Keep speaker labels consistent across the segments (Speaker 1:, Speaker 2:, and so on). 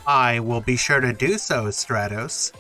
Speaker 1: I will be sure to do so, Stratos.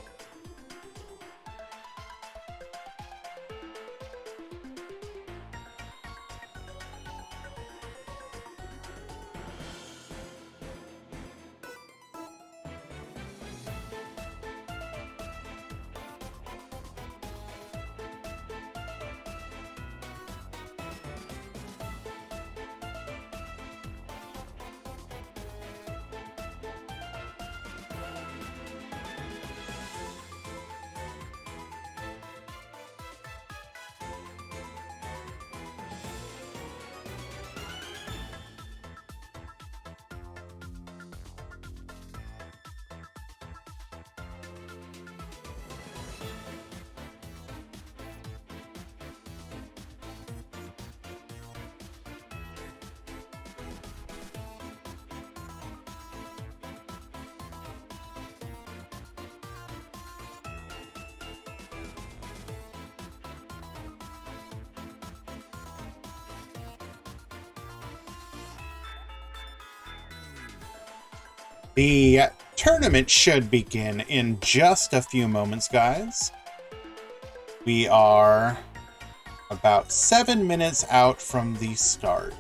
Speaker 1: The tournament should begin in just a few moments, guys. We are about 7 minutes out from the start.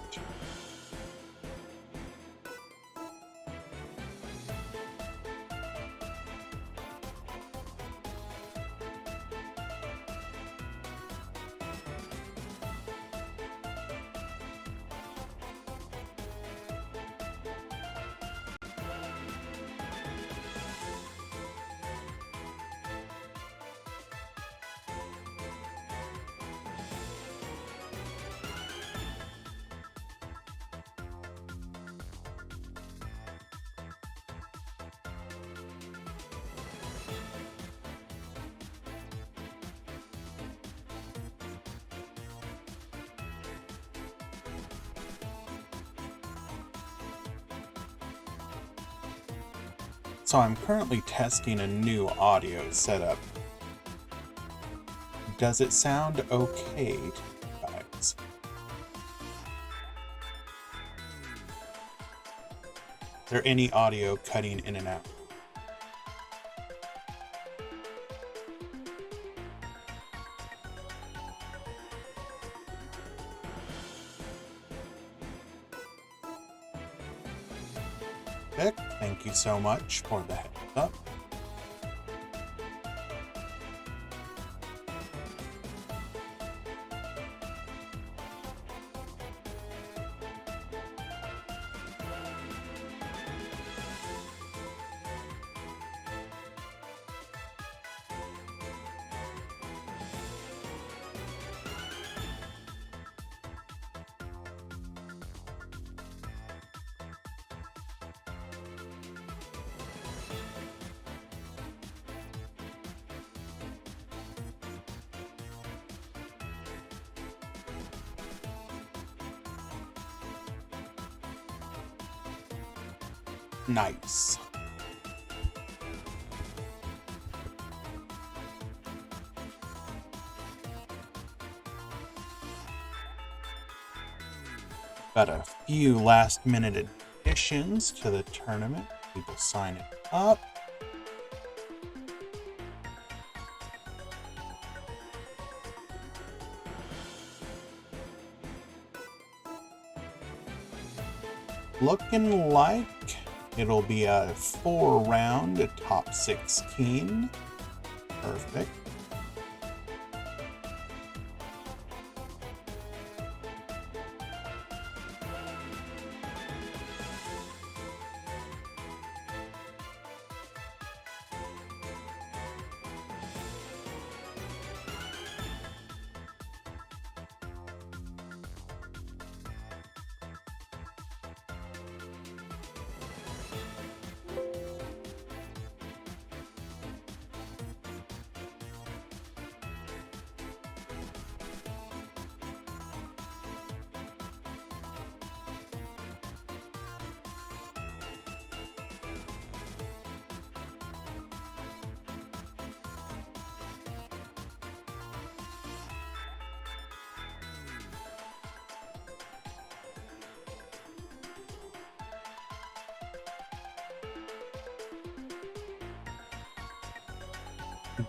Speaker 1: So I'm currently testing a new audio setup. Does it sound okay to you guys? Is there any audio cutting in and out? Vic, thank you so much for the heads up. Nice. Got a few last minute additions to the tournament. People signing up. Looking like it'll be a 4-round top 16. Perfect.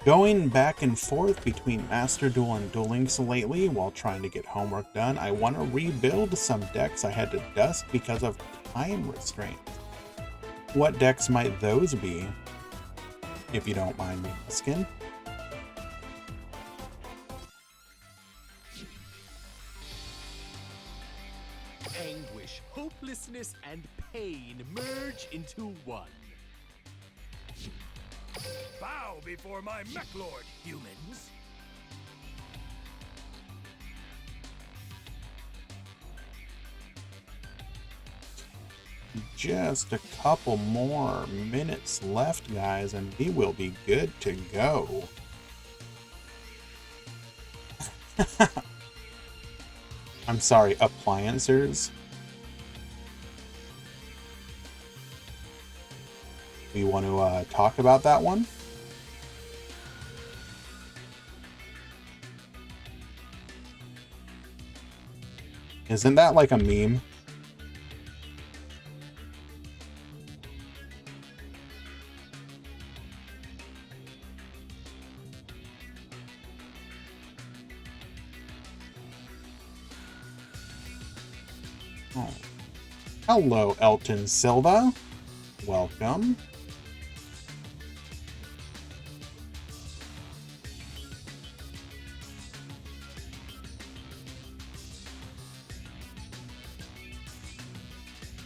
Speaker 1: going back and forth between Master Duel and Duel Links lately while trying to get homework done. I want to rebuild some decks I had to dust because of time restraints. What decks might those be, if you don't mind me asking?
Speaker 2: Anguish, hopelessness, and pain merge into one. Bow before my mech lord, humans.
Speaker 1: Just a couple more minutes left, guys, and we will be good to go. I'm sorry, appliancers. We want to talk about that one? Isn't that like a meme? Oh. Hello, Elton Silva. Welcome.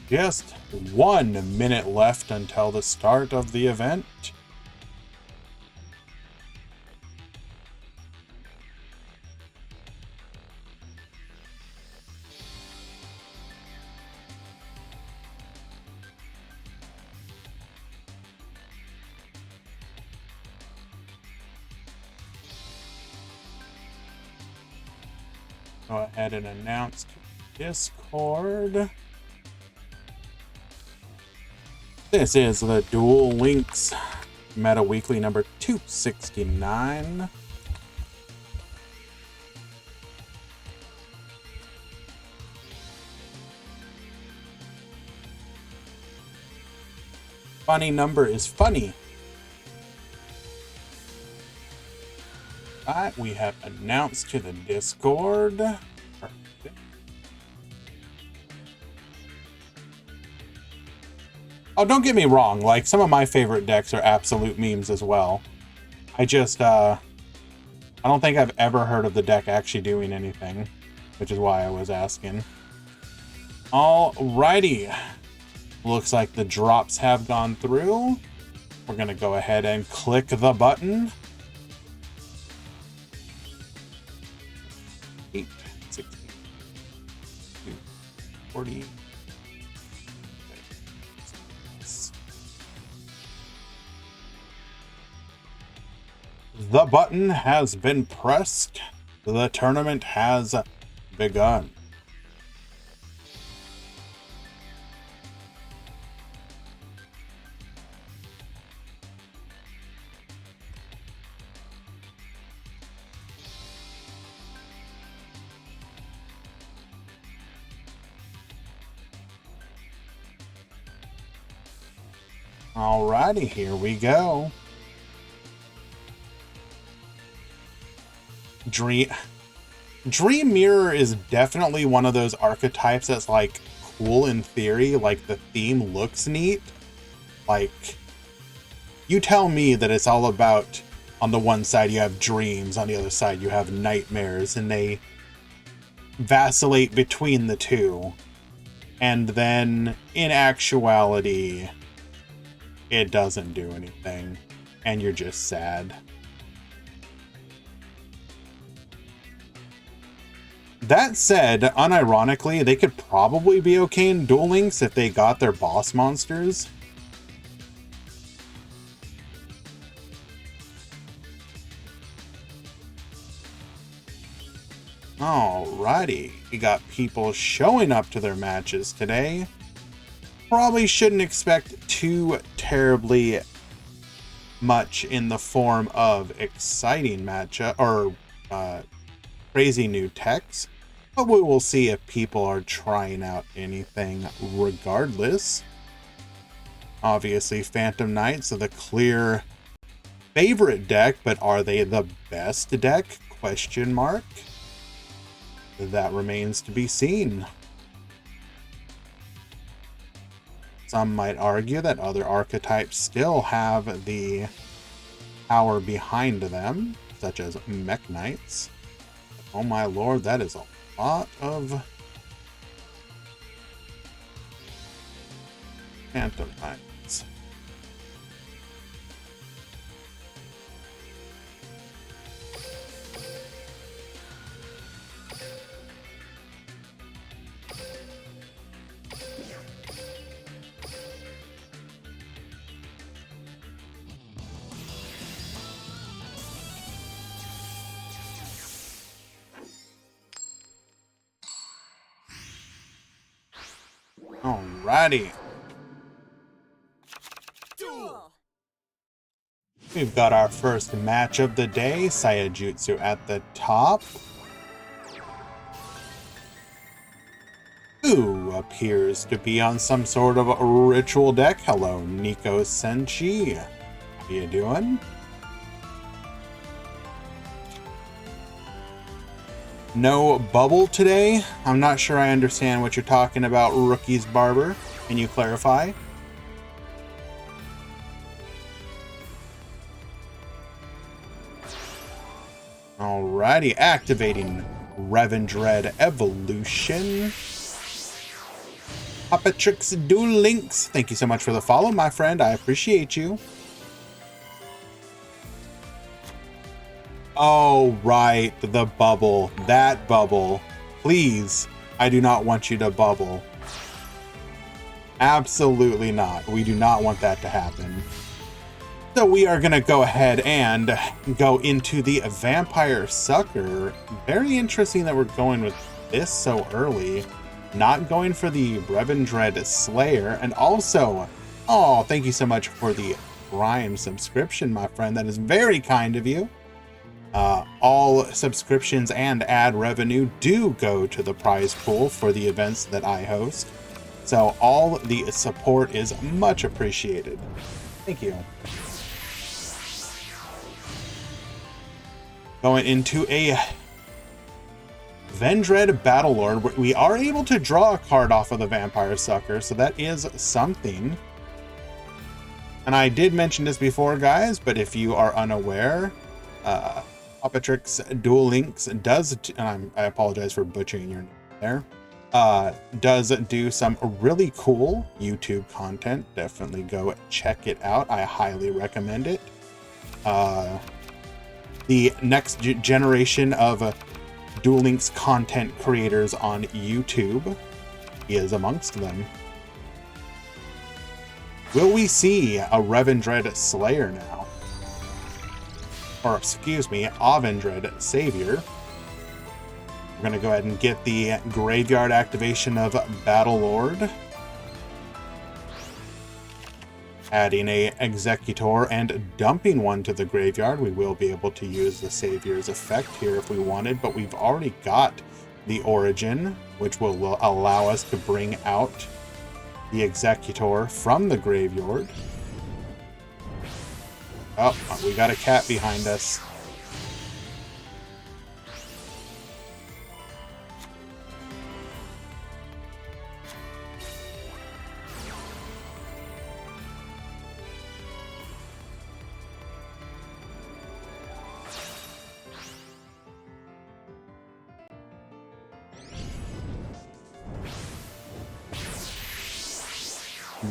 Speaker 1: Just 1 minute left until the start of the event. Go ahead and announce Discord. This is the Duel Links Meta Weekly number 269. Funny number is funny. Alright, we have announced to the Discord. Perfect. Oh, don't get me wrong, like, some of my favorite decks are absolute memes as well. I just, I don't think I've ever heard of the deck actually doing anything, which is why I was asking. Alrighty. Looks like the drops have gone through. We're gonna go ahead and click the button. 8, 16, 2, 40. The button has been pressed. The tournament has begun. Alrighty, here we go. Dream Mirror is definitely one of those archetypes that's like cool in theory, like the theme looks neat. Like, you tell me that it's all about, on the one side you have dreams, on the other side you have nightmares, and they vacillate between the two. And then, in actuality, it doesn't do anything, and you're just sad. That said, unironically, they could probably be okay in Duel Links if they got their boss monsters. Alrighty, we got people showing up to their matches today. Probably shouldn't expect too terribly much in the form of exciting matchup or crazy new techs, but we will see if people are trying out anything regardless. Obviously, Phantom Knights are the clear favorite deck, but are they the best deck? Question mark. That remains to be seen. Some might argue that other archetypes still have the power behind them, such as Mech Knights. Oh my lord, that is a lot of Phantom Knights. Alrighty.
Speaker 3: Duel.
Speaker 1: We've got our first match of the day, Saiyajutsu at the top. Who appears to be on some sort of ritual deck. Hello, Nico Senshi. How you doing? No bubble today? I'm not sure I understand what you're talking about, Rookie's Barber. Can you clarify? Alrighty, activating Revenge Red Evolution. Papatrix Duel Links, thank you so much for the follow, my friend. I appreciate you. Oh, right, the bubble. That bubble. Please, I do not want you to bubble. Absolutely not. We do not want that to happen. So we are going to go ahead and go into the Vampire Sucker. Very interesting that we're going with this so early. Not going for the Revenge Red Slayer. And also, oh, thank you so much for the Prime subscription, my friend. That is very kind of you. All subscriptions and ad revenue do go to the prize pool for the events that I host. So all the support is much appreciated. Thank you. Going into a Vendread Battlelord, we are able to draw a card off of the Vampire Sucker, so that is something. And I did mention this before, guys, but if you are unaware, Papatrix Duel Links does, and I apologize for butchering your name there, does do some really cool YouTube content. Definitely go check it out. I highly recommend it. The next generation of Duel Links content creators on YouTube, he is amongst them. Will we see a Revendred Slayer now? Or excuse me, Avendred Savior. We're going to go ahead and get the graveyard activation of Battlelord. Adding a Executor and dumping one to the graveyard. We will be able to use the Savior's effect here if we wanted, but we've already got the Origin, which will allow us to bring out the Executor from the graveyard. Oh, we got a cat behind us.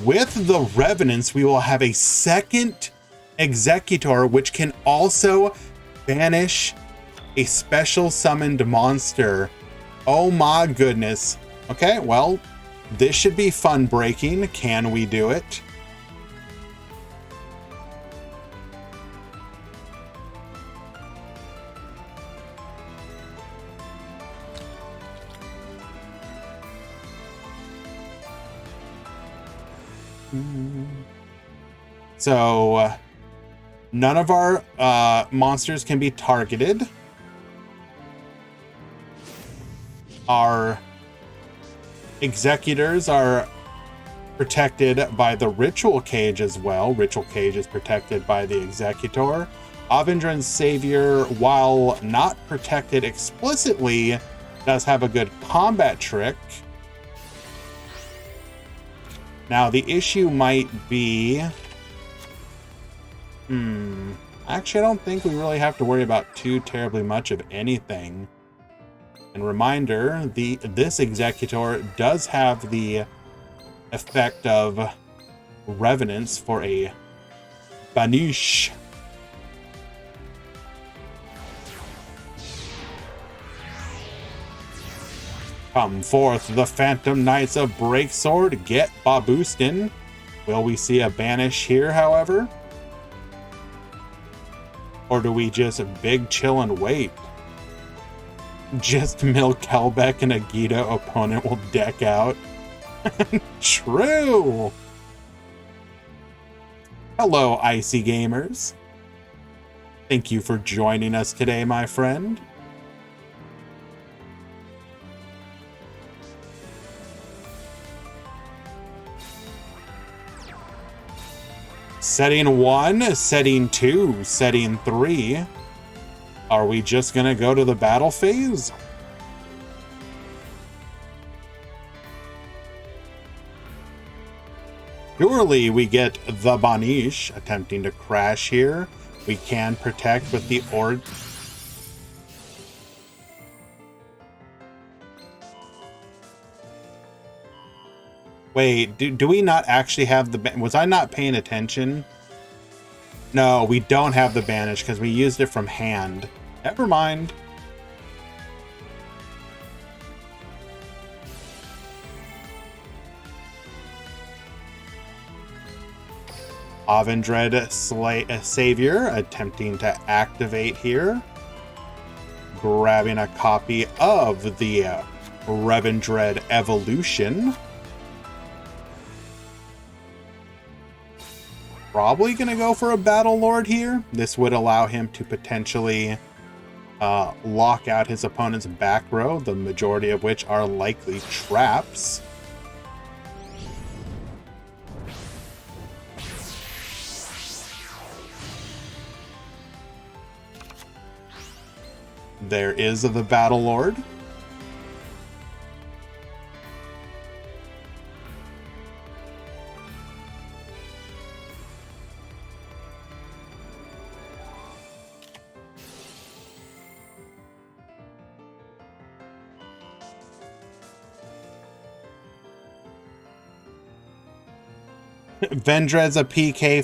Speaker 1: With the Revenants, we will have a second Executor, which can also banish a special summoned monster. Oh my goodness. Okay, well, this should be fun breaking. Can we do it? So none of our monsters can be targeted. Our executors are protected by the Ritual Cage as well. Ritual Cage is protected by the Executor. Avendron's Savior, while not protected explicitly, does have a good combat trick. Now, the issue might be... Actually, I don't think we really have to worry about too terribly much of anything. And reminder, this Executor does have the effect of Revenants for a Banish. Come forth, the Phantom Knights of Breaksword, get Baboostin. Will we see a banish here, however? Or do we just big chill and wait? Just mill Kelbeck and a Gita opponent will deck out. True! Hello, Icy Gamers. Thank you for joining us today, my friend. Setting 1, setting 2, setting 3. Are we just gonna go to the battle phase? Surely we get the Banish attempting to crash here. We can protect with the Ord. Wait, do we not actually have the... Was I not paying attention? No, we don't have the banish because we used it from hand. Never mind. Avendred Savior attempting to activate here. Grabbing a copy of the Revendred Evolution. Probably going to go for a Battle Lord here. This would allow him to potentially lock out his opponent's back row, the majority of which are likely traps. There is the Battle Lord. Vendred's a PK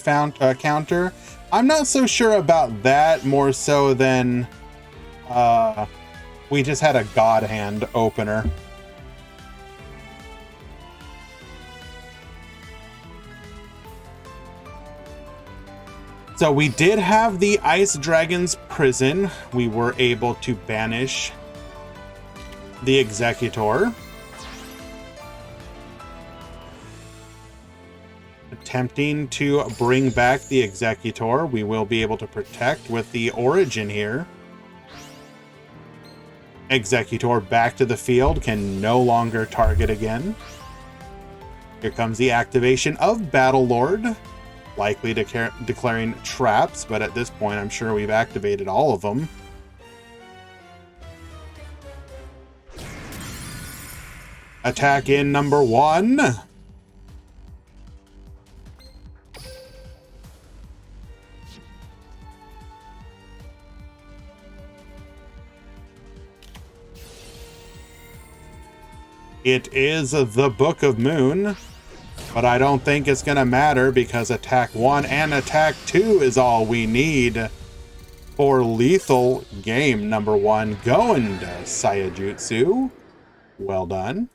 Speaker 1: counter. I'm not so sure about that, more so than we just had a God Hand opener. So we did have the Ice Dragon's Prison. We were able to banish the Executor. Attempting to bring back the Executor. We will be able to protect with the Origin here. Executor back to the field, can no longer target again. Here comes the activation of Battle Lord. Likely declaring traps, but at this point I'm sure we've activated all of them. Attack in number 1. It is the Book of Moon, but I don't think it's going to matter because attack 1 and attack 2 is all we need for lethal game number 1 going to Saiyajutsu. Well done.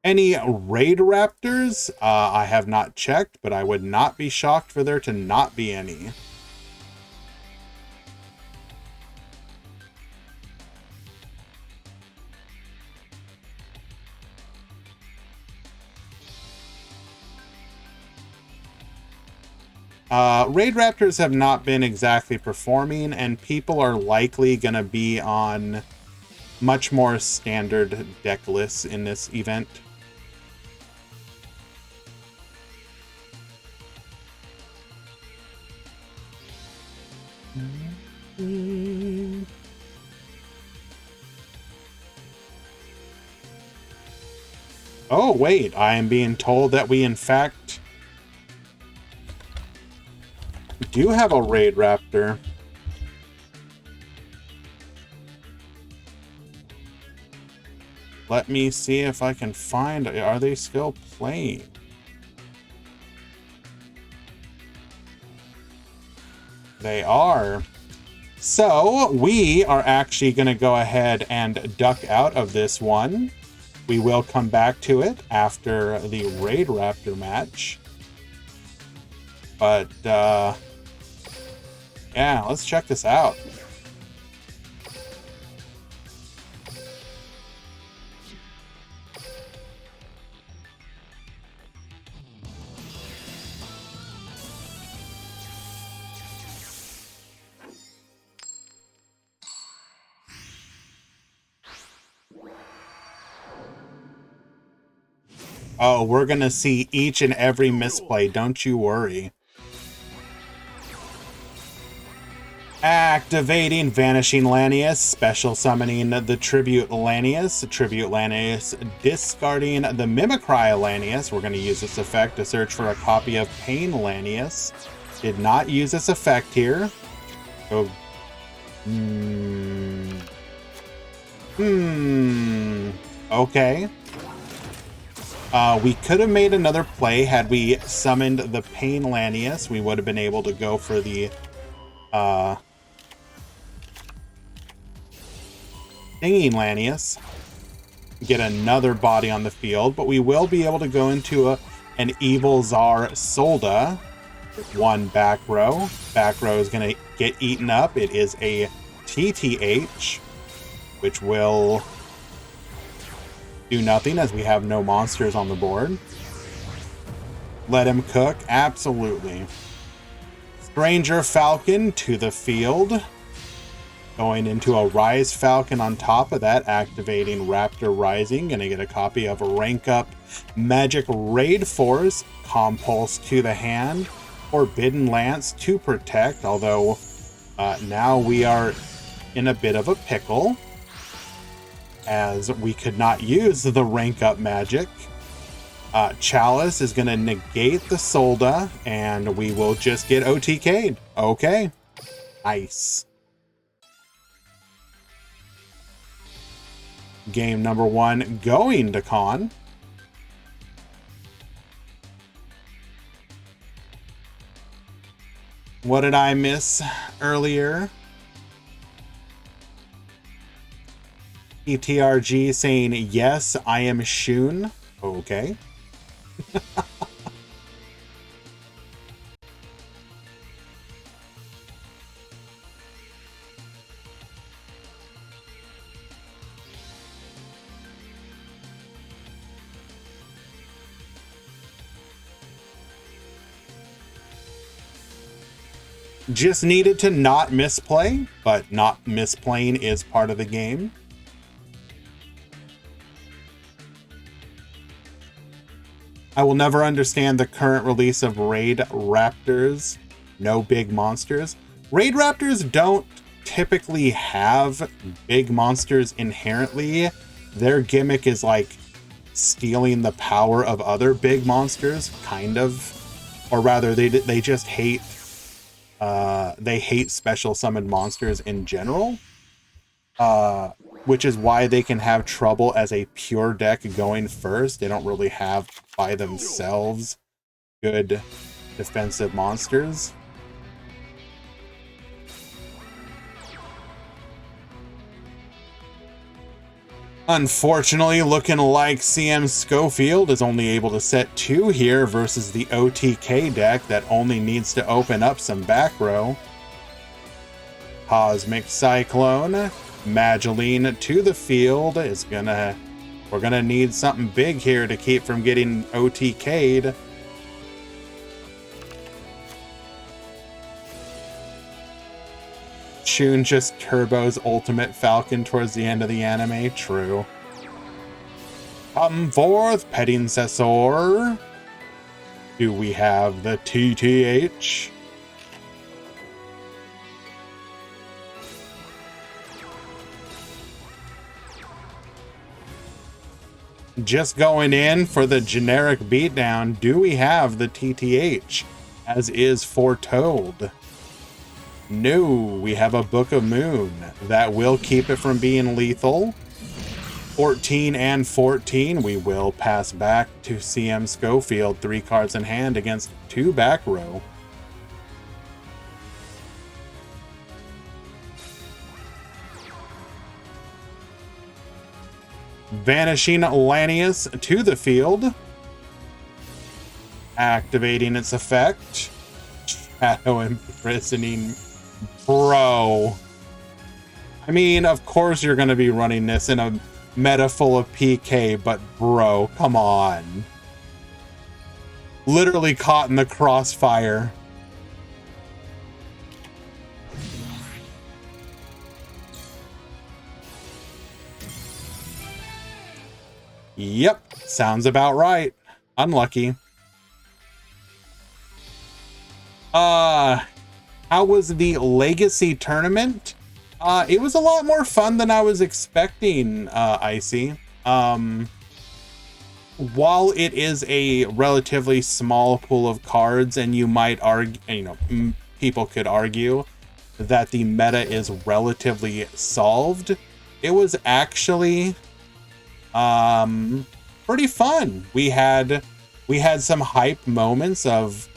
Speaker 1: Any Raid Raptors? I have not checked, but I would not be shocked for there to not be any. Raid Raptors have not been exactly performing, and people are likely going to be on much more standard deck lists in this event. Oh, wait, I am being told that we, in fact, do have a Raid Raptor. Let me see if I can find... Are they still playing? They are. So, we are actually going to go ahead and duck out of this one. We will come back to it after the Raid Raptor match. But, yeah, let's check this out. Oh, we're gonna see each and every misplay, don't you worry. Activating Vanishing Lanius, special summoning the Tribute Lanius, discarding the Mimicry Lanius. We're going to use this effect to search for a copy of Pain Lanius. Did not use this effect here. So, okay. We could have made another play had we summoned the Pain Lanius. We would have been able to go for the Stinging Lanius, get another body on the field, but we will be able to go into an Evil Czar Solda with one back row. Back row is going to get eaten up. It is a TTH, which will do nothing as we have no monsters on the board. Let him cook, absolutely. Stranger Falcon to the field. Going into a Rise Falcon on top of that, activating Raptor Rising. Gonna get a copy of Rank Up Magic Raid Force, Compulse to the hand, Forbidden Lance to protect, although now we are in a bit of a pickle, as we could not use the Rank Up magic. Chalice is gonna negate the Solda, and we will just get OTK'd. Okay. Nice. Game number one going to Con. What did I miss earlier? ETRG saying, yes, I am Shun. Okay. Just needed to not misplay, but not misplaying is part of the game. I will never understand the current release of Raid Raptors. No big monsters. Raid Raptors don't typically have big monsters inherently. Their gimmick is like stealing the power of other big monsters, kind of. Or rather, they just hate they hate special summoned monsters in general, which is why they can have trouble as a pure deck going first. They don't really have by themselves good defensive monsters. Unfortunately, looking like CM Schofield is only able to set 2 here versus the OTK deck that only needs to open up some back row. Cosmic Cyclone, Mageline to the field is we're gonna need something big here to keep from getting OTK'd. Shun just turbos Ultimate Falcon towards the end of the anime. True. Come forth, Petting Cessor. Do we have the TTH? Just going in for the generic beatdown. Do we have the TTH, as is foretold? No, we have a Book of Moon. That will keep it from being lethal. 14 and 14. We will pass back to CM Schofield. 3 cards in hand against 2 back row. Vanishing Lanius to the field. Activating its effect. Shadow Imprisoning. Bro. I mean, of course you're going to be running this in a meta full of PK, but bro, come on. Literally caught in the crossfire. Yep, sounds about right. Unlucky. How was the Legacy tournament? It was a lot more fun than I was expecting, Icy. While it is a relatively small pool of cards, and you might argue, people could argue that the meta is relatively solved, it was actually pretty fun. We had some hype moments of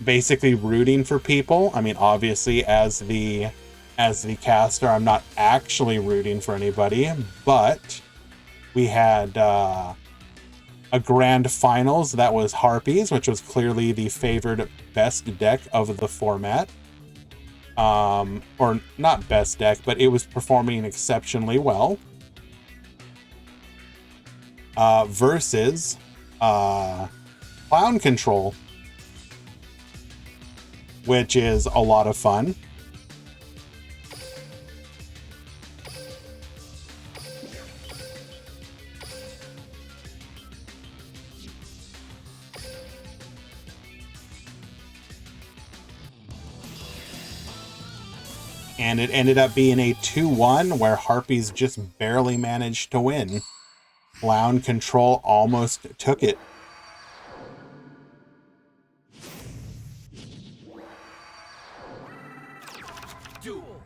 Speaker 1: basically rooting for people. I mean, obviously as the caster, I'm not actually rooting for anybody, but we had a grand finals that was Harpies, which was clearly the favored best deck of the format. Or not best deck, but it was performing exceptionally well. Versus Clown Control, which is a lot of fun. And it ended up being a 2-1 where Harpies just barely managed to win. Clown Control almost took it.
Speaker 2: Duel.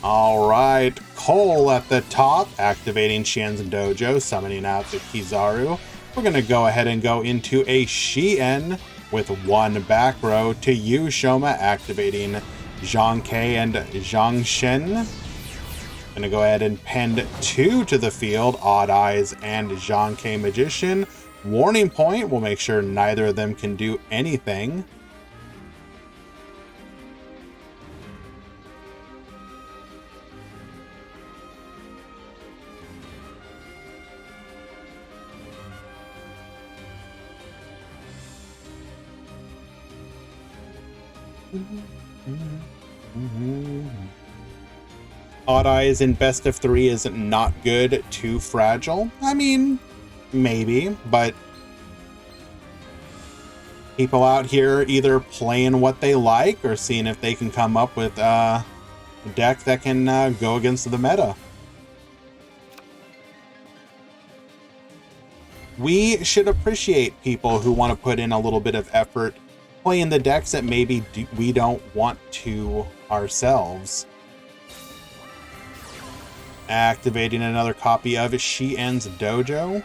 Speaker 1: All right, Cole at the top, activating Shan's Dojo, summoning out the Kizaru. We're going to go ahead and go into a Shien with 1 back row to you, Shoma, activating Zhang Ke and Zhang Shen. Going to go ahead and pend 2 to the field, Odd Eyes and Zhang Ke Magician. Warning point, we'll make sure neither of them can do anything. Odd Eyes in best of 3 is not good, too fragile. I mean, maybe, but people out here either playing what they like or seeing if they can come up with a deck that can go against the meta. We should appreciate people who want to put in a little bit of effort playing the decks that maybe we don't want to ourselves. Activating another copy of Shien's Dojo.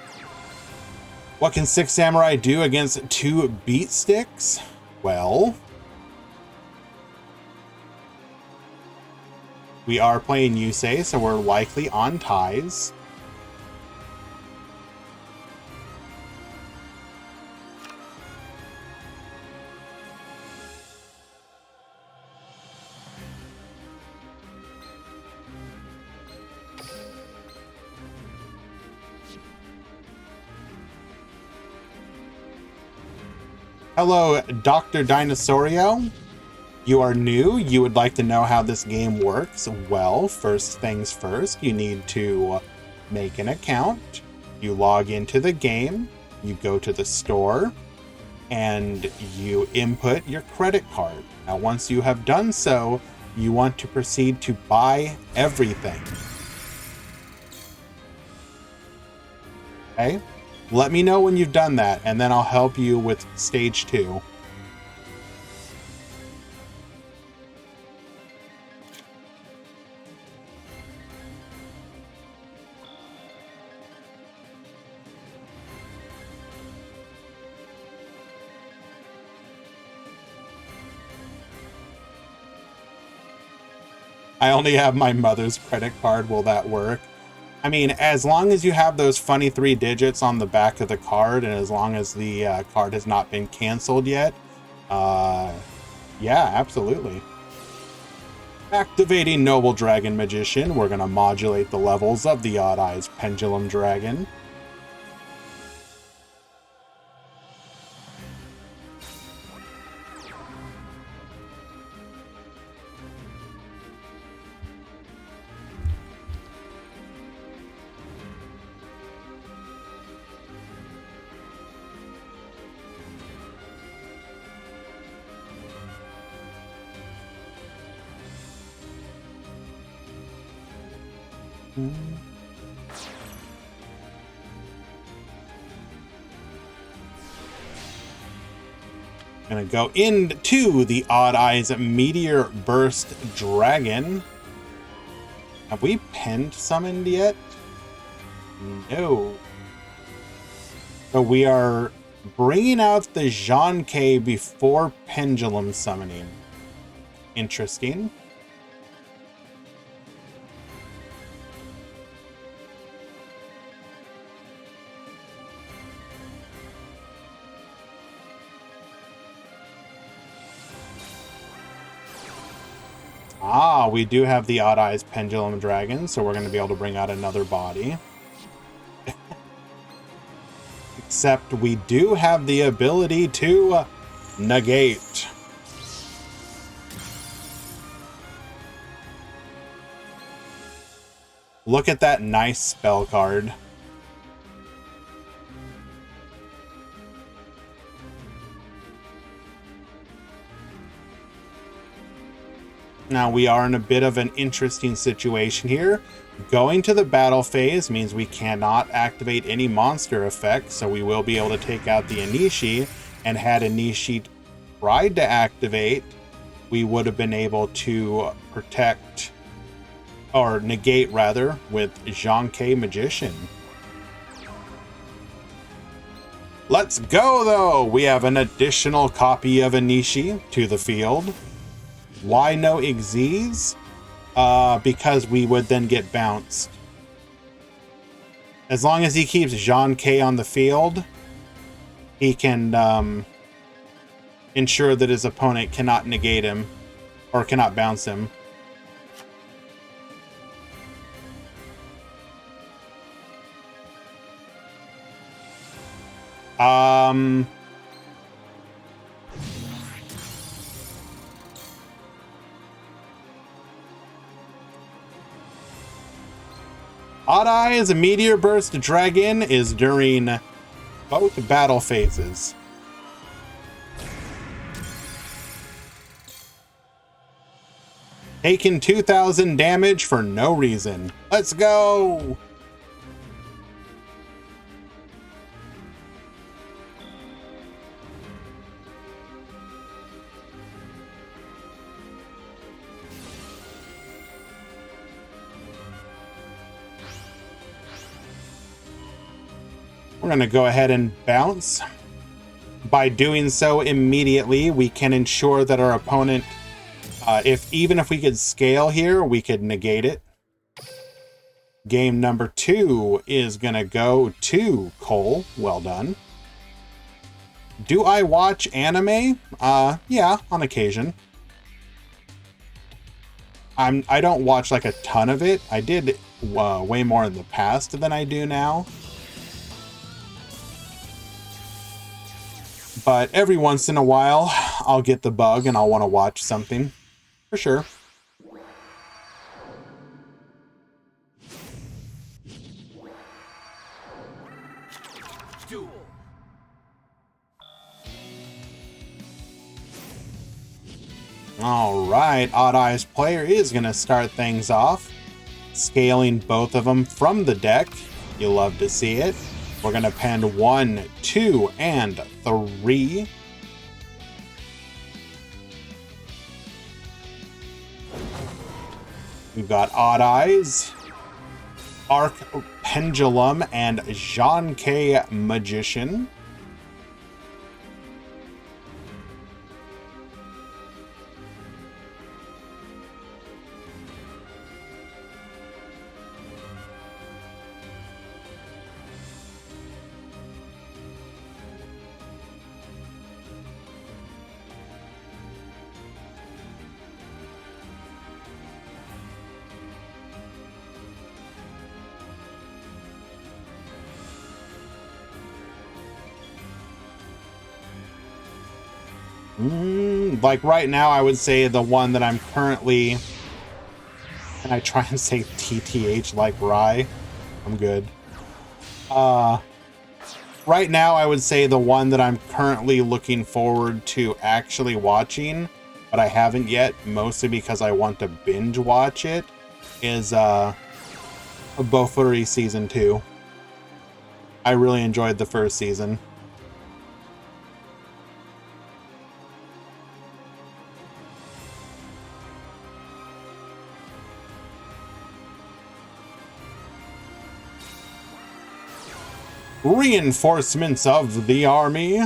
Speaker 1: What can 6 Samurai do against 2 Beat Sticks? Well, we are playing Yusei, so we're likely on ties. Hello, Dr. Dinosaurio. You are new. You would like to know how this game works. Well, first things first, you need to make an account. You log into the game, you go to the store, and you input your credit card. Now, once you have done so, you want to proceed to buy everything. Okay? Let me know when you've done that, and then I'll help you with stage 2. I only have my mother's credit card. Will that work? I mean, as long as you have those funny 3 digits on the back of the card, and as long as the card has not been canceled yet, yeah, absolutely. Activating Noble Dragon Magician, we're going to modulate the levels of the Odd Eyes Pendulum Dragon. Gonna go into the Odd Eyes Meteor Burst Dragon. Have we penned summoned yet? No. So we are bringing out the Jean-K before Pendulum Summoning. Interesting. Ah, we do have the Odd Eyes Pendulum Dragon, so we're going to be able to bring out another body. Except we do have the ability to negate. Look at that nice spell card. Now we are in a bit of an interesting situation here. Going to the battle phase means we cannot activate any monster effects, so we will be able to take out the Anishi, and had Anishi tried to activate, we would have been able to protect, or negate rather, with Jean-K Magician. Let's go though! We have an additional copy of Anishi to the field. Why no Xyz? Because we would then get bounced. As long as he keeps Jean-K on the field, he can ensure that his opponent cannot negate him or cannot bounce him. Odd Eyes Meteor Burst Dragon is during both battle phases. Taking 2,000 damage for no reason. Let's go! We're going to go ahead and bounce. By doing so immediately, we can ensure that our opponent, even if we could scale here, we could negate it. Game number 2 is going to go to Cole. Well done. Do I watch anime? Yeah, on occasion. I don't watch like a ton of it. I did way more in the past than I do now. But every once in a while, I'll get the bug and I'll want to watch something. For sure.
Speaker 2: Duel.
Speaker 1: All right, Odd Eyes player is going to start things off, scaling both of them from the deck. You love to see it. We're going to pen 1, 2, and 3. We've got Odd Eyes, Arc Pendulum, and Jean K Magician. Like right now, I would say the one that I'm currently, and I try and say TTH like Rye. I'm good. Right now, I would say the one that I'm currently looking forward to actually watching, but I haven't yet, mostly because I want to binge watch it, is Bofuri Season 2. I really enjoyed the first season. Reinforcements of the army.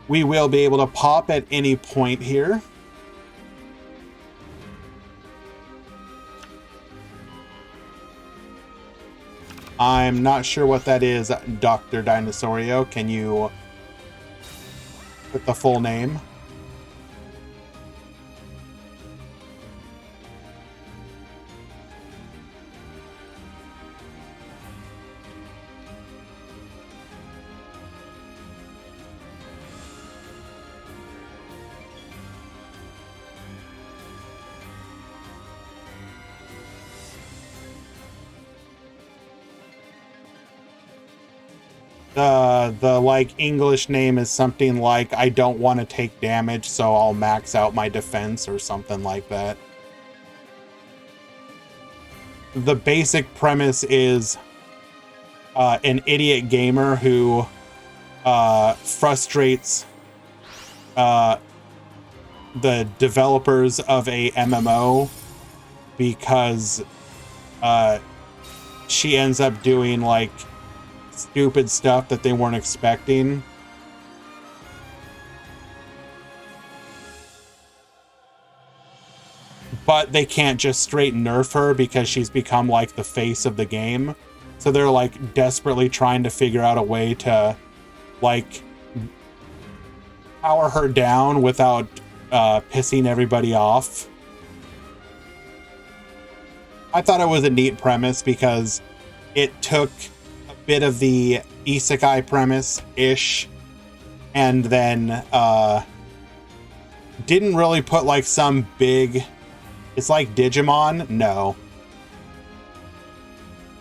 Speaker 1: We will be able to pop at any point here. I'm not sure what that is, Dr. Dinosaurio. Can you put the full name? The like English name is something like I don't want to take damage, so I'll max out my defense or something like that. The basic premise is an idiot gamer who frustrates the developers of a MMO because she ends up doing like stupid stuff that they weren't expecting. But they can't just straight nerf her because she's become like the face of the game. So they're like desperately trying to figure out a way to like power her down without pissing everybody off. I thought it was a neat premise because it took bit of the isekai premise-ish, and then didn't really put like some big... It's like Digimon? No.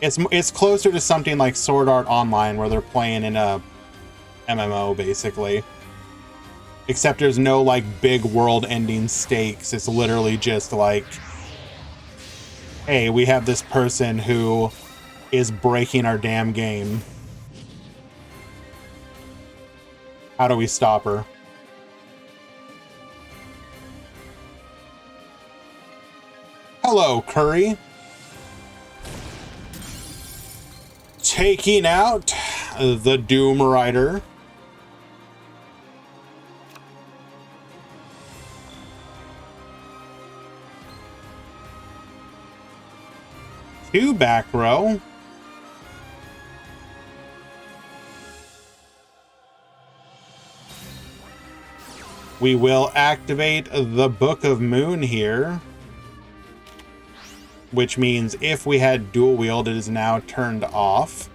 Speaker 1: It's closer to something like Sword Art Online, where they're playing in a MMO, basically. Except there's no like big world-ending stakes. It's literally just like, hey, we have this person who is breaking our damn game. How do we stop her? Hello, Curry. Taking out the Doom Rider. Two back row. We will activate the Book of Moon here, which means if we had dual wield, it is now turned off.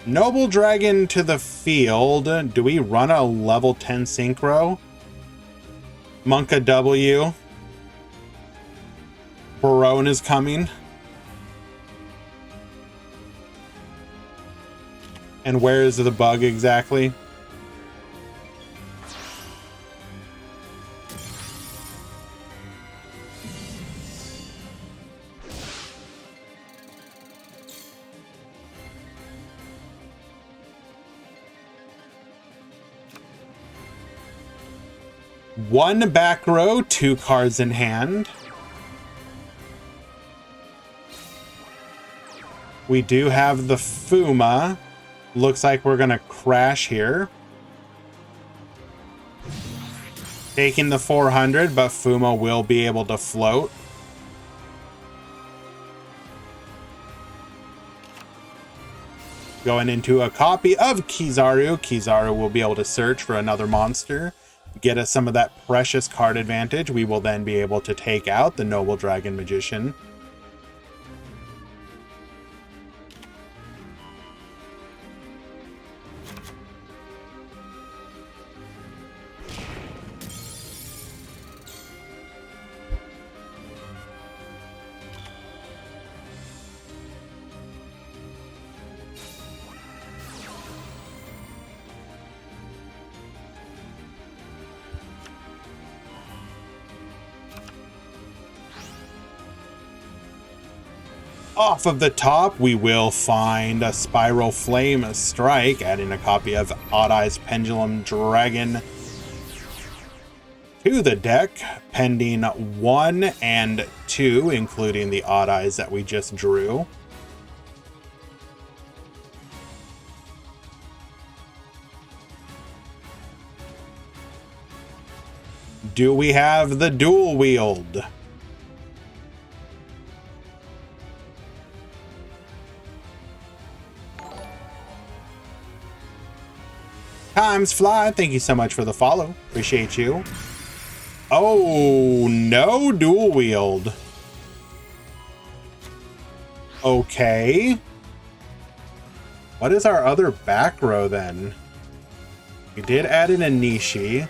Speaker 1: Noble Dragon to the field. Do we run a level 10 synchro? Monka W. Barone is coming. And where is the bug exactly? One back row, 2 cards in hand. We do have the Fuma. Looks like we're gonna crash here. Taking the 400, but Fuma will be able to float. Going into a copy of Kizaru. Kizaru will be able to search for another monster. Get us some of that precious card advantage. We will then be able to take out the Noble Dragon Magician. Off of the top, we will find a Spiral Flame Strike, adding a copy of Odd Eyes Pendulum Dragon to the deck, pending 1 and 2, including the Odd Eyes that we just drew. Do we have the Dual Wield? Times fly. Thank you so much for the follow. Appreciate you. Oh, no Dual Wield. Okay. What is our other back row then? We did add an Anishi.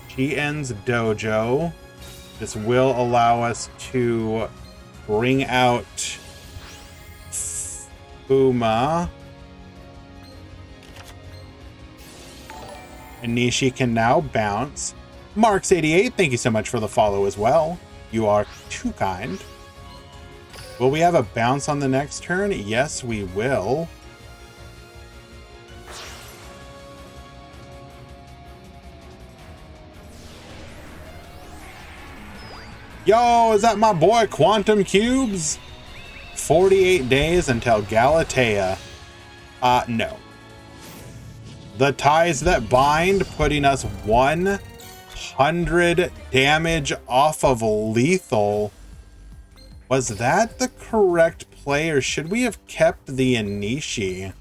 Speaker 1: She-En's Dojo. This will allow us to bring out Fuma. Anishi can now bounce. Marks88, thank you so much for the follow as well. You are too kind. Will we have a bounce on the next turn? Yes, we will. Yo, is that my boy Quantum Cubes? 48 days until Galatea. No. The Ties That Bind, putting us 100 damage off of lethal. Was that the correct play, or should we have kept the Anishi?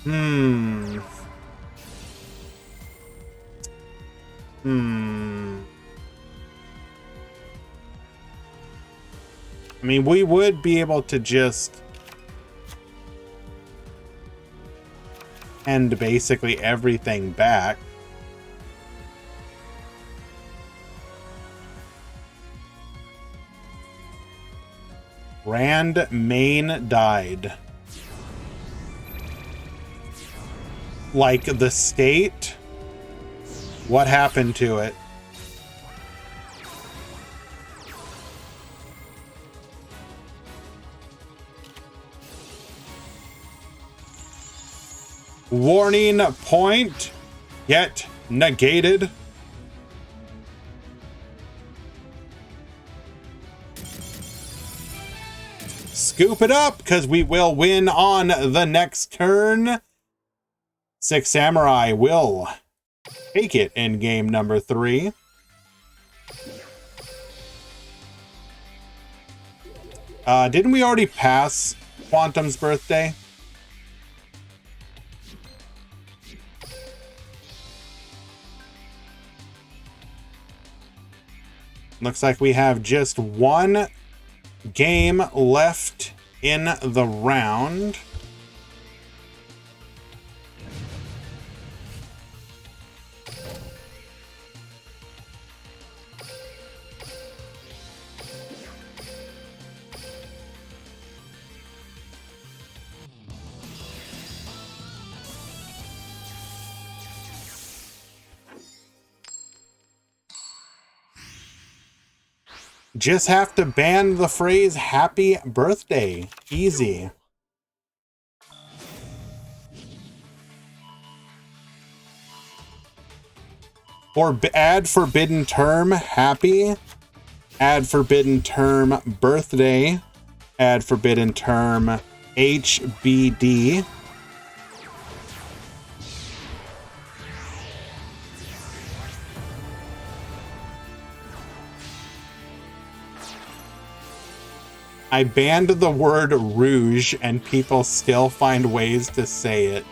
Speaker 1: I mean, we would be able to just end basically everything back. Rand Main died. Like the state? What happened to it? Warning point, yet negated. Scoop it up, because we will win on the next turn. Six Samurai will take it in game number 3. Didn't we already pass Quantum's birthday? Looks like we have just one game left in the round. Just have to ban the phrase happy birthday. Easy. Or add forbidden term happy. Add forbidden term birthday. Add forbidden term HBD. I banned the word rouge and people still find ways to say it.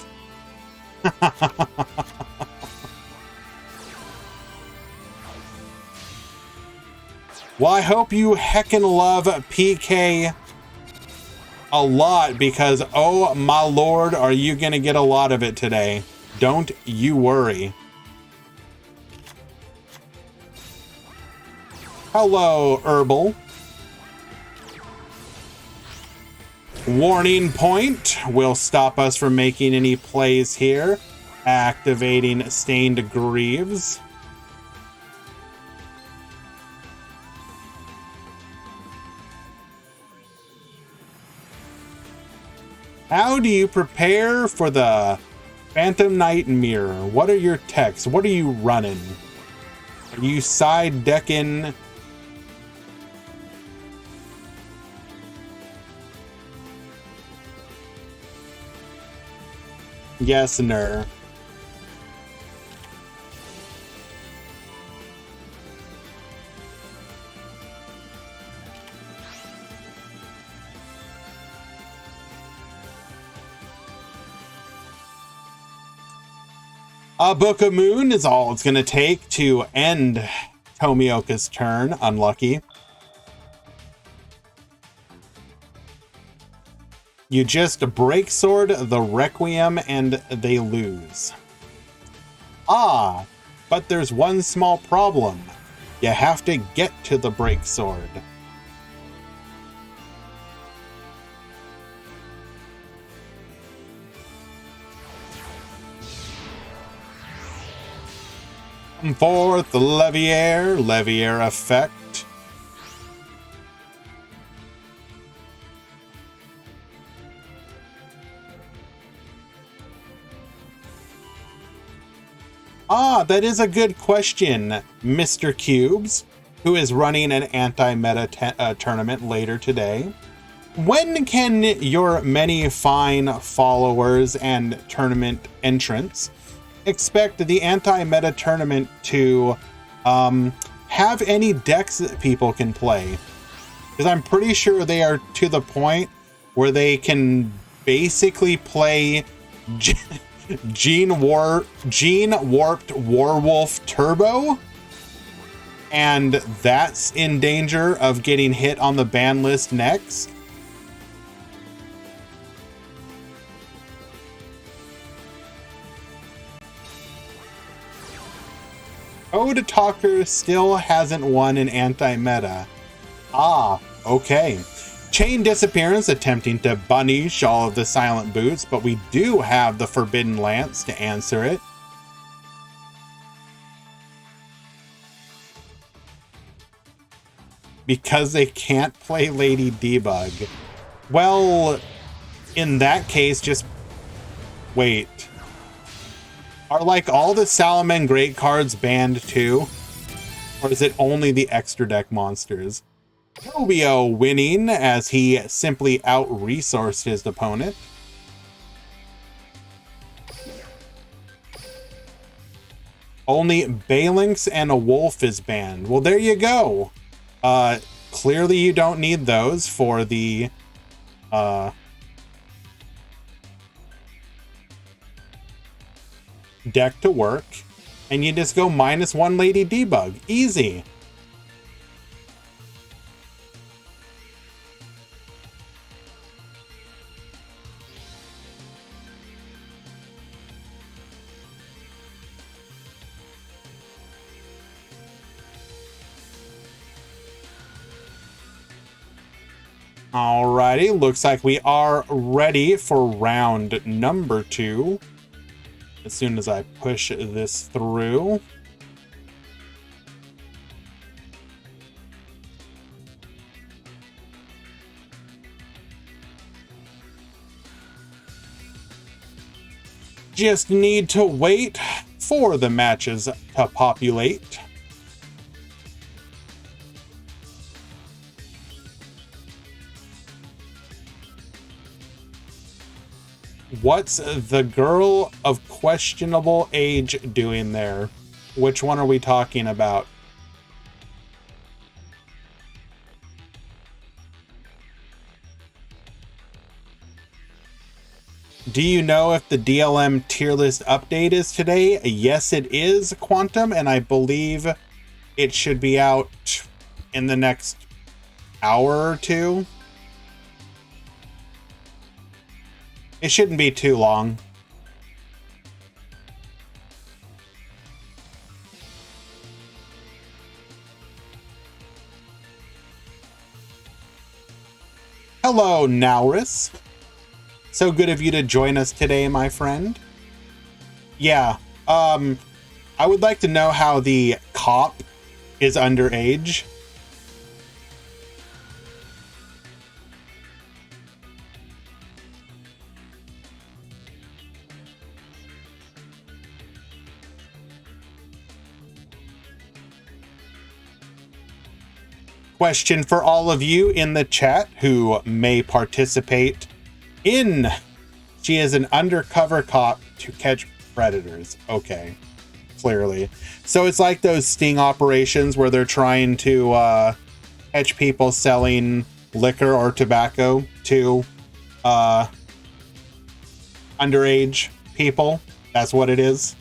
Speaker 1: Well, I hope you heckin' love PK a lot because, oh my lord, are you gonna get a lot of it today. Don't you worry. Hello, Herbal. Warning point will stop us from making any plays here. Activating Stained Greaves. How do you prepare for the Phantom Knight Mirror? What are your techs? What are you running? Are you side decking? Yes, ner. A Book of Moon is all it's going to take to end Tomioka's turn. Unlucky. You just break sword the Requiem and they lose. Ah, but there's one small problem. You have to get to the break sword. Forth the Leviair effect. Ah, that is a good question, Mr. Cubes, who is running an anti-meta tournament later today. When can your many fine followers and tournament entrants expect the anti-meta tournament to have any decks that people can play? Because I'm pretty sure they are to the point where they can basically play Gene Warped Warwolf Turbo, and that's in danger of getting hit on the ban list next. Code Talker still hasn't won an anti-meta. Ah, okay. Chain Disappearance attempting to banish all of the Silent Boots, but we do have the Forbidden Lance to answer it. Because they can't play Lady Debug. Well, in that case, just wait. Are like all the Salaman Great cards banned too? Or is it only the extra deck monsters? Tobio winning as he simply out-resourced his opponent. Only Balinx and a Wolf is banned. Well, there you go. Clearly you don't need those for the deck to work, and you just go -1 Lady Debug. Easy. Alrighty, looks like we are ready for round number 2. As soon as I push this through. just need to wait for the matches to populate. What's the girl of questionable age doing there? Which one are we talking about? Do you know if the DLM tier list update is today? Yes, it is, Quantum, and I believe it should be out in the next hour or two. It shouldn't be too long. Hello, Naurus. So good of you to join us today, my friend. Yeah, I would like to know how the cop is underage. Question for all of you in the chat who may participate in. She is an undercover cop to catch predators. Okay, clearly. So it's like those sting operations where they're trying to catch people selling liquor or tobacco to underage people. That's what it is.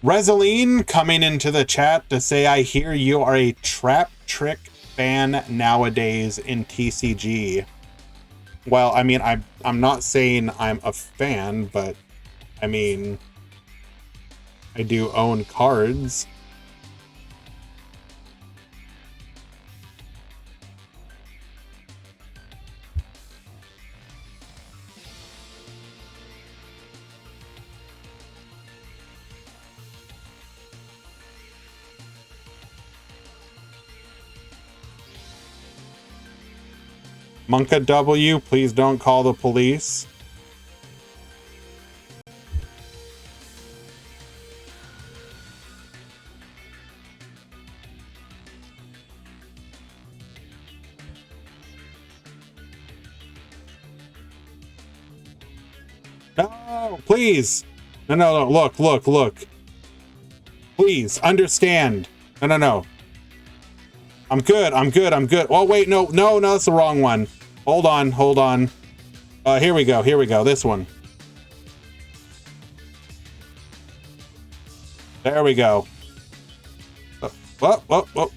Speaker 1: Reseline coming into the chat to say, I hear you are a trap trick fan nowadays in TCG. Well, I mean, I'm not saying I'm a fan, but I mean, I do own cards. Monka W, please don't call the police. No, please. No, look. Please, understand. No. I'm good. Oh, wait, no, that's the wrong one. Hold on. Here we go, this one. There we go. Whoa.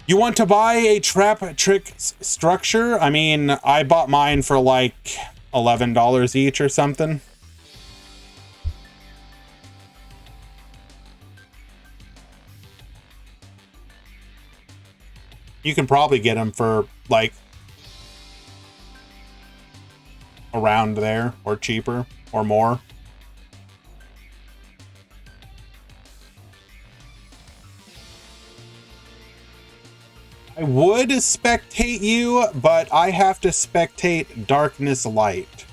Speaker 1: You want to buy a trap trick structure? I mean, I bought mine for like $11 each or something. You can probably get them for like around there or cheaper or more. I would spectate you, but I have to spectate Darkness Light.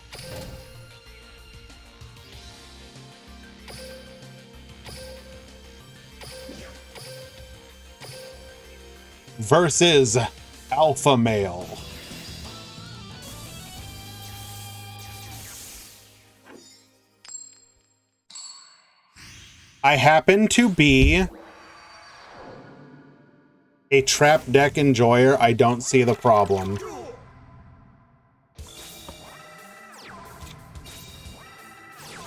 Speaker 1: Versus Alpha Male. I happen to be a trap deck enjoyer. I don't see the problem.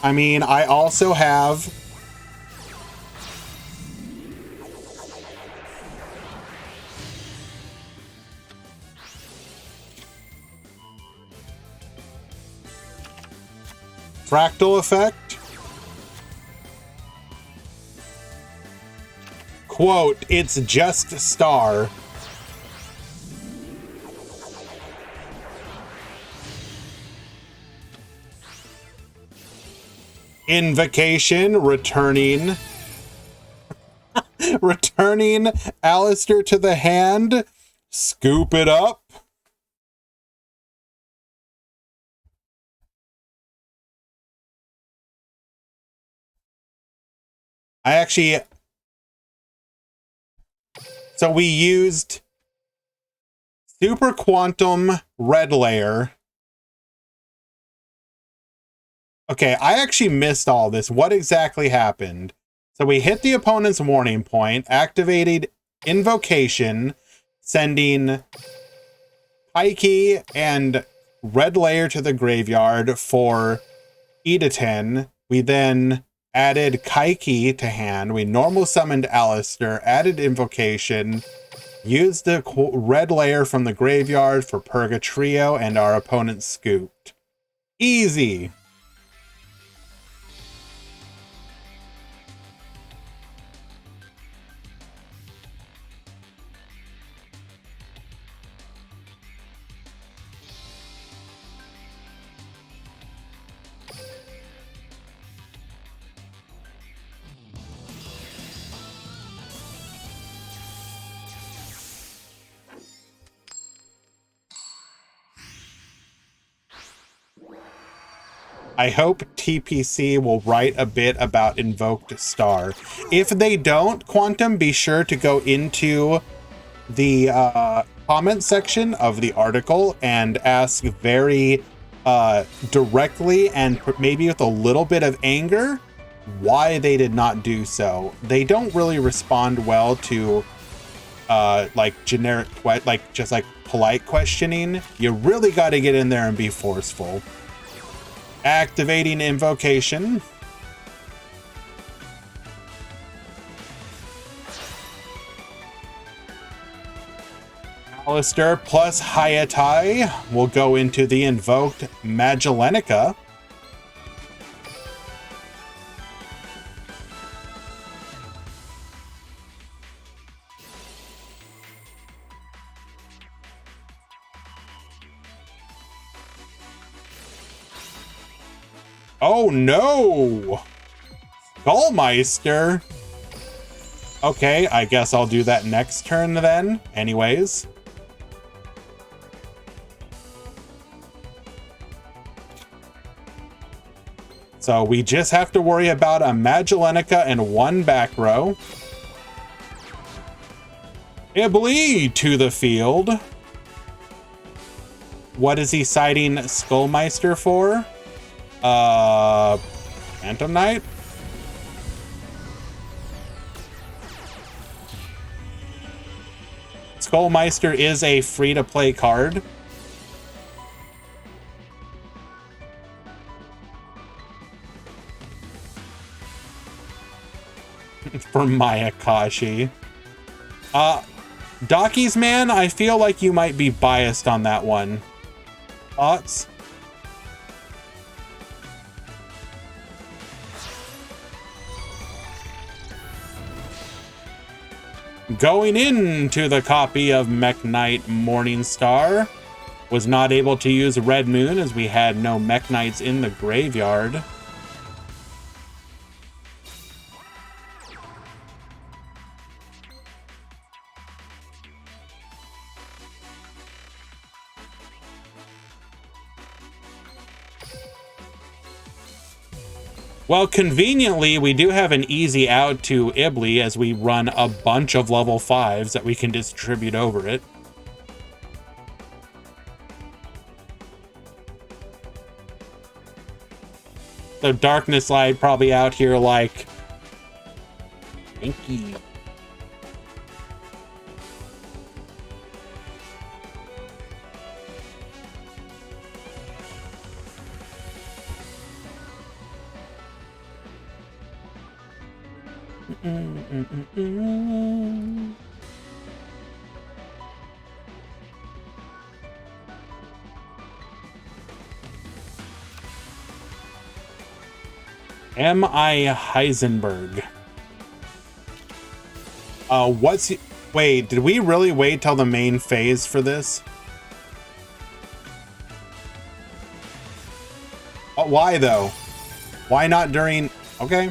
Speaker 1: I mean, I also have Fractal Effect. Quote, it's just Star. Invocation, returning Alistair to the hand. Scoop it up. So we used Super Quantum Red Layer. Okay, I actually missed all this. What exactly happened? So we hit the opponent's warning point, activated Invocation, sending Kaiki and Red Layer to the graveyard for Edaten. We then added Kaiki to hand. We normal summoned Alistair, added Invocation, used the Red Layer from the graveyard for Purgatrio, and our opponent scooped. Easy. I hope TPC will write a bit about Invoked Star. If they don't, Quantum, be sure to go into the comment section of the article and ask very directly and maybe with a little bit of anger why they did not do so. They don't really respond well to like generic, like just like polite questioning. You really got to get in there and be forceful. Activating Invocation. Alistair plus Hayatai will go into the invoked Magellantica. Oh no! Skullmeister! Okay, I guess I'll do that next turn then, anyways. So we just have to worry about a Magellantica and one back row. Iblee to the field. What is he citing Skullmeister for? Phantom Knight? Skullmeister is a free-to-play card. For Mayakashi. Docky's man, I feel like you might be biased on that one. Thoughts? Going into the copy of Mech Knight Morningstar. Was not able to use Red Moon as we had no Mech Knights in the graveyard. Well, conveniently, we do have an easy out to Iblee as we run a bunch of level 5s that we can distribute over it. So Darkness Light probably out here like... Thank you. M.I. Heisenberg. Wait, did we really wait till the main phase for this? Why though? Why not during... Okay.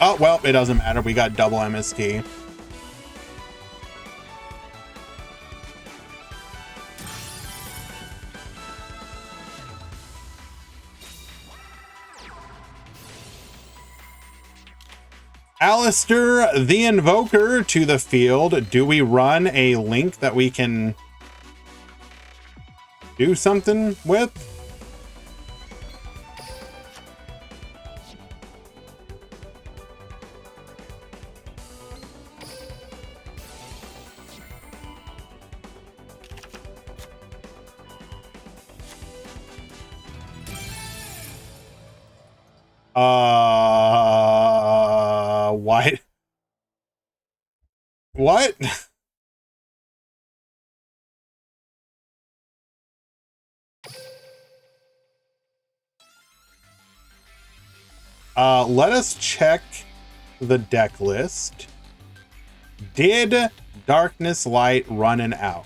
Speaker 1: Oh, well, it doesn't matter. We got double MST. Alistair the Invoker to the field. Do we run a Link that we can do something with? What? What? Let us check the deck list. Did Darkness Light running out?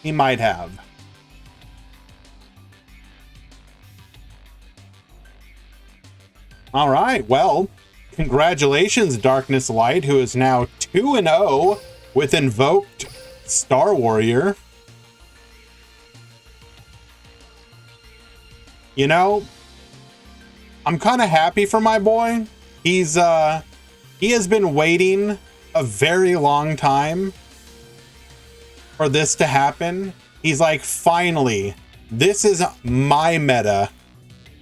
Speaker 1: He might have. All right, well, congratulations, Darkness Light, who is now 2-0 with Invoked Star Warrior. You know, I'm kind of happy for my boy. He has been waiting a very long time for this to happen. He's like, finally, this is my meta.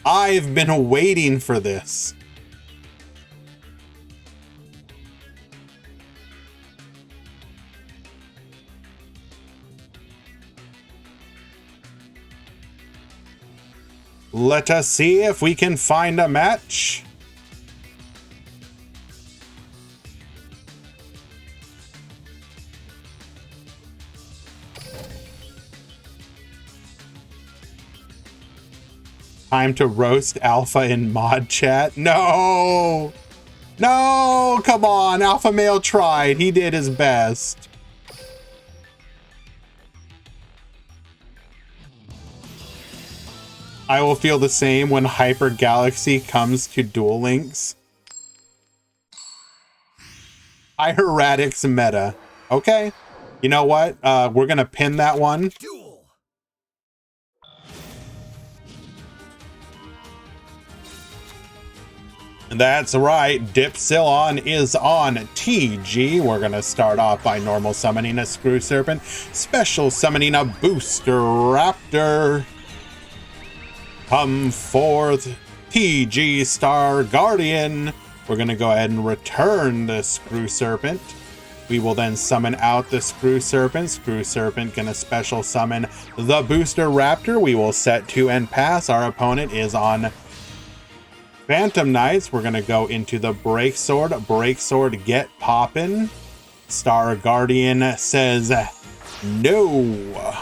Speaker 1: I've been waiting for this. Let us see if we can find a match. Time to roast Alpha in mod chat. No! No! Come on, Alpha Male tried. He did his best. I will feel the same when Hyper Galaxy comes to Duel Links. Hieratics meta. Okay. You know what? We're gonna pin that one.
Speaker 2: Duel.
Speaker 1: That's right, Dipsilon is on TG. We're gonna start off by normal summoning a Screw Serpent, special summoning a Booster Raptor. Come forth, TG Star Guardian. We're gonna go ahead and return the Screw Serpent. We will then summon out the Screw Serpent. Screw Serpent gonna special summon the Booster Raptor. We will set to and pass. Our opponent is on Phantom Knights. We're gonna go into the Break Sword. Break Sword, get poppin'. Star Guardian says no.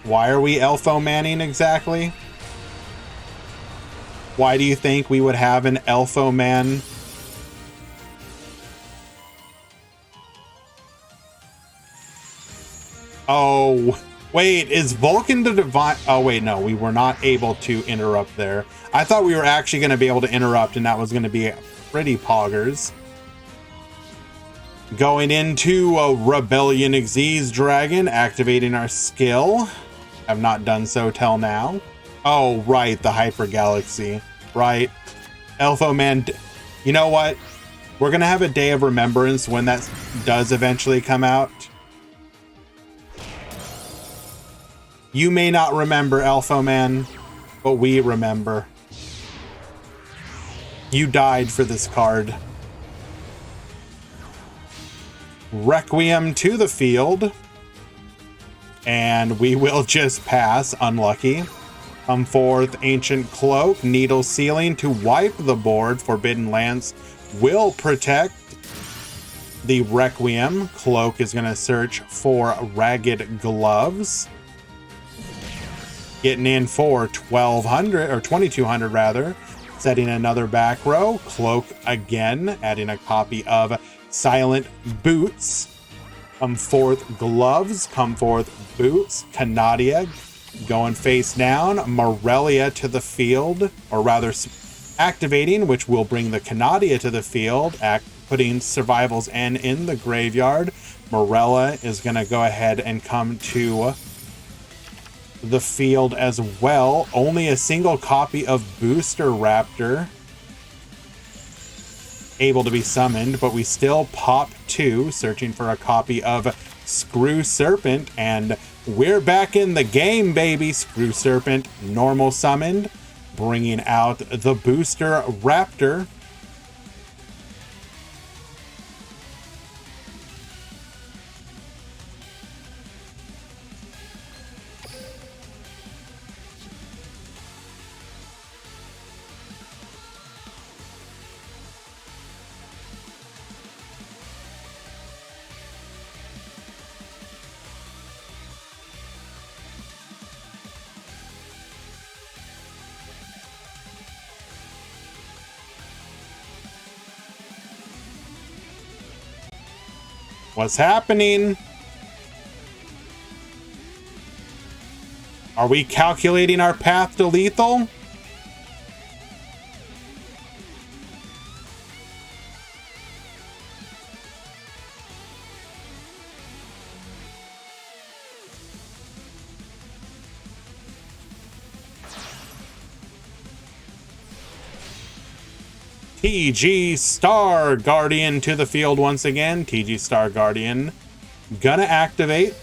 Speaker 1: Why are we Elfo Manning exactly? Why do you think we would have an Elfo Man? Oh, wait, is Vulcan the Divine? Oh, wait, no, we were not able to interrupt there. I thought we were actually going to be able to interrupt, and that was going to be pretty poggers. Going into a Rebellion Xyz Dragon, activating our skill. Have not done so till now. Oh, right, the Hyper Galaxy. Right. Elfo Man. You know what? We're going to have a day of remembrance when that does eventually come out. You may not remember, Elfo Man, but we remember. You died for this card. Requiem to the field. And we will just pass. Unlucky. Come forth, Ancient Cloak. Needle Sealing to wipe the board. Forbidden Lance will protect the Requiem. Cloak is going to search for Ragged Gloves. Getting in for 1,200 or 2,200 rather. Setting another back row. Cloak again, adding a copy of Silent Boots. Come forth gloves, come forth boots, Canadia going face down, Morelia to the field, or rather activating, which will bring the Canadia to the field, putting Survival's End in the graveyard. Morella is going to go ahead and come to the field as well. Only a single copy of Booster Raptor able to be summoned, but we still pop 2, searching for a copy of Screw Serpent, and we're back in the game, baby. Screw Serpent normal summoned, bringing out the Booster Raptor. What's happening? Are we calculating our path to lethal? TG Star Guardian to the field once again. TG Star Guardian gonna activate.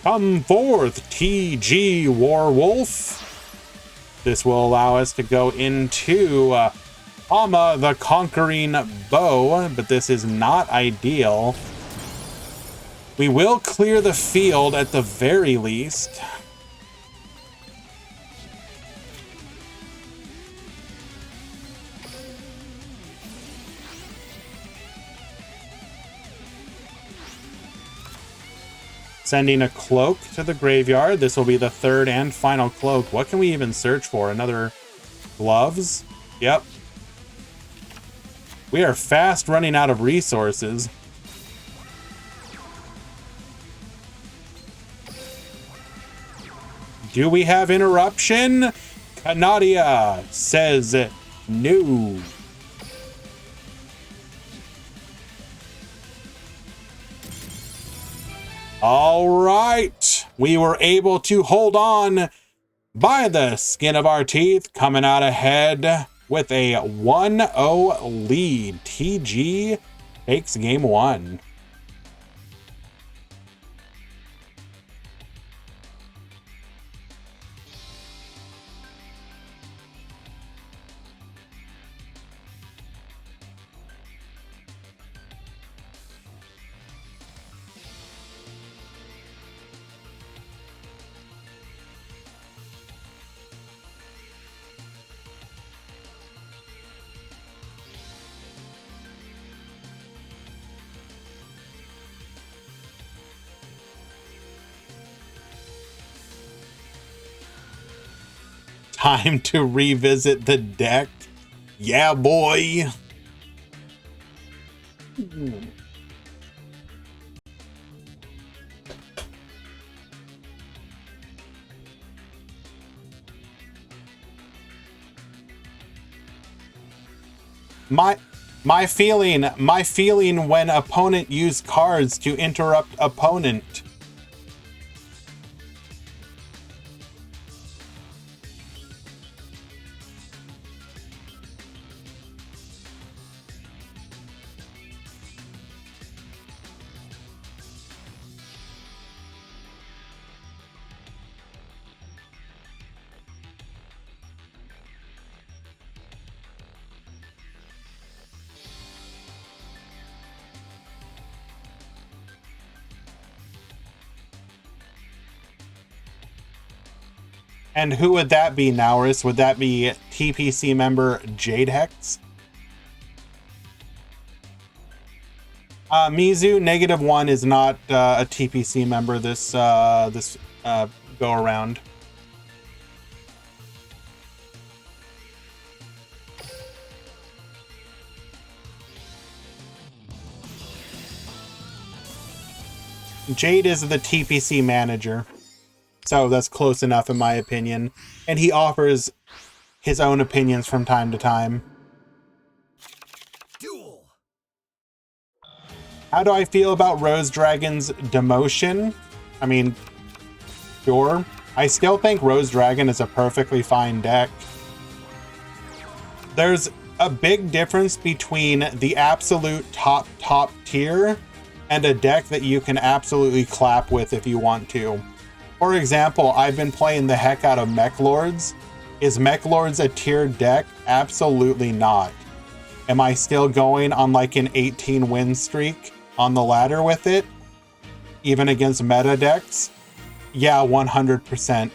Speaker 1: Come forth, TG Warwolf. This will allow us to go into Ama the Conquering Bow, but this is not ideal. We will clear the field at the very least. Sending a cloak to the graveyard. This will be the third and final cloak. What can we even search for? Another gloves? Yep. We are fast running out of resources. Do we have interruption? Canadia says no. All right, we were able to hold on by the skin of our teeth, coming out ahead with a 1-0 lead. TG takes game 1. Time to revisit the deck. Yeah, boy. My feeling when opponent use cards to interrupt opponent. And who would that be, Nauris? Would that be TPC member Jade Hex? Mizu -1 is not a TPC member this go around. Jade is the TPC manager, so that's close enough in my opinion. And he offers his own opinions from time to time.
Speaker 2: Duel.
Speaker 1: How do I feel about Rose Dragon's demotion? I mean, sure. I still think Rose Dragon is a perfectly fine deck. There's a big difference between the absolute top tier and a deck that you can absolutely clap with if you want to. For example, I've been playing the heck out of Mech Lords. Is Mech Lords a tiered deck? Absolutely not. Am I still going on like an 18 win streak on the ladder with it? Even against meta decks? Yeah, 100%.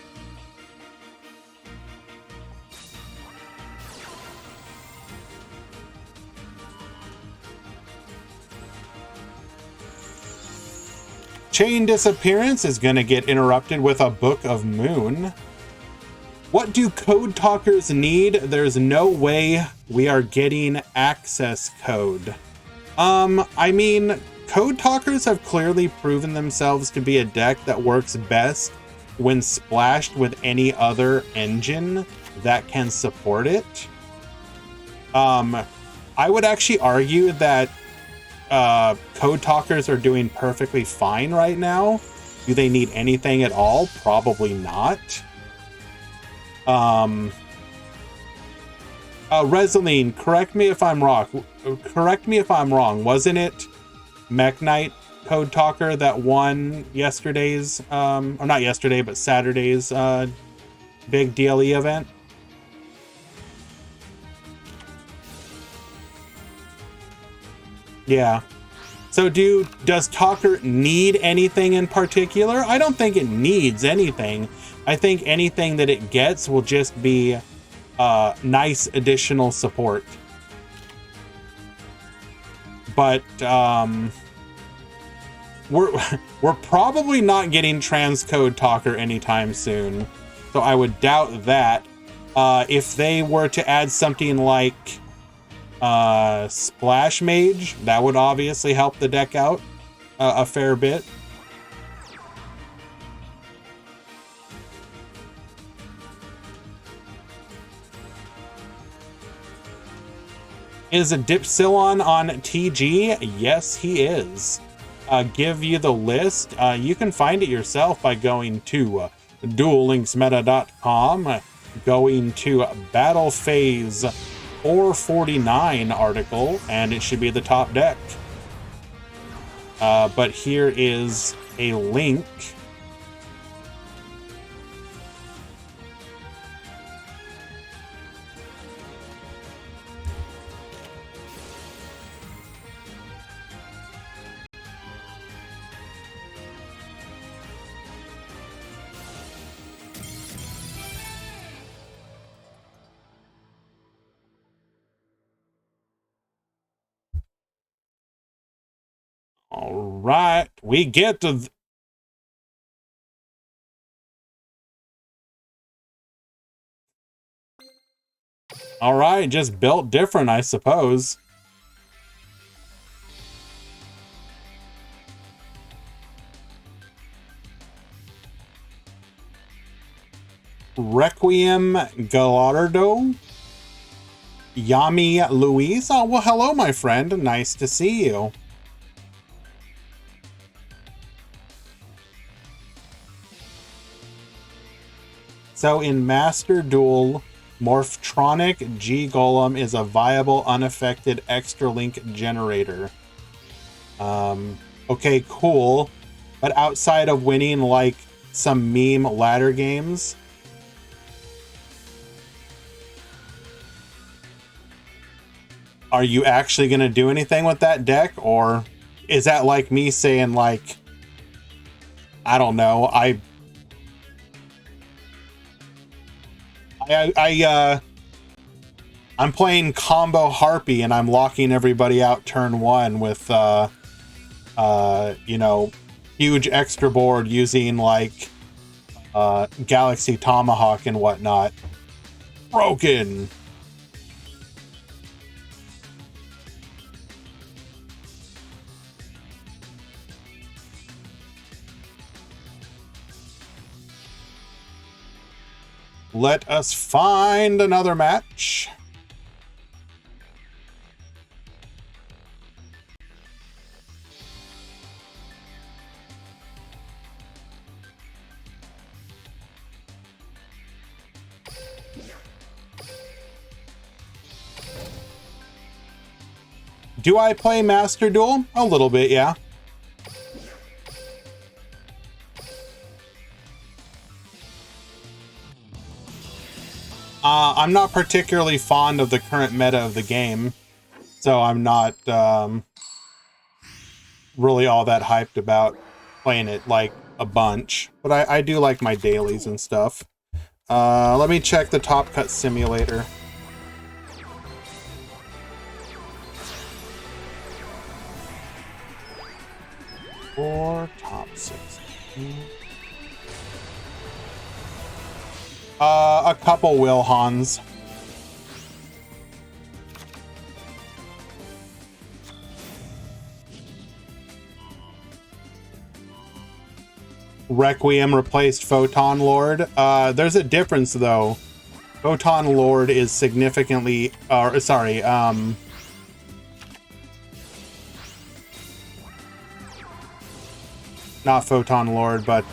Speaker 1: Chain Disappearance is going to get interrupted with a Book of Moon. What do code talkers need? There's no way we are getting access code. I mean, code talkers have clearly proven themselves to be a deck that works best when splashed with any other engine that can support it. I would actually argue that code talkers are doing perfectly fine right now. Do they need anything at all? Probably not. Reseline, correct me if I'm wrong. Wasn't it Mech Knight Code Talker that won yesterday's, or not yesterday, but Saturday's big DLE event? Yeah. So does Talker need anything in particular? I don't think it needs anything. I think anything that it gets will just be nice additional support. But we're probably not getting transcode Talker anytime soon. So I would doubt that. If they were to add something like Splash Mage, that would obviously help the deck out a fair bit. Is a Dipsilon on TG? Yes, he is. Give you the list. You can find it yourself by going to duellinksmeta.com, going to Battle Phase 449 article, and it should be the top deck. But here is a link. All right, we get to all right, just built different, I suppose. Requiem Gallardo. Yami Luis. Oh, well, hello, my friend. Nice to see you. So in Master Duel, Morphtronic G-Golem is a viable, unaffected extra link generator. Okay, cool. But outside of winning, like, some meme ladder games, are you actually going to do anything with that deck? Or is that like me saying, like, I don't know, I'm playing combo Harpy and I'm locking everybody out turn 1 with you know, huge extra board using like Galaxy Tomahawk and whatnot. Broken. Let us find another match. Do I play Master Duel? A little bit, yeah. I'm not particularly fond of the current meta of the game, so I'm not really all that hyped about playing it like a bunch. But I do like my dailies and stuff. Let me check the Top Cut Simulator. Or top 16. A couple Wilhans. Requiem replaced Photon Lord. There's a difference though. Photon Lord is significantly, sorry, not Photon Lord, but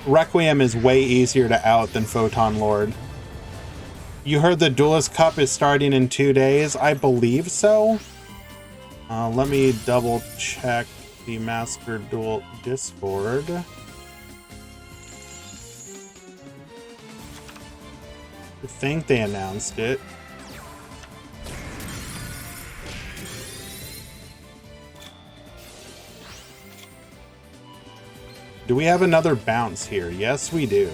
Speaker 1: Requiem is way easier to out than Photon Lord. You heard the Duelist Cup is starting in 2 days? I believe so. Let me double check the Master Duel Discord. I think they announced it. Do we have another bounce here? Yes, we do.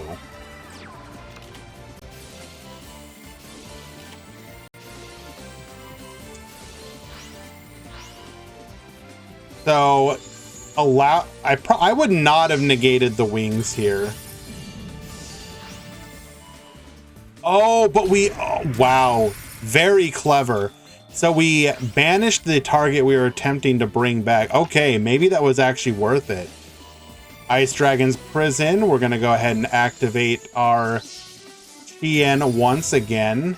Speaker 1: So, I would not have negated the wings here. Oh, but wow, very clever. So we banished the target we were attempting to bring back. Okay, maybe that was actually worth it. Ice Dragon's Prison. We're going to go ahead and activate our Tien once again.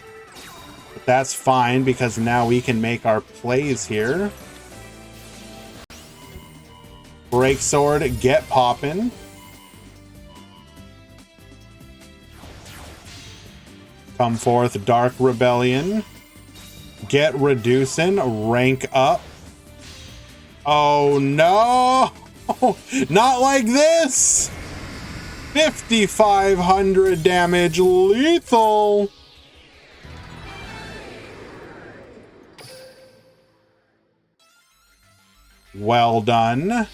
Speaker 1: But that's fine because now we can make our plays here. Break Sword, get poppin'. Come forth, Dark Rebellion. Get reducing, rank up. Oh no! Not like this! 5,500 damage, lethal! Well done.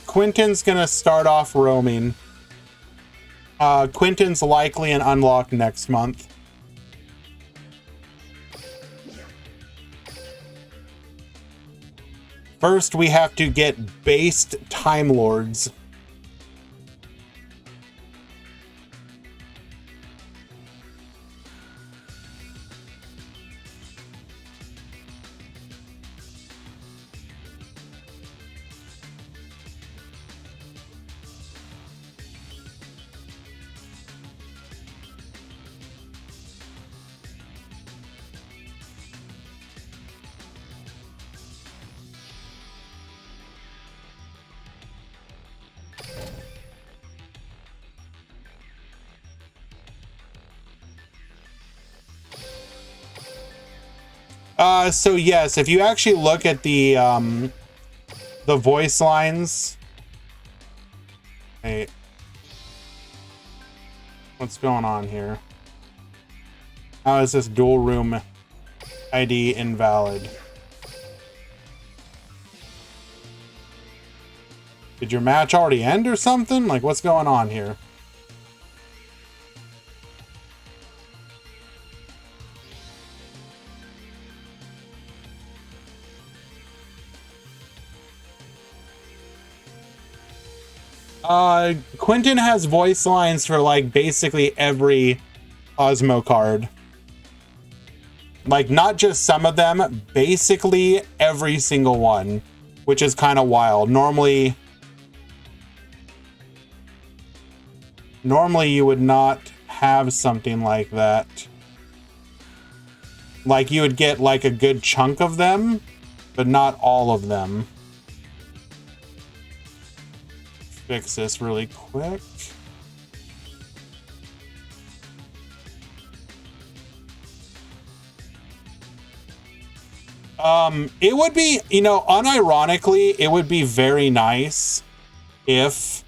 Speaker 1: Quentin's gonna start off roaming. Quentin's likely an unlock next month. First, we have to get based Time Lords. So yes, if you actually look at the voice lines. Hey, what's going on here? How is this dual room ID invalid? Did your match already end or something? Like, what's going on here? Quentin has voice lines for like basically every Osmo card. Like, not just some of them, basically every single one, which is kind of wild. Normally you would not have something like that. Like, you would get like a good chunk of them, but not all of them. Fix this really quick. It would be, you know, unironically, it would be very nice if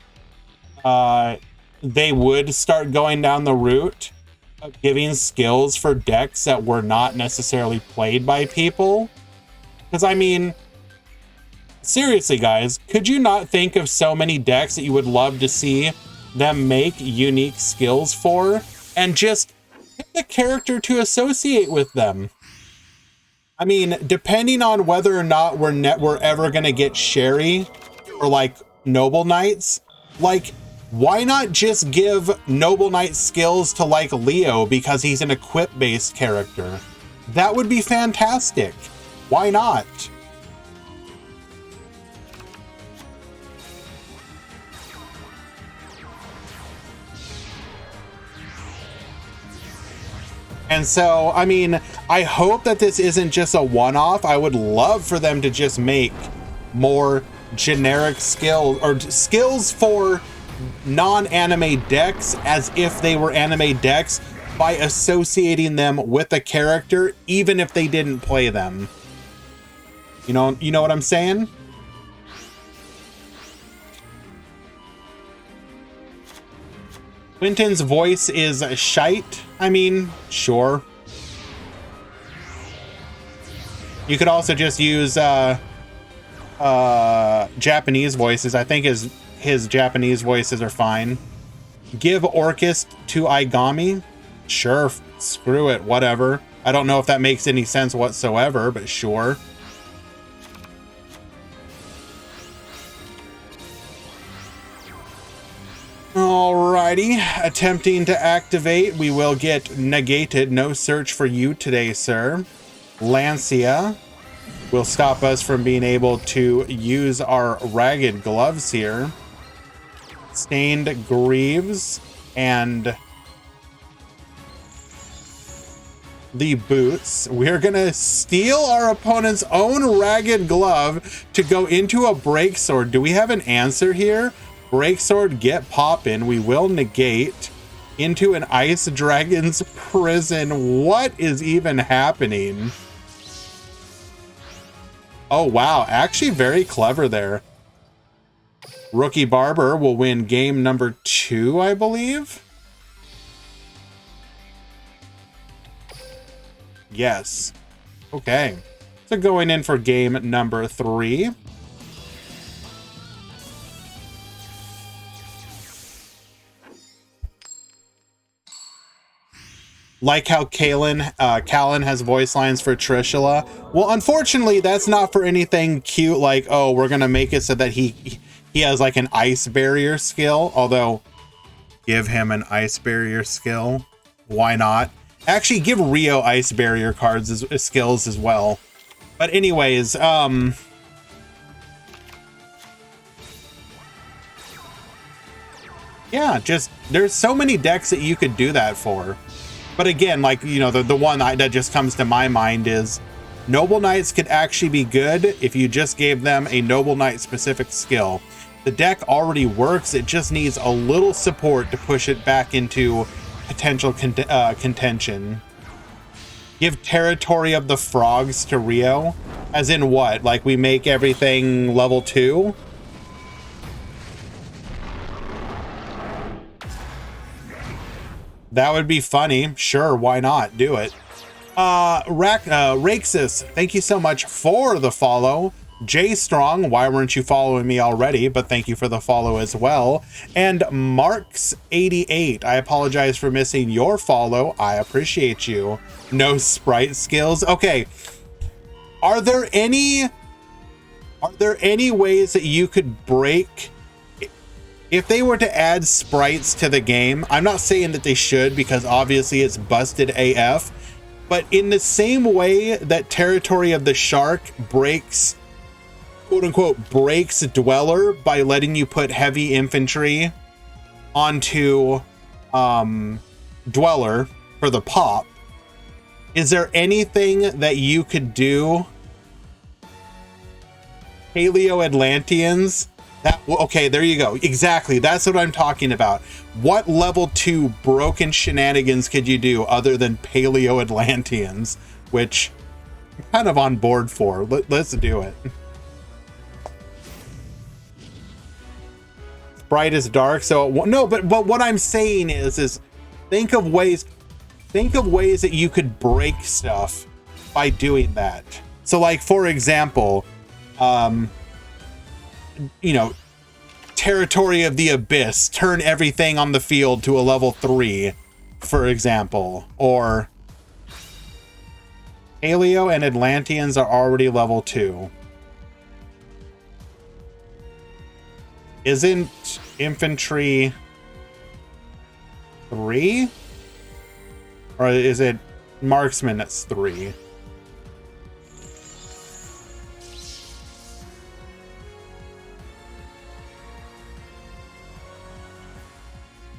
Speaker 1: they would start going down the route of giving skills for decks that were not necessarily played by people. Because, I mean, seriously, guys, could you not think of so many decks that you would love to see them make unique skills for and just pick a character to associate with them? I mean, depending on whether or not we're ever going to get Sherry or like Noble Knights, like, why not just give Noble Knight skills to like Leo because he's an equip-based character? That would be fantastic. Why not? And so, I mean, I hope that this isn't just a one-off. I would love for them to just make more generic skills or skills for non-anime decks as if they were anime decks by associating them with a character, even if they didn't play them. You know what I'm saying? Quentin's voice is shite. I mean, sure. You could also just use Japanese voices. I think his Japanese voices are fine. Give Orcust to Aigami? Sure, screw it, whatever. I don't know if that makes any sense whatsoever, but sure. Alrighty, attempting to activate, we will get negated. No search for you today, sir. Lancia will stop us from being able to use our ragged gloves here. Stained Greaves and the boots. We're gonna steal our opponent's own ragged glove to go into a break sword. Do we have an answer here? Break sword, get poppin'. We will negate into an ice dragon's prison. What is even happening? Oh, wow. Actually, very clever there. Rookie Barber will win game number 2, I believe. Yes. Okay. So going in for game number 3. Like how Callan has voice lines for Trishula. Well, unfortunately, that's not for anything cute like, oh, we're going to make it so that he has like an ice barrier skill. Although, give him an ice barrier skill. Why not? Actually, give Rio ice barrier cards as skills as well. But anyways, yeah, just there's so many decks that you could do that for. But again, like, you know, the one that just comes to my mind is Noble Knights could actually be good if you just gave them a Noble Knight specific skill. The deck already works. It just needs a little support to push it back into potential contention. Give territory of the frogs to Rio? As in what? Like we make everything level 2? That would be funny. Sure, why not? Do it. Raxus, thank you so much for the follow. J Strong, why weren't you following me already? But thank you for the follow as well. And Marks88, I apologize for missing your follow. I appreciate you. No sprite skills. Okay. Are there any ways that you could break if they were to add sprites to the game? I'm not saying that they should because obviously it's busted AF, but in the same way that Territory of the Shark breaks, quote unquote, breaks Dweller by letting you put heavy infantry onto Dweller for the pop, is there anything that you could do, Paleo Atlanteans? Okay, there you go. Exactly. That's what I'm talking about. What level 2 broken shenanigans could you do other than Paleo Atlanteans, which I'm kind of on board for. Let's do it. Sprite is dark, so no, but what I'm saying is think of ways that you could break stuff by doing that. So like, for example, you know, Territory of the Abyss, turn everything on the field to a level 3, for example. Or Paleo and Atlanteans are already level 2. Isn't infantry 3? Or is it marksman that's 3?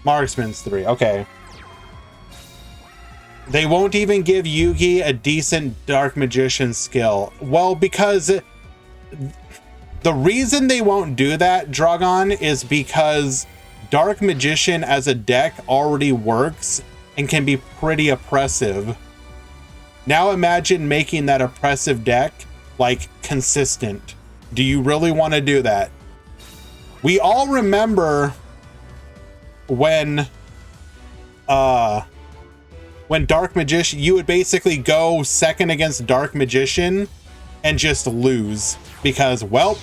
Speaker 1: Marksman's 3, okay. They won't even give Yugi a decent Dark Magician skill. Well, because the reason they won't do that, Dragon, is because Dark Magician as a deck already works and can be pretty oppressive. Now imagine making that oppressive deck, like, consistent. Do you really want to do that? We all remember when Dark Magician, you would basically go second against Dark Magician and just lose because, well,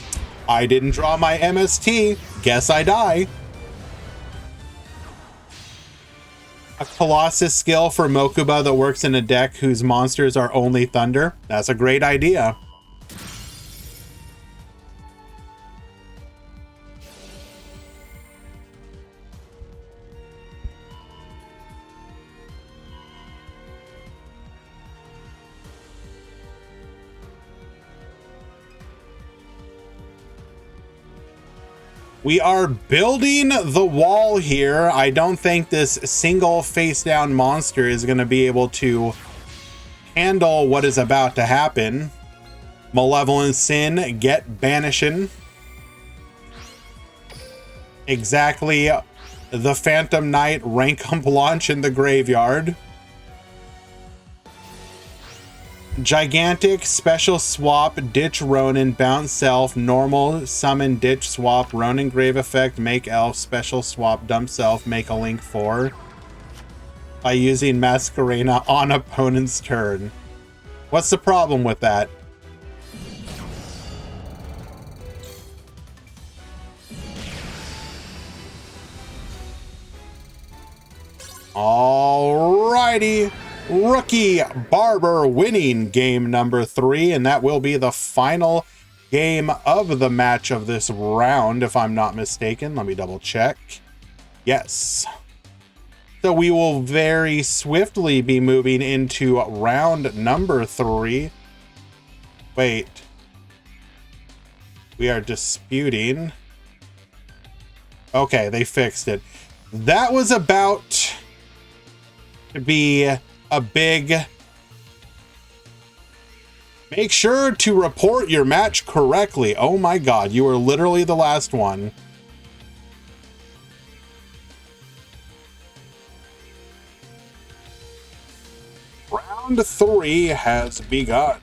Speaker 1: I didn't draw my MST. Guess I die. A Colossus skill for Mokuba that works in a deck whose monsters are only thunder. That's a great idea. We are building the wall here. I don't think this single face down monster is going to be able to handle what is about to happen. Malevolent Sin, get banishing. Exactly. The Phantom Knight rank up launch in the graveyard. Gigantic, special swap, ditch Ronin, bounce self, normal, summon, ditch swap, Ronin grave effect, make elf, special swap, dump self, make a link 4. By using Masquerena on opponent's turn. What's the problem with that? Alrighty. Rookie Barber winning game number 3, and that will be the final game of the match of this round, if I'm not mistaken. Let me double check. Yes. So we will very swiftly be moving into round number 3. Wait. We are disputing. Okay, they fixed it. That was about to be a big... Make sure to report your match correctly. Oh my god, you are literally the last one. Round Round 3 has begun.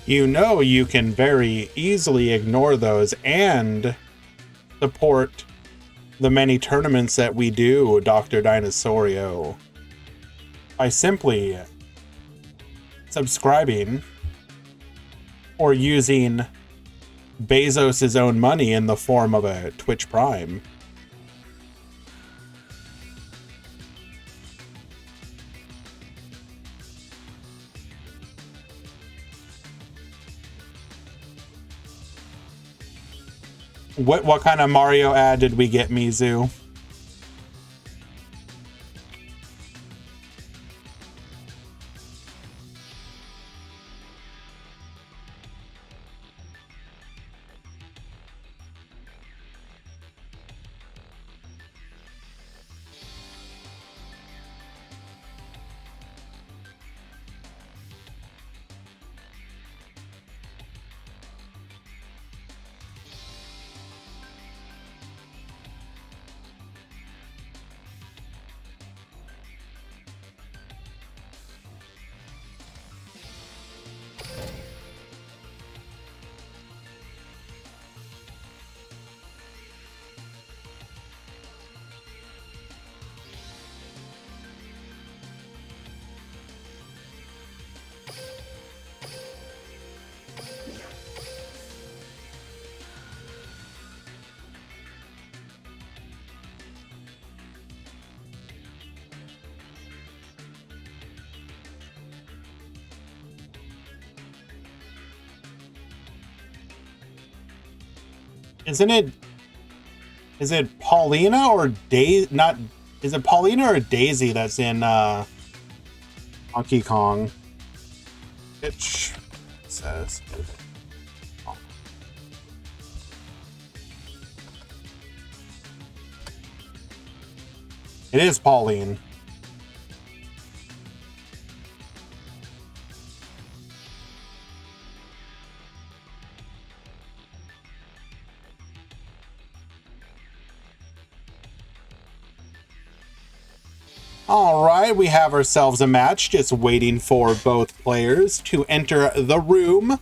Speaker 1: You know you can very easily ignore those and support the many tournaments that we do, Dr. Dinosaurio, by simply subscribing or using Bezos' own money in the form of a Twitch Prime. What kind of Mario ad did we get, Mizu? Is it Paulina or not, is it Paulina or Daisy that's in Donkey Kong? Which says it is Pauline. All right, we have ourselves a match, just waiting for both players to enter the room.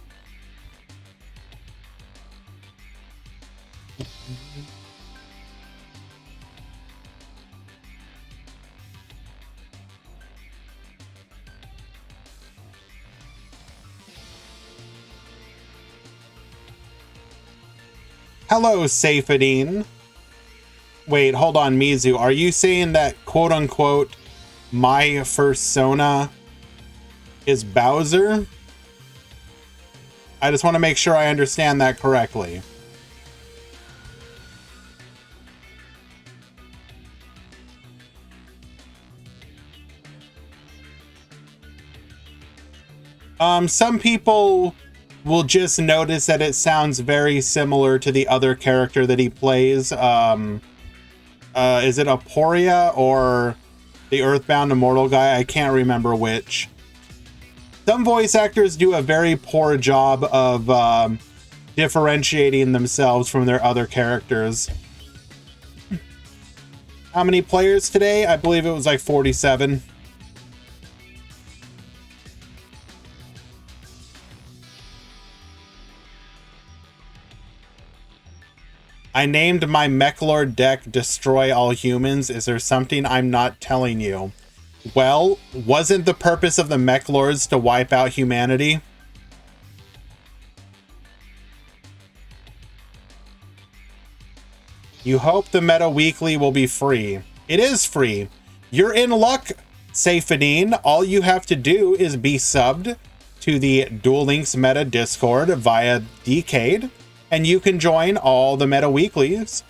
Speaker 1: Hello, Safadine. Wait, hold on, Mizu. Are you saying that, quote-unquote, my fursona is Bowser? I just want to make sure I understand that correctly. Some people will just notice that it sounds very similar to the other character that he plays. Is it Aporia or the Earthbound Immortal guy? I can't remember which. Some voice actors do a very poor job of differentiating themselves from their other characters. How many players today? I believe it was like 47. I named my Mechlord deck Destroy All Humans. Is there something I'm not telling you? Well, wasn't the purpose of the Mechlords to wipe out humanity? You hope the Meta Weekly will be free. It is free. You're in luck, Safadine. All you have to do is be subbed to the Duel Links Meta Discord via Decade, and you can join all the Meta Weeklies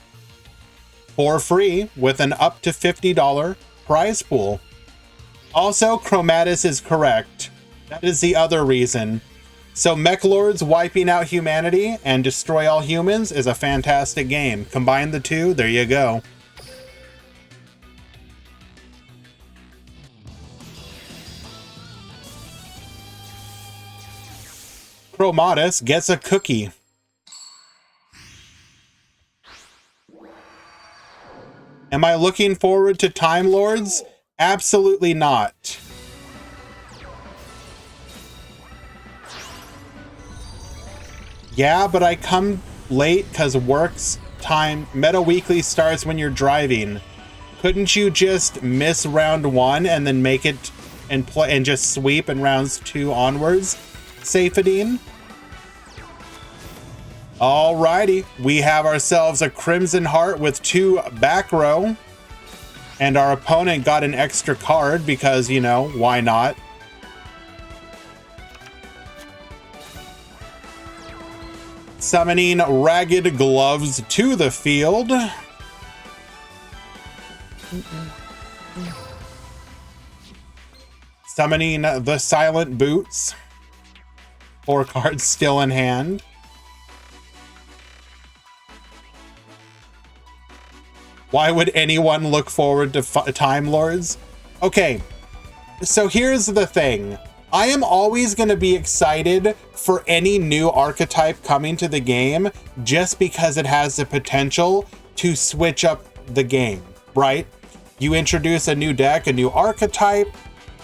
Speaker 1: for free with an up to $50 prize pool. Also, Chromatus is correct. That is the other reason. So Mechlords wiping out humanity and Destroy All Humans is a fantastic game. Combine the two, there you go. Chromatus gets a cookie. Am I looking forward to Time Lords? Absolutely not. Yeah, but I come late because work's time. Meta Weekly starts when you're driving. Couldn't you just miss round 1 and then make it and play and just sweep in rounds 2 onwards? Safadine? Alrighty, we have ourselves a Crimson Heart with 2 back row. And our opponent got an extra card because, you know, why not? Summoning Ragged Gloves to the field. Summoning the Silent Boots. 4 cards still in hand. Why would anyone look forward to Time Lords? Okay, so here's the thing. I am always going to be excited for any new archetype coming to the game just because it has the potential to switch up the game, right? You introduce a new deck, a new archetype.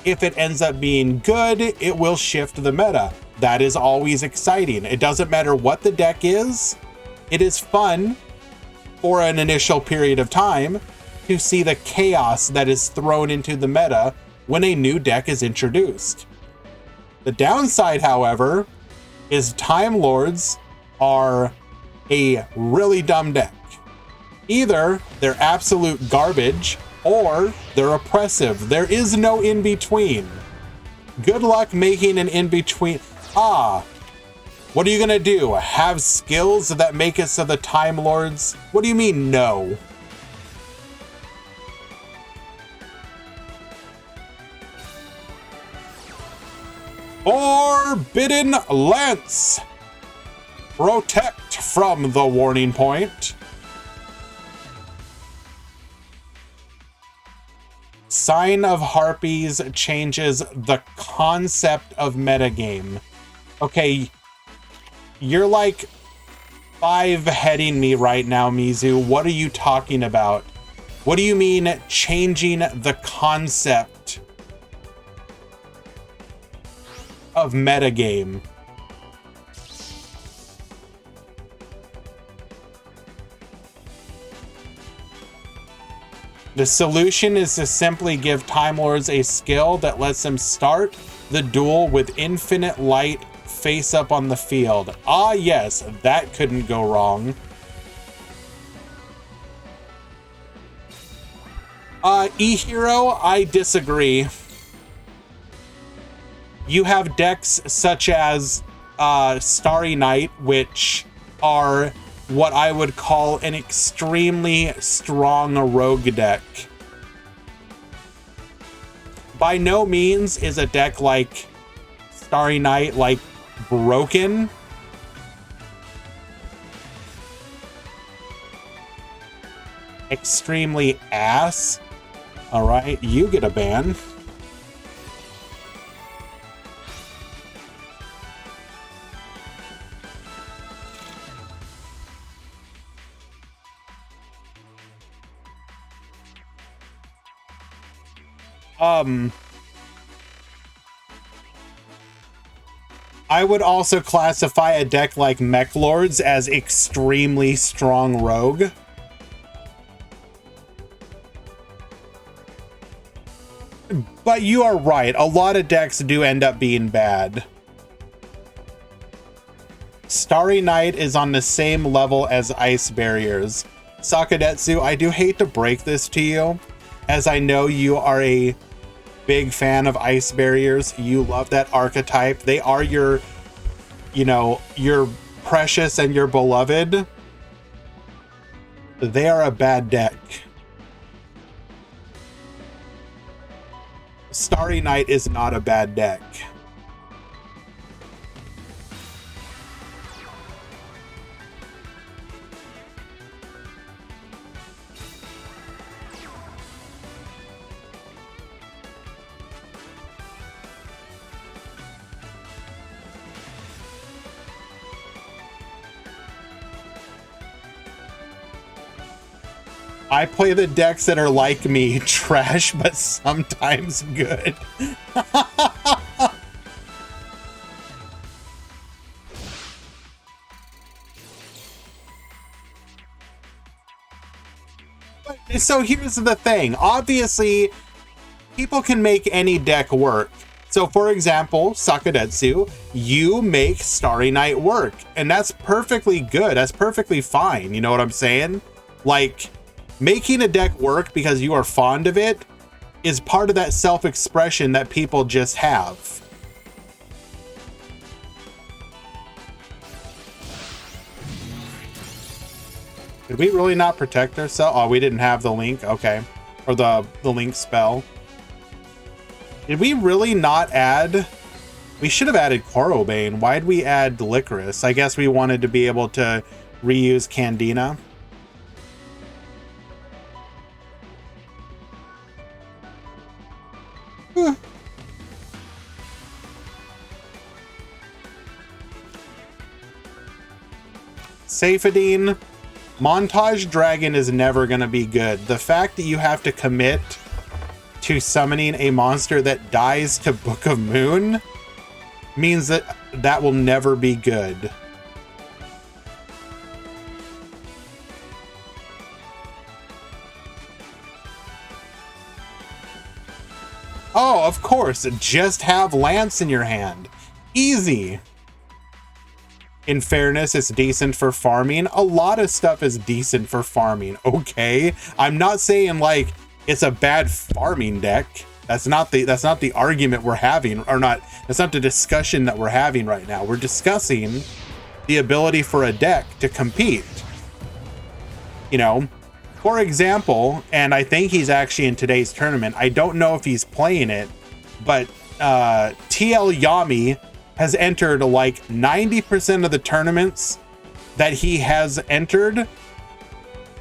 Speaker 1: If it ends up being good, it will shift the meta. That is always exciting. It doesn't matter what the deck is. It is fun for an initial period of time to see the chaos that is thrown into the meta when a new deck is introduced. The downside, however, is Time Lords are a really dumb deck. Either they're absolute garbage or they're oppressive. There is no in-between. Good luck making an in-between. What are you gonna do? Have skills that make it so the Time Lords? What do you mean, no? Forbidden Lance. Protect from the warning point. Sign of Harpies changes the concept of metagame. Okay, you're like 5-heading me right now, Mizu. What are you talking about? What do you mean changing the concept of metagame? The solution is to simply give Time Lords a skill that lets them start the duel with infinite light face up on the field. Ah, yes, that couldn't go wrong. E-Hero, I disagree. You have decks such as Starry Night, which are what I would call an extremely strong rogue deck. By no means is a deck like Starry Night like broken. Extremely ass. All right, you get a ban. I would also classify a deck like Mech Lords as extremely strong rogue. But you are right, a lot of decks do end up being bad. Starry Night is on the same level as Ice Barriers. Sakadetsu, I do hate to break this to you, as I know you are a big fan of Ice Barriers. You love that archetype. They are your, you know, your precious and your beloved. They are a bad deck. Starry Night is not a bad deck. I play the decks that are like me, trash, but sometimes good. So here's the thing. Obviously, people can make any deck work. So for example, Sakadetsu, you make Starry Night work, and that's perfectly good. That's perfectly fine. You know what I'm saying? Like, making a deck work because you are fond of it is part of that self-expression that people just have. Did we really not protect ourselves? Oh, we didn't have the link. Okay. Or the link spell. Did we really not add? We should have added Corobane. Why'd we add Licorice? I guess we wanted to be able to reuse Candina. Safadine, Montage Dragon is never going to be good. The fact that you have to commit to summoning a monster that dies to Book of Moon means that that will never be good. Oh, of course, just have Lance in your hand. Easy. In fairness, it's decent for farming. A lot of stuff is decent for farming, okay? I'm not saying like it's a bad farming deck. That's not the argument we're having, or not. That's not the discussion that we're having right now. We're discussing the ability for a deck to compete. You know, for example, and I think he's actually in today's tournament. I don't know if he's playing it, but TL Yami has entered like 90% of the tournaments that he has entered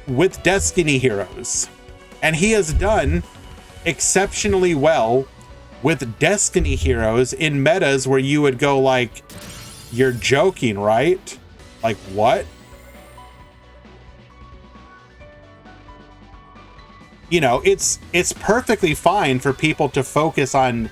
Speaker 1: with Destiny Heroes. And he has done exceptionally well with Destiny Heroes in metas where you would go like, you're joking, right? Like, what? You know, it's perfectly fine for people to focus on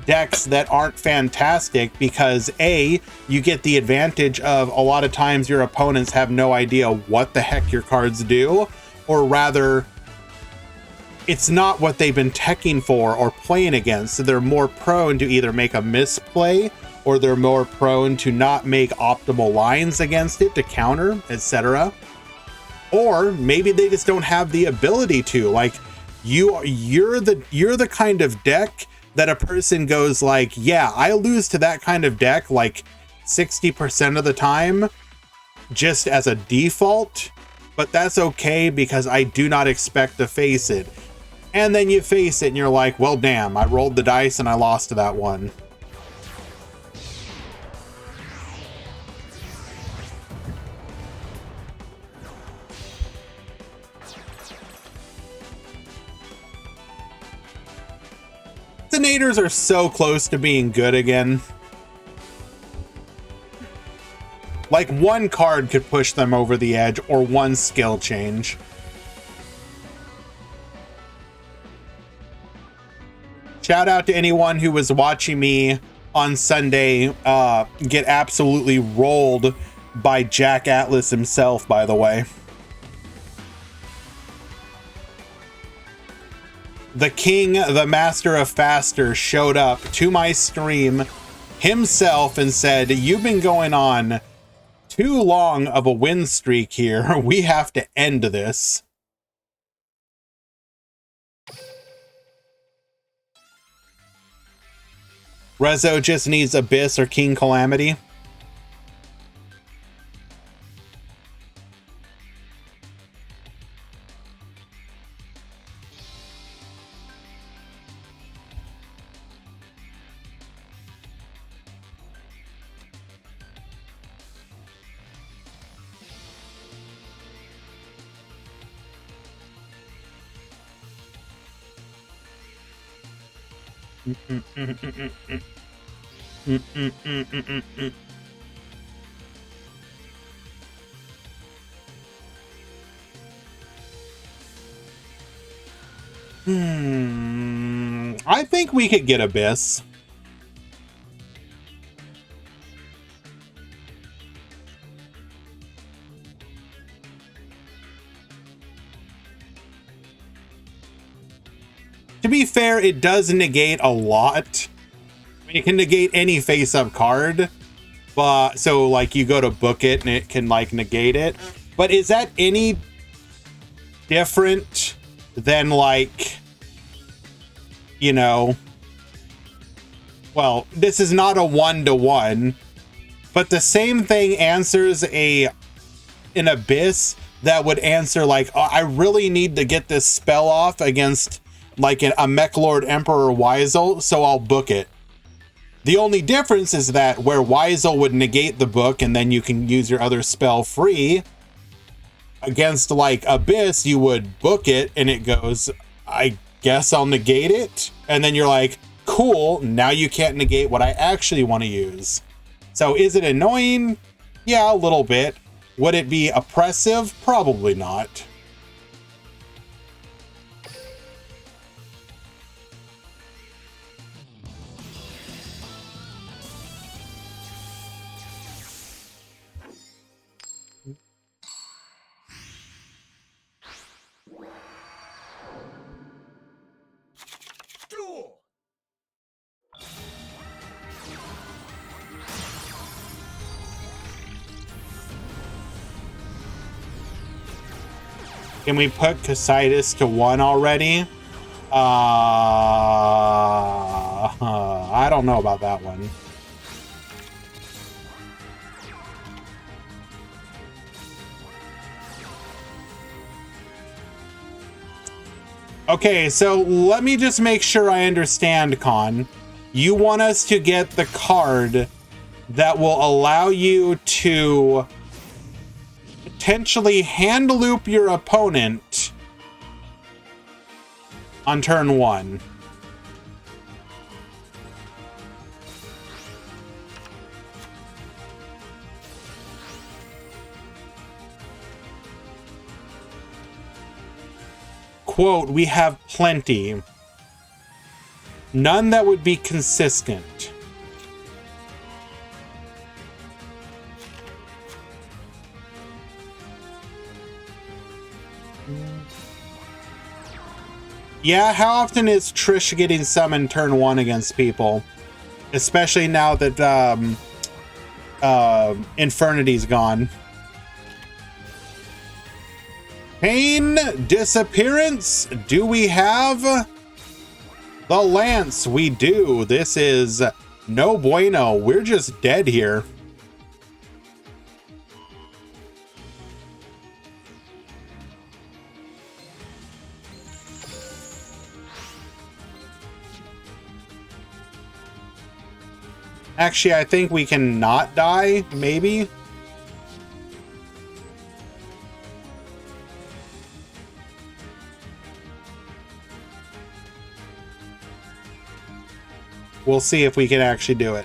Speaker 1: decks that aren't fantastic because A, you get the advantage of a lot of times your opponents have no idea what the heck your cards do, or rather it's not what they've been teching for or playing against, so they're more prone to either make a misplay or they're more prone to not make optimal lines against it to counter, etc. Or maybe they just don't have the ability to. Like, you're the kind of deck that a person goes like, yeah, I lose to that kind of deck like 60% of the time just as a default, but that's okay because I do not expect to face it. And then you face it and you're like, well, damn, I rolled the dice and I lost to that one. Senators are so close to being good again. Like, one card could push them over the edge, or one skill change. Shout out to anyone who was watching me on Sunday get absolutely rolled by Jack Atlas himself, by the way. The king, the master of faster, showed up to my stream himself and said, "You've been going on too long of a win streak here. We have to end this." Rezo just needs Abyss or King Calamity. I think we could get Abyss. To be fair, it does negate a lot. I mean, it can negate any face-up card, but so like you go to book it and it can like negate it. But is that any different than like, you know, well, this is not a 1-to-1, but the same thing answers an Abyss that would answer like, oh, I really need to get this spell off against like a Mech Lord Emperor Weisel, so I'll book it. The only difference is that where Weisel would negate the book and then you can use your other spell free, against like Abyss, you would book it and it goes, I guess I'll negate it. And then you're like, cool, now you can't negate what I actually want to use. So is it annoying? Yeah, a little bit. Would it be oppressive? Probably not.
Speaker 2: Duel!
Speaker 1: Can we put Casitas to 1 already? I don't know about that one. Okay, so let me just make sure I understand, Con. You want us to get the card that will allow you to potentially hand loop your opponent on turn 1. Quote, we have plenty. None that would be consistent. Yeah, how often is Trish getting summoned turn 1 against people? Especially now that Infernity's gone. Pain disappearance. Do we have the Lance? We do. This is no bueno. We're just dead here. Actually, I think we can not die, maybe. We'll see if we can actually do it.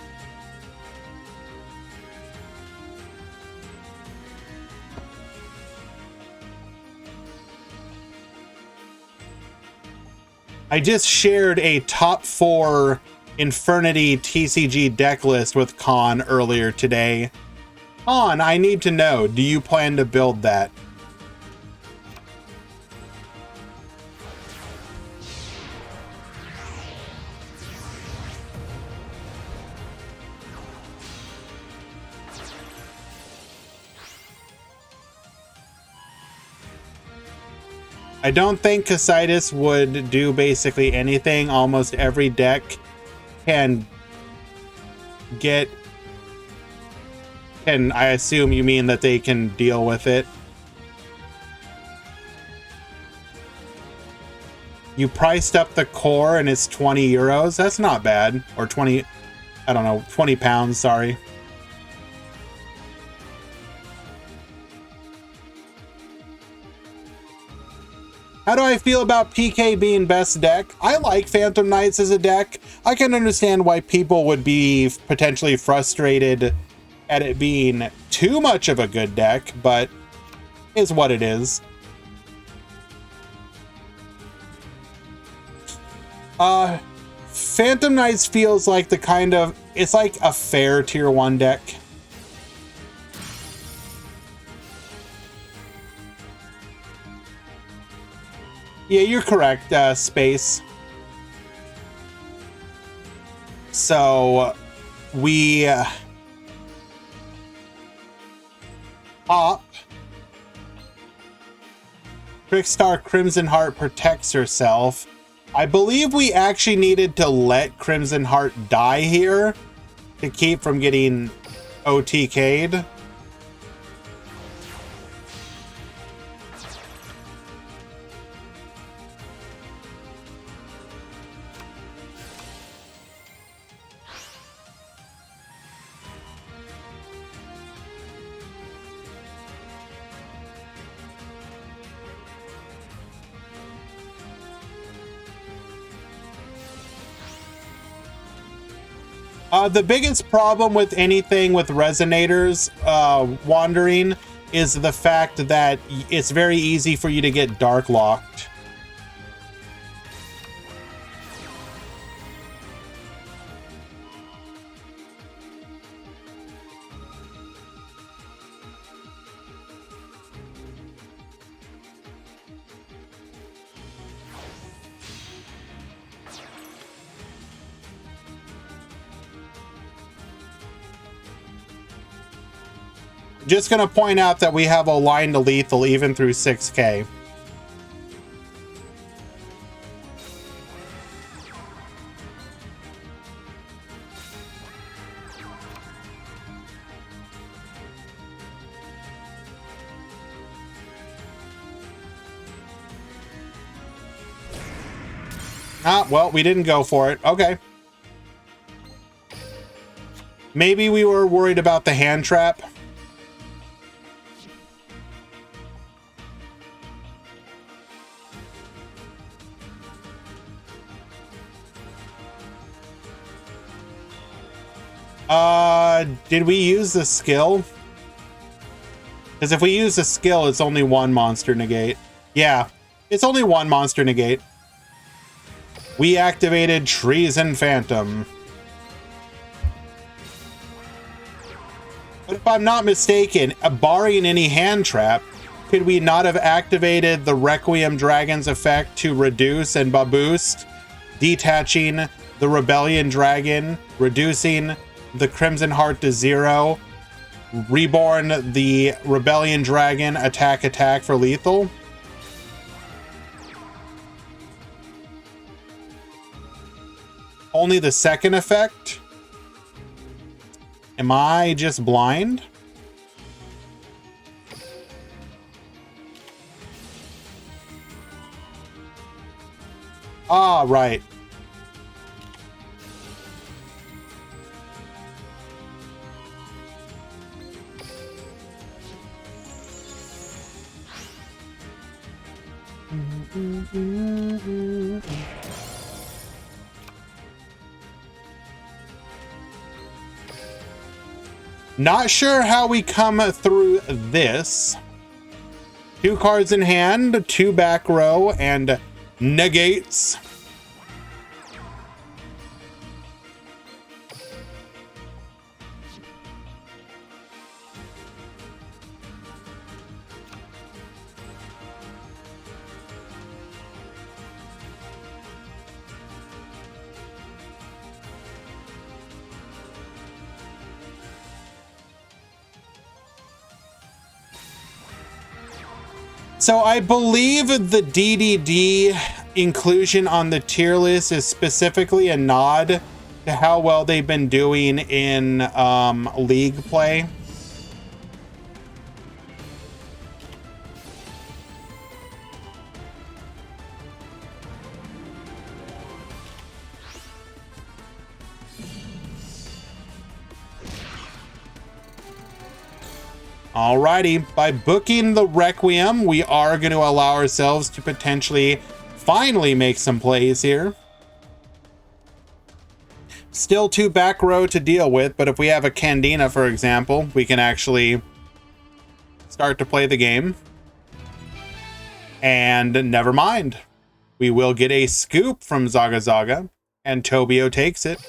Speaker 1: I just shared a top 4 Infernity TCG deck list with Khan earlier today. Khan, I need to know, do you plan to build that? I don't think Casitas would do basically anything. Almost every deck can get... And I assume you mean that they can deal with it. You priced up the core and it's 20 euros. That's not bad. Or 20... I don't know, 20 pounds, sorry. How do I feel about PK being best deck? I like Phantom Knights as a deck. I can understand why people would be potentially frustrated at it being too much of a good deck, but is what it is. Phantom Knights feels like the kind of... It's like a fair tier 1 deck. Yeah, you're correct, Space. So, we pop. Trickstar Crimson Heart protects herself. I believe we actually needed to let Crimson Heart die here to keep from getting OTK'd. The biggest problem with anything with resonators wandering is the fact that it's very easy for you to get dark locked. Just gonna point out that we have a line to lethal even through 6K. Ah, well, we didn't go for it. Okay. Maybe we were worried about the hand trap. Did we use the skill? Because if we use the skill, it's only one monster negate. Yeah, it's only one monster negate. We activated Treason Phantom. But if I'm not mistaken, barring any hand trap, could we not have activated the Requiem Dragon's effect to reduce and boost, detaching the Rebellion Dragon, reducing the Crimson Heart to 0, reborn the Rebellion Dragon, attack for lethal? Only the second effect? Am I just blind? Ah, right. Not sure how we come through this. 2 cards in hand, 2 back row, and negates. So I believe the DDD inclusion on the tier list is specifically a nod to how well they've been doing in league play. Alrighty, by booking the Requiem, we are going to allow ourselves to potentially finally make some plays here. Still 2 back row to deal with, but if we have a Candina, for example, we can actually start to play the game. And never mind. We will get a scoop from Zaga Zaga, and Tobio takes it.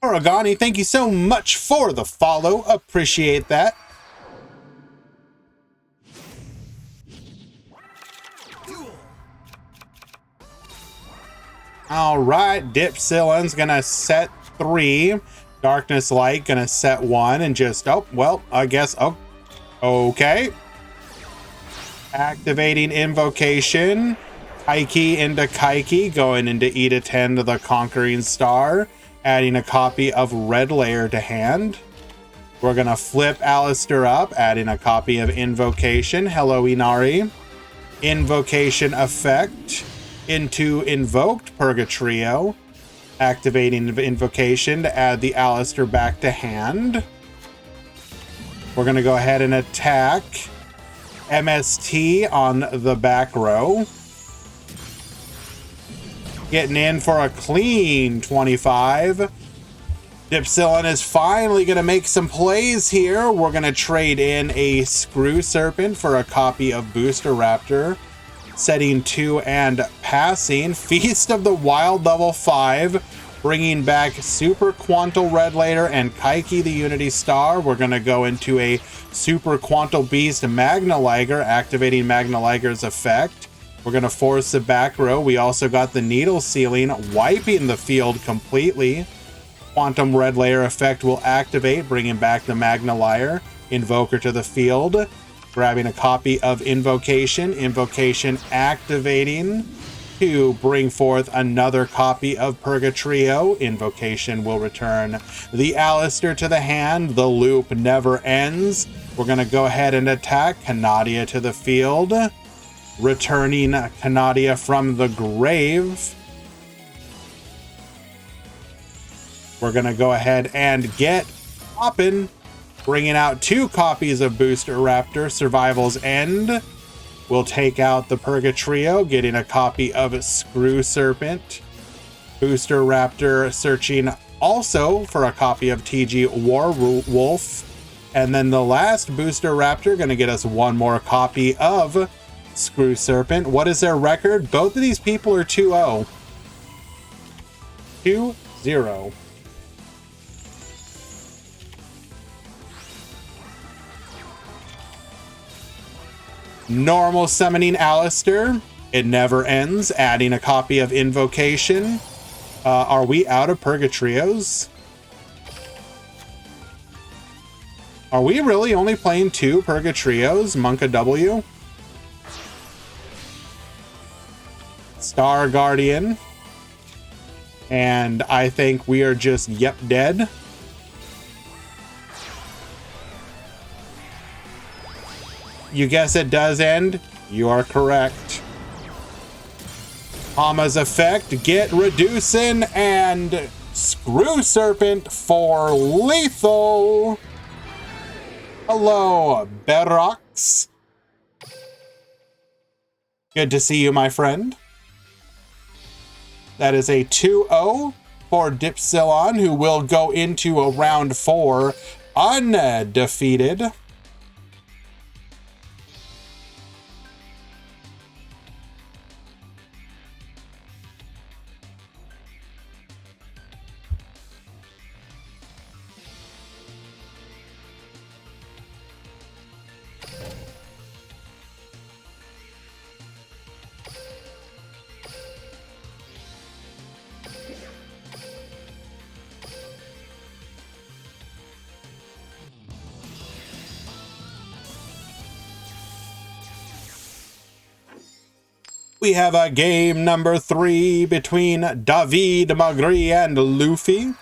Speaker 1: Origani, thank you so much for the follow. Appreciate that.
Speaker 2: Duel.
Speaker 1: All right, Dipsilon's gonna set 3. Darkness Light gonna set 1, and just, oh, well, I guess, oh, okay. Activating Invocation. Kaiki into Kaiki, going into E to 10 to the Conquering Star. Adding a copy of Red Layer to hand. We're gonna flip Alistair up, adding a copy of Invocation. Hello, Inari. Invocation effect into Invoked Purgatrio. Activating Invocation to add the Alistair back to hand. We're gonna go ahead and attack MST on the back row. Getting in for a clean 25. Dipsilon is finally going to make some plays here. We're going to trade in a Screw Serpent for a copy of Booster Raptor. Setting 2 and passing. Feast of the Wild level 5. Bringing back Super Quantal Red Layer and Kaiki the Unity Star. We're going to go into a Super Quantal Beast Magna Liger, activating Magna Liger's effect. We're going to force the back row. We also got the Needle Sealing, wiping the field completely. Quantum Red Layer effect will activate, bringing back the Magna Liger. Invoker to the field. Grabbing a copy of Invocation. Invocation activating to bring forth another copy of Purgatrio. Invocation will return the Alistair to the hand. The loop never ends. We're going to go ahead and attack. Canadia to the field. Returning Canadia from the grave. We're going to go ahead and get poppin'. Bringing out 2 copies of Booster Raptor. Survival's End. We'll take out the Purgatrio, getting a copy of Screw Serpent. Booster Raptor searching also for a copy of TG Warwolf. And then the last Booster Raptor going to get us 1 more copy of Screw Serpent. What is their record? Both of these people are 2-0. 2-0. Normal summoning Alistair. It never ends. Adding a copy of Invocation. Are we out of Purgatrios? Are we really only playing 2 Purgatrios? Monka W? Star Guardian. And I think we are just, yep, dead. You guess it does end? You are correct. Hama's effect, get reducing, and Screw Serpent for lethal. Hello, Berox. Good to see you, my friend. That is a 2-0 for Dipsilon, who will go into a round 4 undefeated. We have a game number 3 between David Magri and Luffy.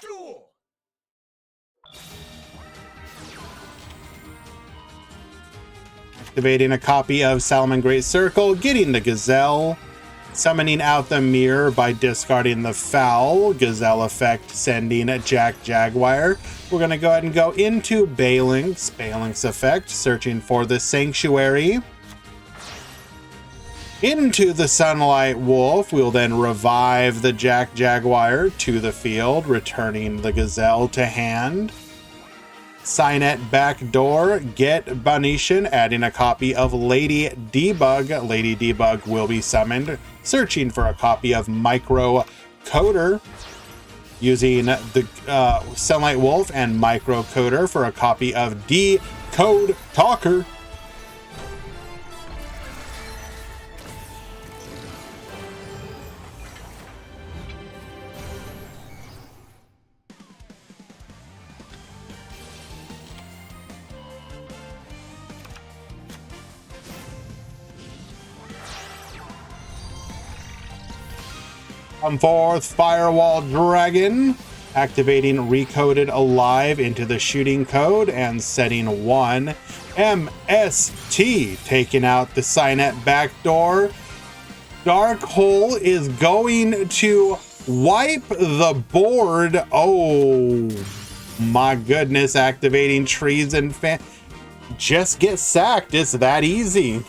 Speaker 2: Duel.
Speaker 1: Activating a copy of Salmon Great Circle, getting the Gazelle. Summoning out the mirror by discarding the foul. Gazelle effect, sending Jack Jaguar. We're going to go ahead and go into Balance. Balance effect, searching for the Sanctuary. Into the Sunlight Wolf. We'll then revive the Jack Jaguar to the field, returning the Gazelle to hand. Signet Backdoor, get Banishing, adding a copy of Lady Debug. Lady Debug will be summoned, searching for a copy of Micro Coder, using the Sunlight Wolf and Micro Coder for a copy of Decode Talker. Come forth, Firewall Dragon, activating Recoded Alive into the shooting code and setting 1. MST, taking out the Signet Backdoor. Dark Hole is going to wipe the board. Oh my goodness, activating Treason Fan. Just get sacked, it's that easy.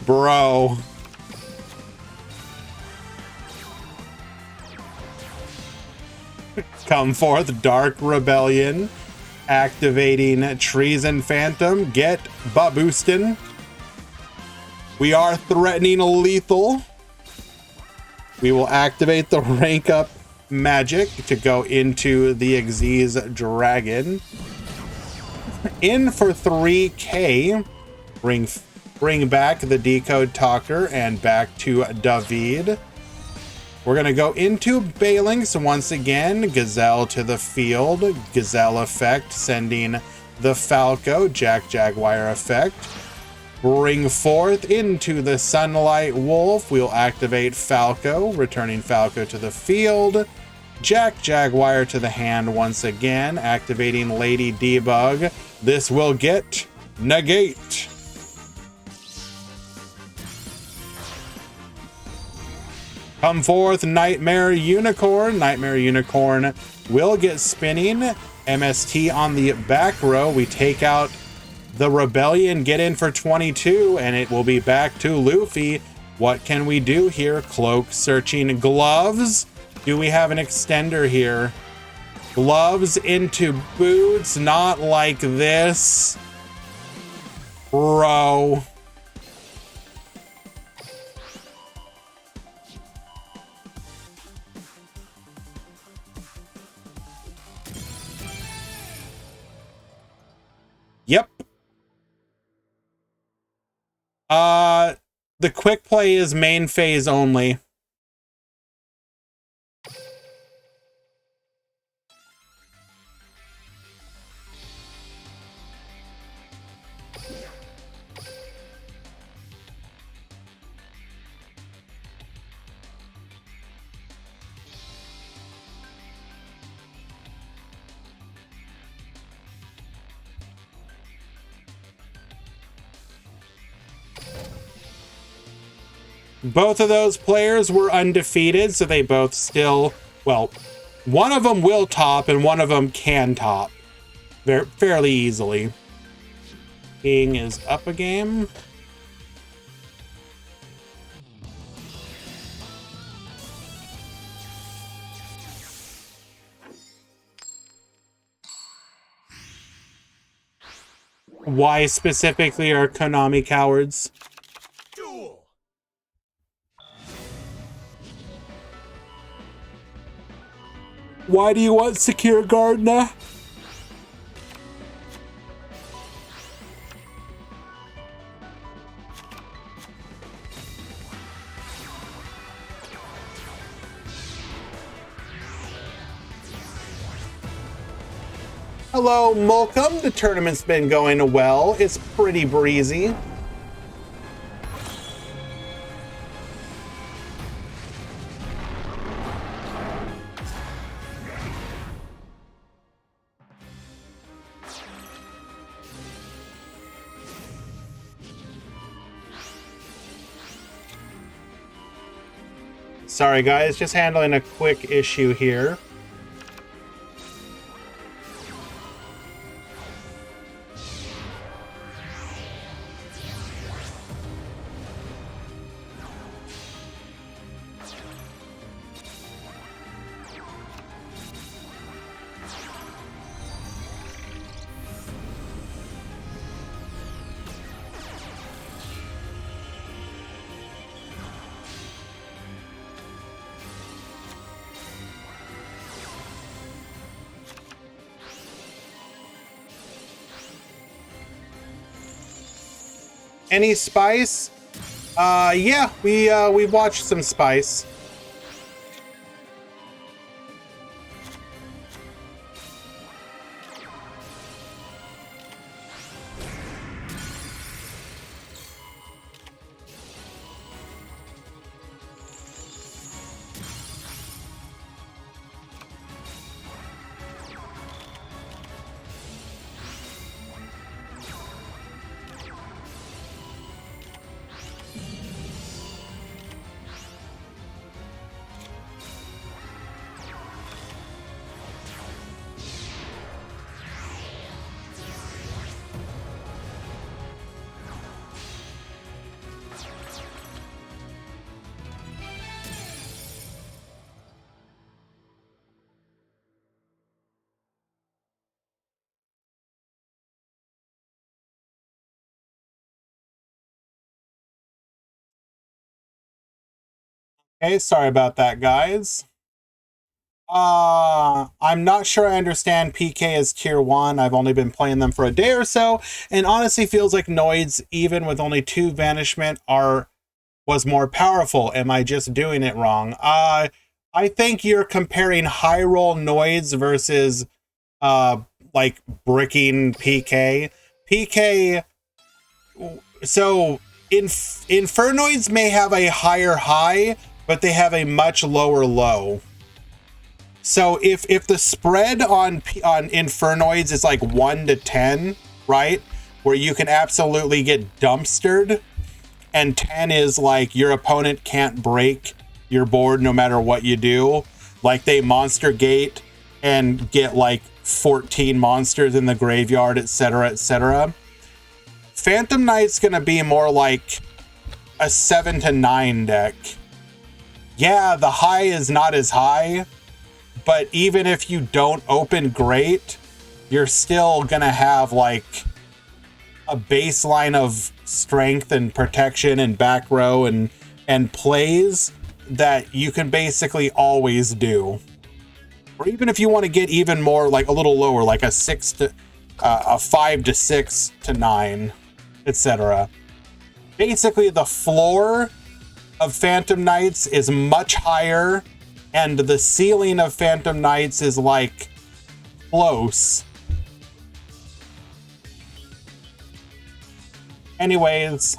Speaker 1: Bro. Come forth, Dark Rebellion. Activating Treason Phantom. Get Baboostin. We are threatening lethal. We will activate the rank up magic to go into the Xyz Dragon. In for 3k. Bring back the Decode Talker and back to David. We're going to go into Balance once again. Gazelle to the field. Gazelle effect, sending the Falco. Jack Jaguar effect. Bring forth into the Sunlight Wolf. We'll activate Falco, returning Falco to the field. Jack Jaguar to the hand once again, activating Lady Debug. This will get Negate. Come forth, Nightmare Unicorn. Nightmare Unicorn will get spinning. MST on the back row. We take out the Rebellion, get in for 22, and it will be back to Luffy. What can we do here? Cloak searching gloves. Do we have an extender here? Gloves into boots. Not like this. Bro. Yep. The quick play is main phase only. Both of those players were undefeated, so they both still, well, one of them will top and one of them can top fairly easily. King is up a game. Why specifically are Konami cowards?
Speaker 2: Duel.
Speaker 1: Why do you want secure Gardner? Hello, Mulcom. The tournament's been going well. It's pretty breezy. Sorry, guys. Just handling a quick issue here. Any Spice? Yeah, we've watched some Spice. Okay, sorry about that, guys. I'm not sure I understand PK as tier 1. I've only been playing them for a day or so, and honestly feels like Noids, even with only 2 Banishment, was more powerful. Am I just doing it wrong? I think you're comparing high roll Noids versus like bricking PK. PK, so Infernoids may have a higher high, but they have a much lower low. So if the spread on Infernoids is like 1 to 10, right, where you can absolutely get dumpstered, and 10 is like your opponent can't break your board no matter what you do, like they monster gate and get like 14 monsters in the graveyard, etc., etc. Phantom Knight's gonna be more like a 7 to 9 deck. Yeah, the high is not as high, but even if you don't open great, you're still gonna have like a baseline of strength and protection and back row and plays that you can basically always do. Or even if you want to get even more, like a little lower, like a 5 to 6 to 9, etc. Basically, the floor of Phantom Knights is much higher, and the ceiling of Phantom Knights is like close. Anyways,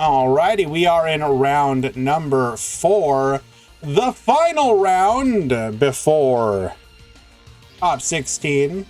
Speaker 1: Alrighty, we are in round number 4. The final round before top 16.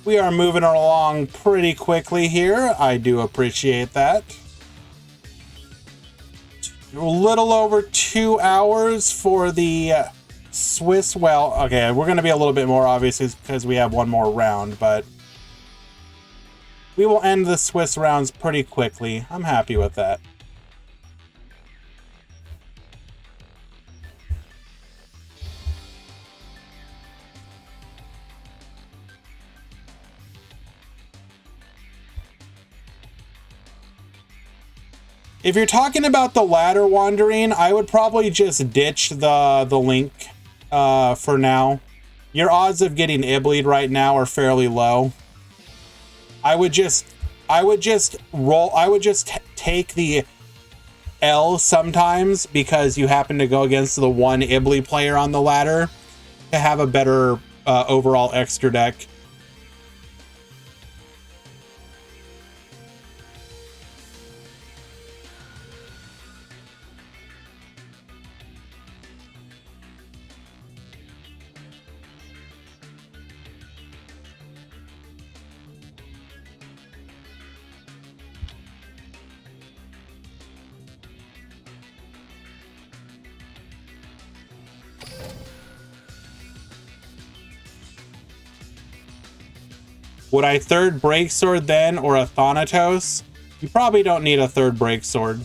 Speaker 1: We are moving along pretty quickly here. I do appreciate that. A little over 2 hours for the Swiss. Well, okay, we're going to be a little bit more, obviously, because we have one more round, but we will end the Swiss rounds pretty quickly. I'm happy with that. If you're talking about the ladder wandering, I would probably just ditch the link for now. Your odds of getting Iblied right now are fairly low. I would just take the L sometimes because you happen to go against the one Ibli player on the ladder to have a better overall extra deck. Would I third break sword then, or a Thanatos? You probably don't need a third break sword.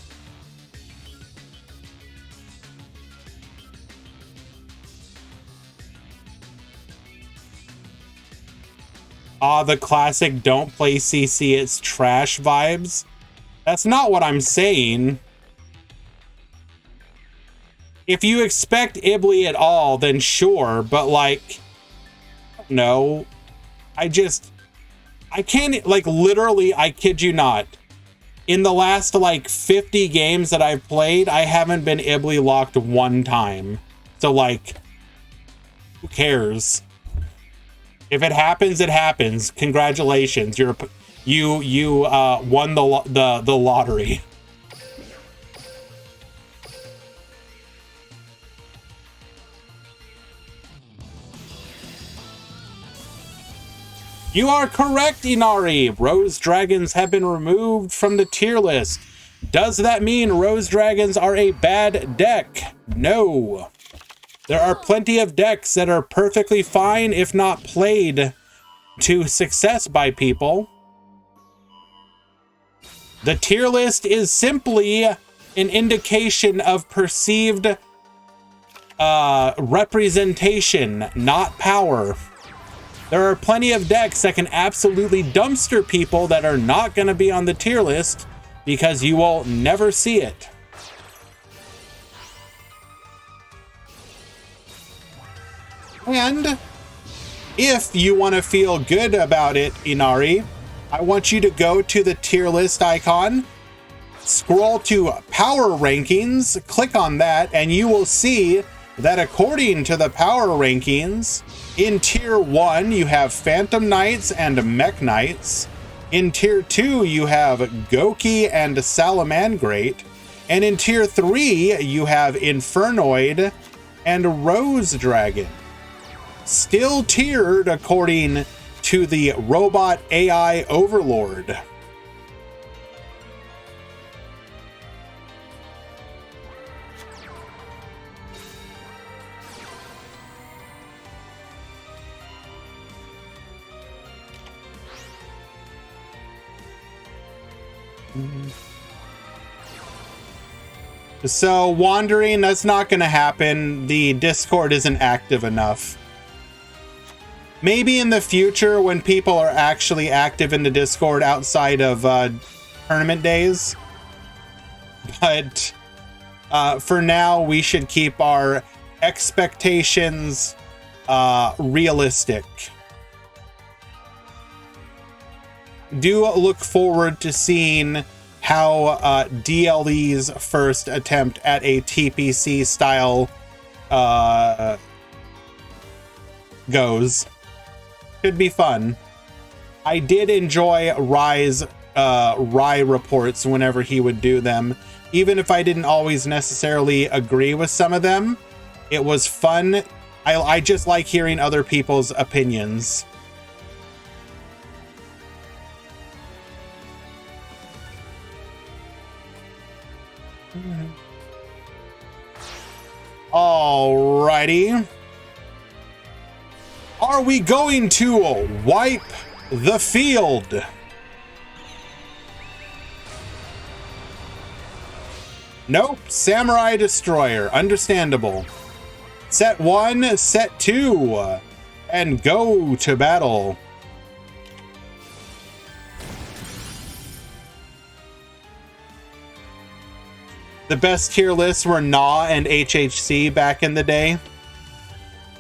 Speaker 1: The classic don't play CC, it's trash vibes. That's not what I'm saying. If you expect Ibli at all, then sure, but like, no. I can't, like, literally, I kid you not. In the last, like, 50 games that I've played, I haven't been Ibli locked one time. So, like, who cares? If it happens, it happens. Congratulations. You won the lottery. You are correct, Inari. Rose Dragons have been removed from the tier list. Does that mean Rose Dragons are a bad deck? No. There are plenty of decks that are perfectly fine if not played to success by people. The tier list is simply an indication of perceived representation, not power. There are plenty of decks that can absolutely dumpster people that are not going to be on the tier list because you will never see it. And if you want to feel good about it, Inari, I want you to go to the tier list icon, scroll to power rankings, click on that, and you will see that according to the power rankings, in tier 1 you have Phantom Knights and Mech Knights. In tier 2 you have Goki and Salamangrate. And in tier 3 you have Infernoid and Rose Dragon. Still tiered according to the Robot AI Overlord. So wandering, that's not going to happen. The Discord isn't active enough. Maybe in the future when people are actually active in the Discord outside of tournament days. But for now, we should keep our expectations realistic. Do look forward to seeing how DLE's first attempt at a TPC style goes. Should be fun. I did enjoy Rye's Rye reports whenever he would do them. Even if I didn't always necessarily agree with some of them, it was fun. I just like hearing other people's opinions. Alrighty. Are we going to wipe the field? Nope. Samurai Destroyer. Understandable. Set 1, set 2, and go to battle. The best tier lists were Gnaw and HHC back in the day.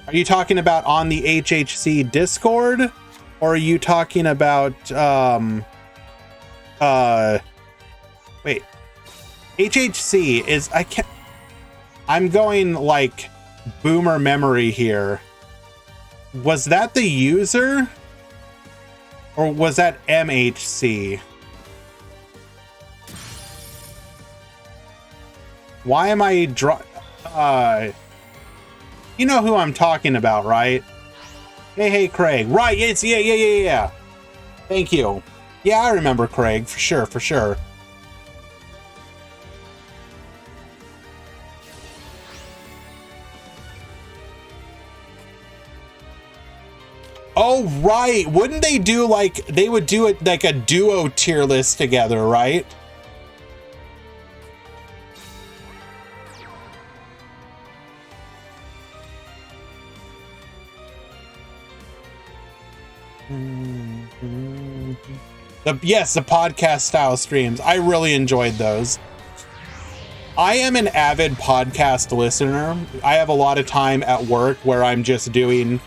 Speaker 1: Are you talking about on the HHC Discord? Or are you talking about, wait. HHC is, I'm going like boomer memory here. Was that the user? Or was that MHC? Why am I you know who I'm talking about, right? Hey, Craig. Right, it's, yeah. Thank you. Yeah, I remember Craig, for sure. Oh, right. Wouldn't they do like, they would do it like a duo tier list together, right? Yes, the podcast style streams. I really enjoyed those. I am an avid podcast listener. I have a lot of time at work where I'm just doing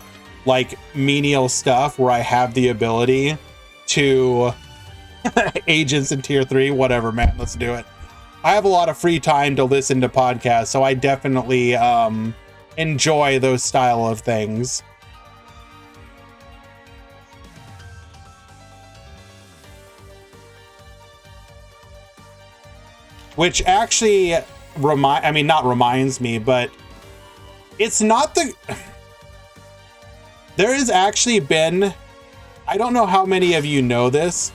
Speaker 1: like menial stuff where I have the ability to agents in tier 3, whatever, man, let's do it. I have a lot of free time to listen to podcasts, so I definitely enjoy those style of things. Which actually not reminds me, but it's not the... There has actually been, I don't know how many of you know this,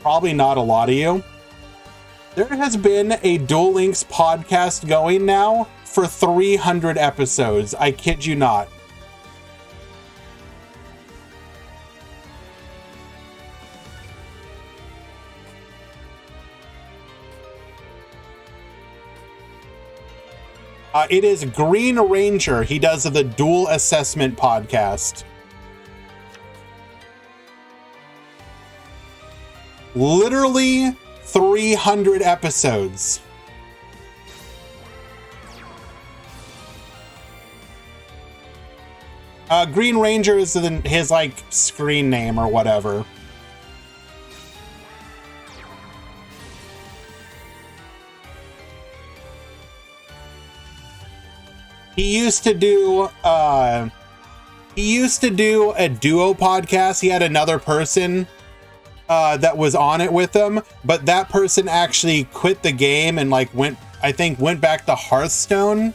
Speaker 1: probably not a lot of you. There has been a Duel Links podcast going now for 300 episodes. I kid you not. It is Green Ranger. He does the Duel Assessment podcast. Literally 300 episodes. Green Ranger is his like screen name or whatever. He used to do a duo podcast. He had another person that was on it with him, but that person actually quit the game and like went back to Hearthstone.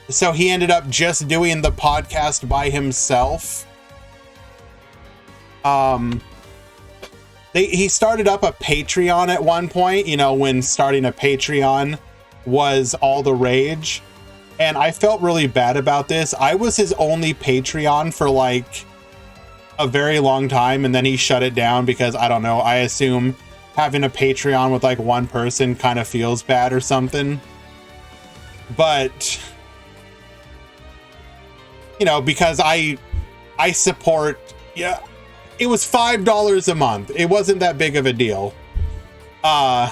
Speaker 1: So he ended up just doing the podcast by himself. He started up a Patreon at one point, you know, when starting a Patreon was all the rage. And I felt really bad about this. I was his only Patreon for like a very long time, and then he shut it down because, I don't know, I assume having a Patreon with like one person kind of feels bad or something. But, you know, because I I support, yeah, it was $5 a month. It wasn't that big of a deal. Yeah,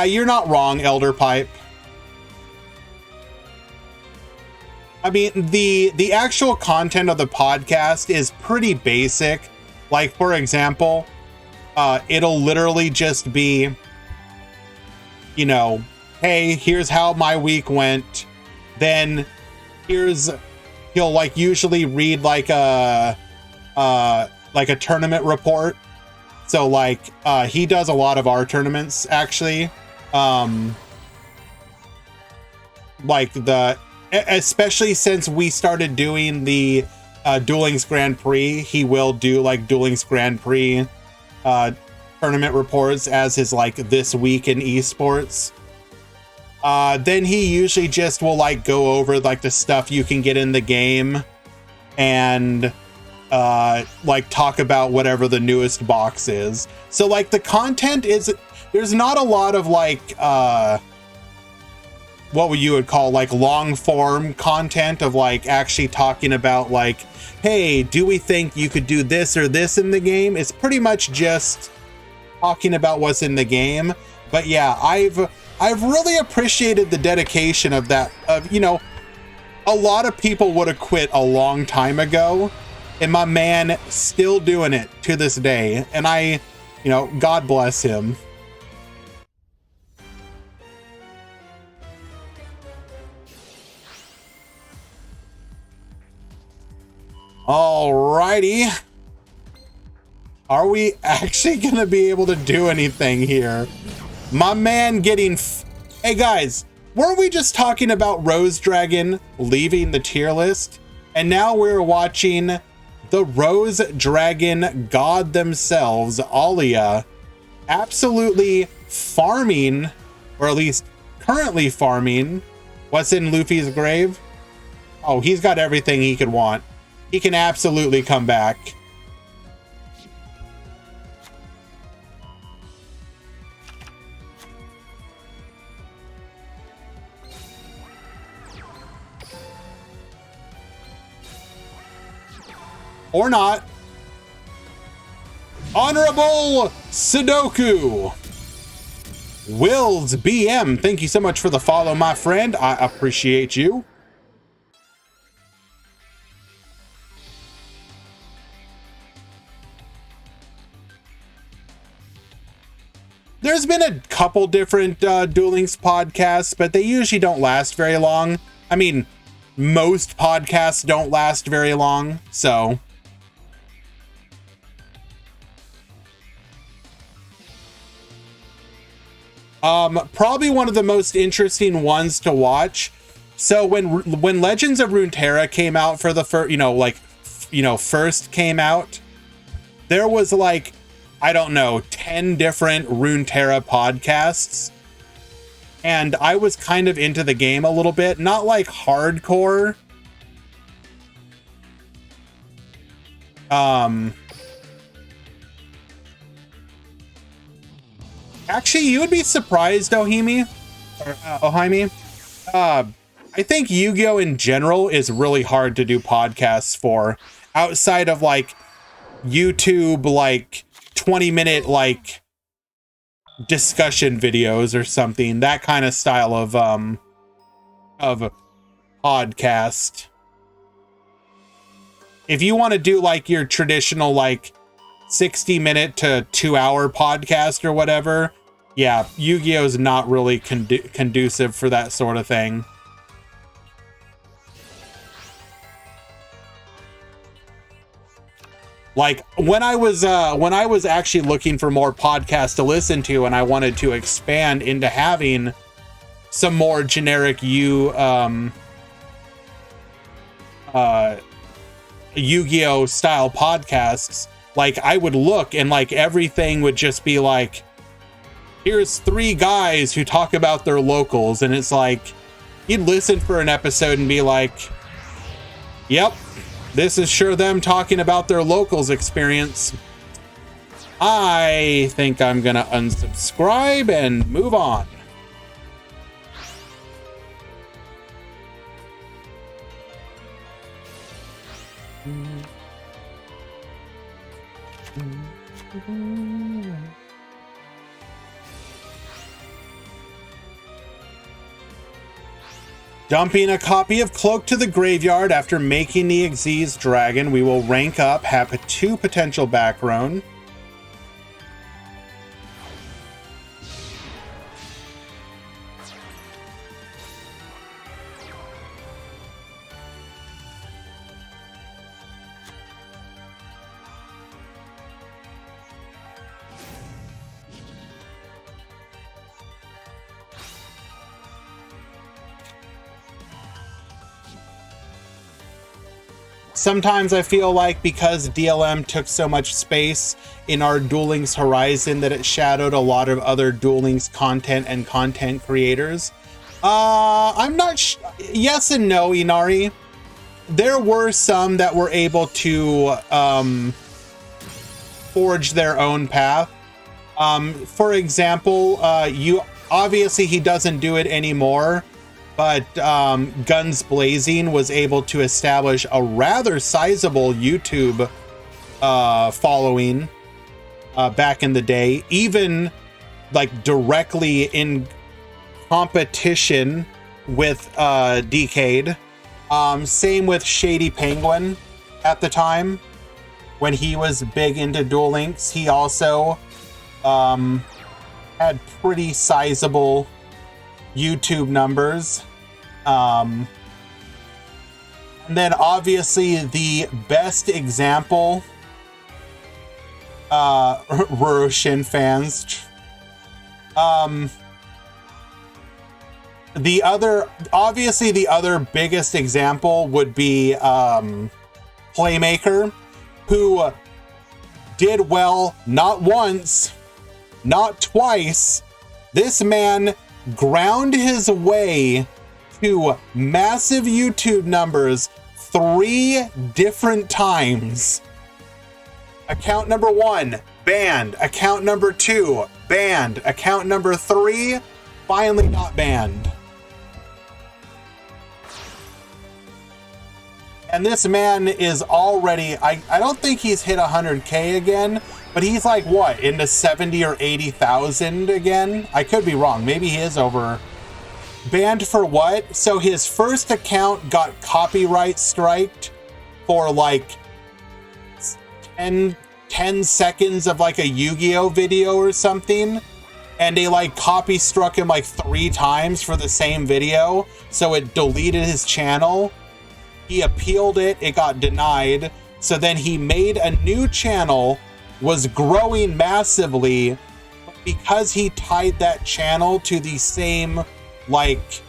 Speaker 1: you're not wrong, Elder Pipe. I mean, the actual content of the podcast is pretty basic. Like, for example, it'll literally just be, you know, hey, here's how my week went. Then he'll like usually read like a tournament report. So like he does a lot of our tournaments actually. Like especially since we started doing the Duel Links Grand Prix, he will do like Duel Links Grand Prix tournament reports as his like this week in esports. Then he usually just will like go over like the stuff you can get in the game and like talk about whatever the newest box is. So like the content is, there's not a lot of like what you would call like long form content of like actually talking about like, hey, do we think you could do this or this in the game? It's pretty much just talking about what's in the game. But yeah, I've really appreciated the dedication of that. You know, a lot of people would have quit a long time ago, and my man still doing it to this day. And you know, God bless him. Alrighty. Are we actually gonna be able to do anything here? My man getting... Hey guys, weren't we just talking about Rose Dragon leaving the tier list? And now we're watching the Rose Dragon god themselves, Alia, absolutely farming, or at least currently farming, what's in Luffy's grave? Oh, he's got everything he could want. He can absolutely come back. Or not. Honorable Sudoku. Wills BM, thank you so much for the follow, my friend. I appreciate you. There's been a couple different Duel Links podcasts, but they usually don't last very long. I mean, most podcasts don't last very long, so... probably one of the most interesting ones to watch. So when Legends of Runeterra came out for the first came out, there was like, I don't know, 10 different Runeterra podcasts. And I was kind of into the game a little bit, not like hardcore. Actually, you would be surprised, Ohimi. I think Yu-Gi-Oh! In general is really hard to do podcasts for, outside of like YouTube, like 20-minute like discussion videos or something, that kind of style of podcast. If you want to do like your traditional like 60-minute to 2-hour podcast or whatever, yeah, Yu-Gi-Oh! Is not really conducive for that sort of thing. Like when I was actually looking for more podcasts to listen to, and I wanted to expand into having some more generic Yu-Gi-Oh! Style podcasts, like I would look and like everything would just be like, here's 3 guys who talk about their locals, and it's like you'd listen for an episode and be like, yep, this is sure them talking about their locals experience. I think I'm gonna unsubscribe and move on. Dumping a copy of Cloak to the graveyard after making the Xyz Dragon, we will rank up, have 2 potential back row. Sometimes I feel like because DLM took so much space in our Duel Links horizon that it shadowed a lot of other Duel Links content and content creators. I'm not yes and no, Inari. There were some that were able to forge their own path. For example, obviously he doesn't do it anymore. But Guns Blazing was able to establish a rather sizable YouTube following back in the day, even like directly in competition with Decade. Same with Shady Penguin at the time when he was big into Duel Links. He also had pretty sizable YouTube numbers. And then obviously the best example, Ruroshin fans. The other biggest example would be Playmaker, who did well not once, not twice. This man ground his way to massive YouTube numbers 3 different times. Account number 1, banned. Account number 2, banned. Account number 3, finally not banned. And this man is already, I don't think he's hit 100K again, but he's like, what, into 70 or 80,000 again? I could be wrong. Maybe he is over. Banned for what? So his first account got copyright striked for like 10 seconds of like a Yu-Gi-Oh video or something. And they like copy struck him like 3 times for the same video. So it deleted his channel. He appealed it. It got denied. So then he made a new channel, was growing massively. But because he tied that channel to the same like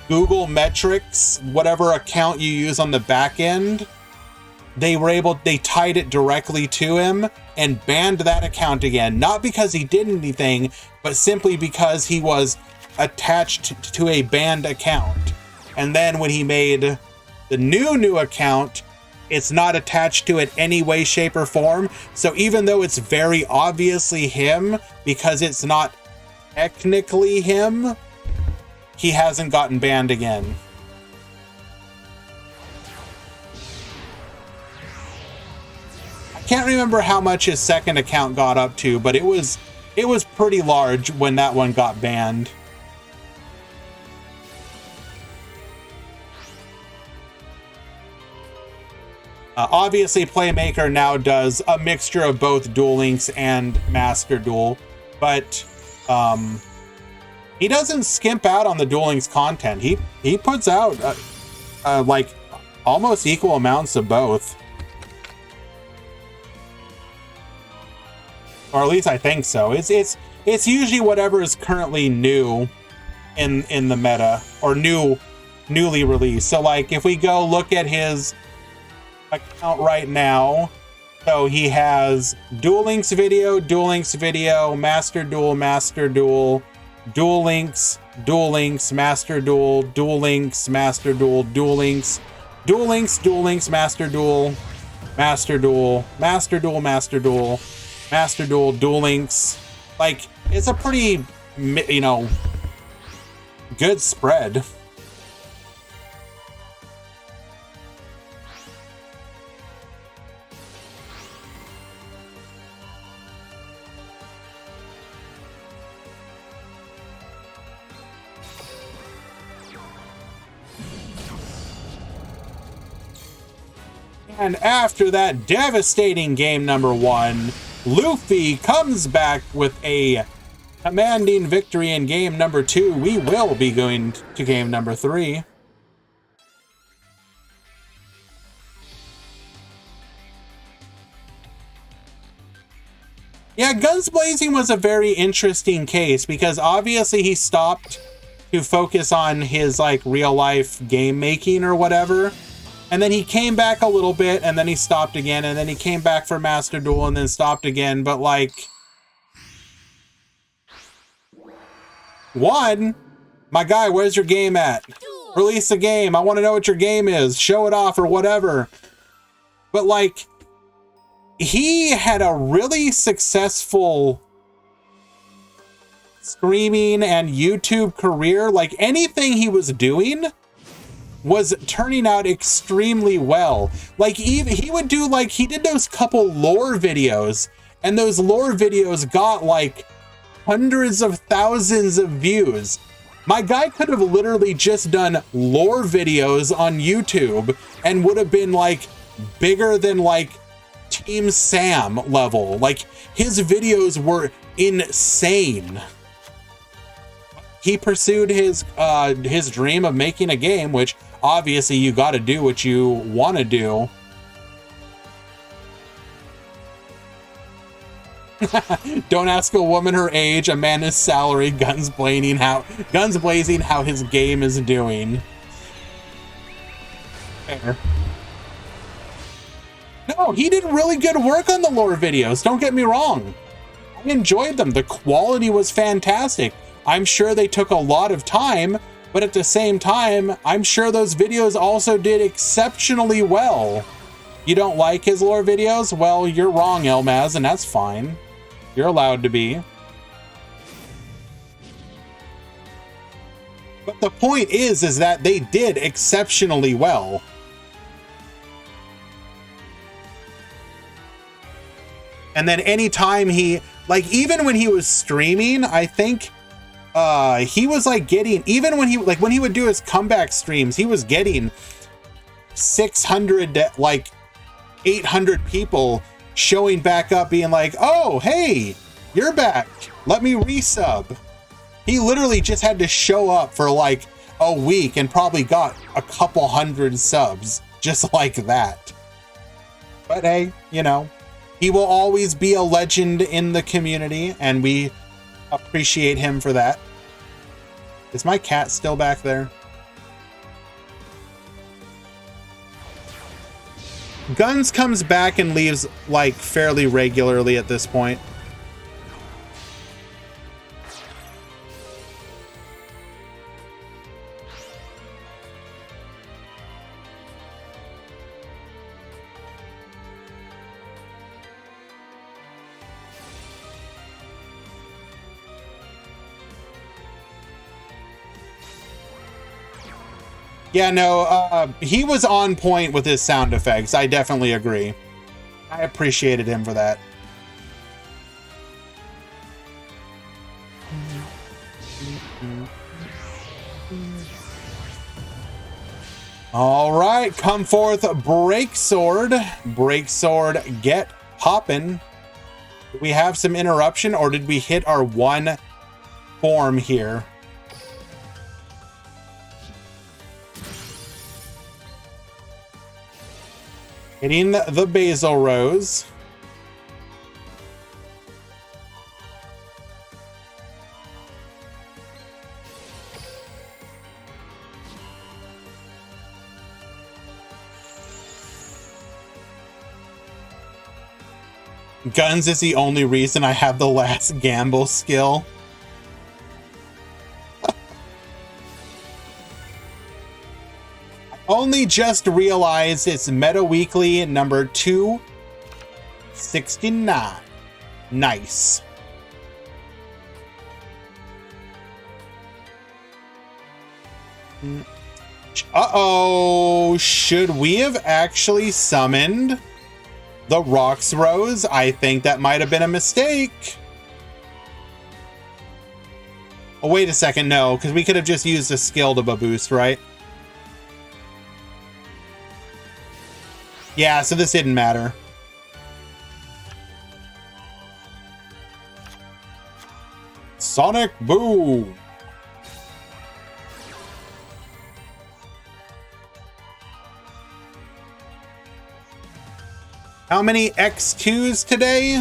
Speaker 1: Google metrics, whatever account you use on the back end, they tied it directly to him and banned that account again. Not because he did anything, but simply because he was attached to a banned account. And then when he made the new account, it's not attached to it any way, shape, or form. So even though it's very obviously him, because it's not technically him, he hasn't gotten banned again. I can't remember how much his second account got up to, but it was pretty large when that one got banned. Obviously, Playmaker now does a mixture of both Duel Links and Master Duel, but he doesn't skimp out on the Duel Links content. He puts out like almost equal amounts of both, or at least I think so. It's usually whatever is currently new in the meta or newly released. So like if we go look at his account right now, so he has Duel Links video, Master Duel, Duel Links, Master Duel, Duel Links, Master Duel, Duel Links, Master Duel, Master Duel, Master Duel, Master Duel, Master Duel, Duel Links. Like, it's a pretty, good spread. And after that devastating game number 1, Luffy comes back with a commanding victory in game number 2. We will be going to game number 3. Yeah, Guns Blazing was a very interesting case because obviously he stopped to focus on his like real life game making or whatever. And then he came back a little bit and then he stopped again and then he came back for Master Duel and then stopped again. But like, one, my guy, where's your game at? Release the game. I want to know what your game is. Show it off or whatever. But like, he had a really successful streaming and YouTube career. Like anything he was doing was turning out extremely well. Like even he would do like, he did those couple lore videos and those lore videos got like hundreds of thousands of views. My guy could have literally just done lore videos on YouTube and would have been like bigger than like Team Sam level. Like his videos were insane. He pursued his dream of making a game, which obviously you got to do what you want to do. Don't ask a woman her age, a man his salary, guns blazing how his game is doing. Fair. No, he did really good work on the lore videos. Don't get me wrong. I enjoyed them. The quality was fantastic. I'm sure they took a lot of time, but at the same time, I'm sure those videos also did exceptionally well. You don't like his lore videos? Well, you're wrong, Elmaz, and that's fine. You're allowed to be. But the point is that they did exceptionally well. And then anytime he, like, even when he was streaming, I think he was like getting, even when he, like when he would do his comeback streams, he was getting 600, like 800 people showing back up being like, oh, hey, you're back. Let me resub. He literally just had to show up for like a week and probably got a couple hundred subs just like that. But hey, you know, he will always be a legend in the community, and we appreciate him for that. Is my cat still back there? Guns comes back and leaves like fairly regularly at this point. Yeah, no, he was on point with his sound effects. I definitely agree. I appreciated him for that. All right, come forth, Break Sword. Break Sword, get poppin'. Did we have some interruption, or did we hit our one form here? Hitting the Basil Rose. Guns is the only reason I have the last gamble skill. Only just realized it's Meta Weekly number 269. Nice. Uh-oh. Should we have actually summoned the Rocks Rose? I think that might have been a mistake. Oh, wait a second. No, because we could have just used a skill to boost, right? Yeah, so this didn't matter. Sonic Boom. How many X2s today?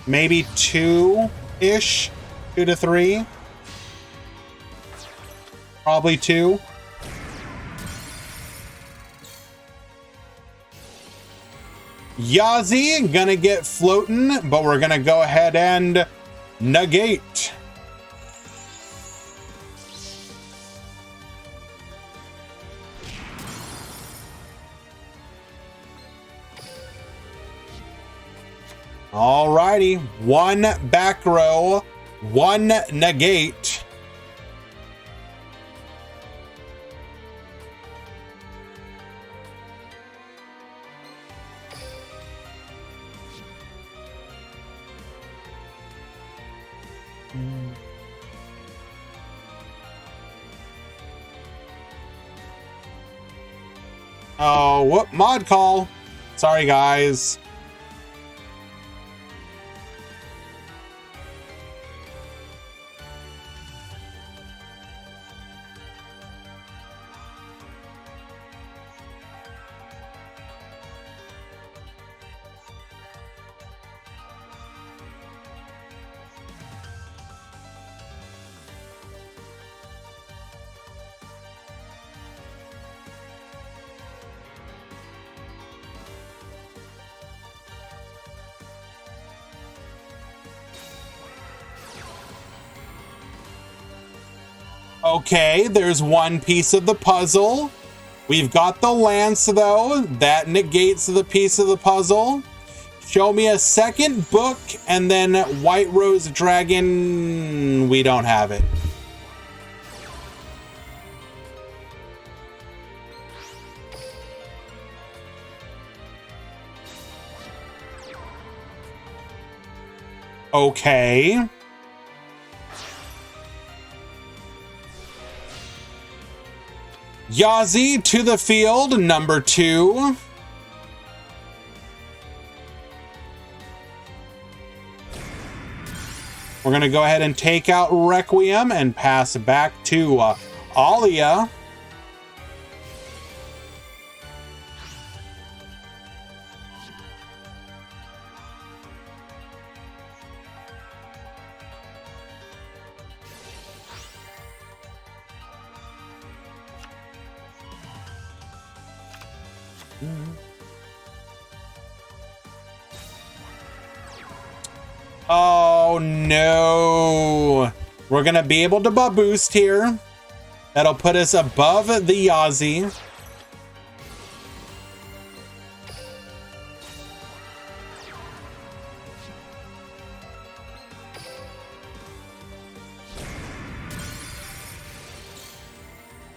Speaker 1: Maybe 2-ish, 2 to 3. Probably 2. Yazi gonna get floating, but we're gonna go ahead and negate. Alrighty, 1 back row, 1 negate. Oh, whoop, mod call. Sorry, guys. Okay, there's one piece of the puzzle. We've got the lance, though. That negates the piece of the puzzle. Show me a second book, and then White Rose Dragon. We don't have it. Okay. Yazi to the field, number 2. We're going to go ahead and take out Requiem and pass back to Alia. Oh no, we're gonna be able to boost here. That'll put us above the Yazi.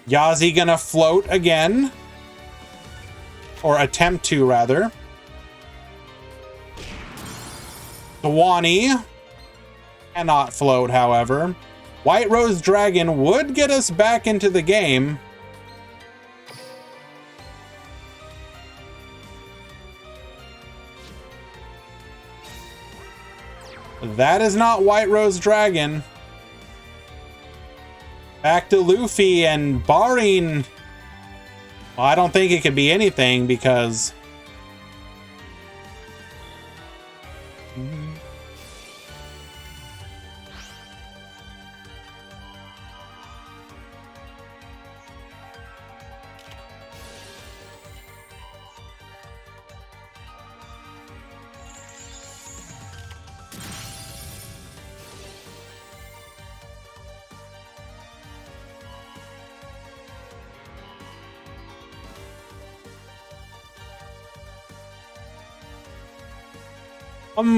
Speaker 1: Yazi gonna float again, or attempt to rather. Dwani cannot float, however. White Rose Dragon would get us back into the game. That is not White Rose Dragon. Back to Luffy, and barring... Well, I don't think it could be anything because...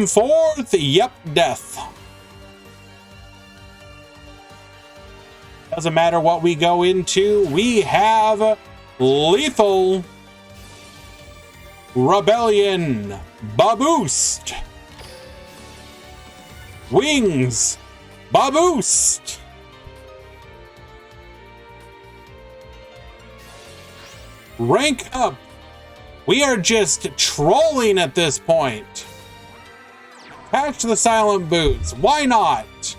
Speaker 1: Fourth, yep, death. Doesn't matter what we go into, we have lethal rebellion, Baboost, wings, Baboost, rank up, We are just trolling at this point. Catch the silent boots. Why not?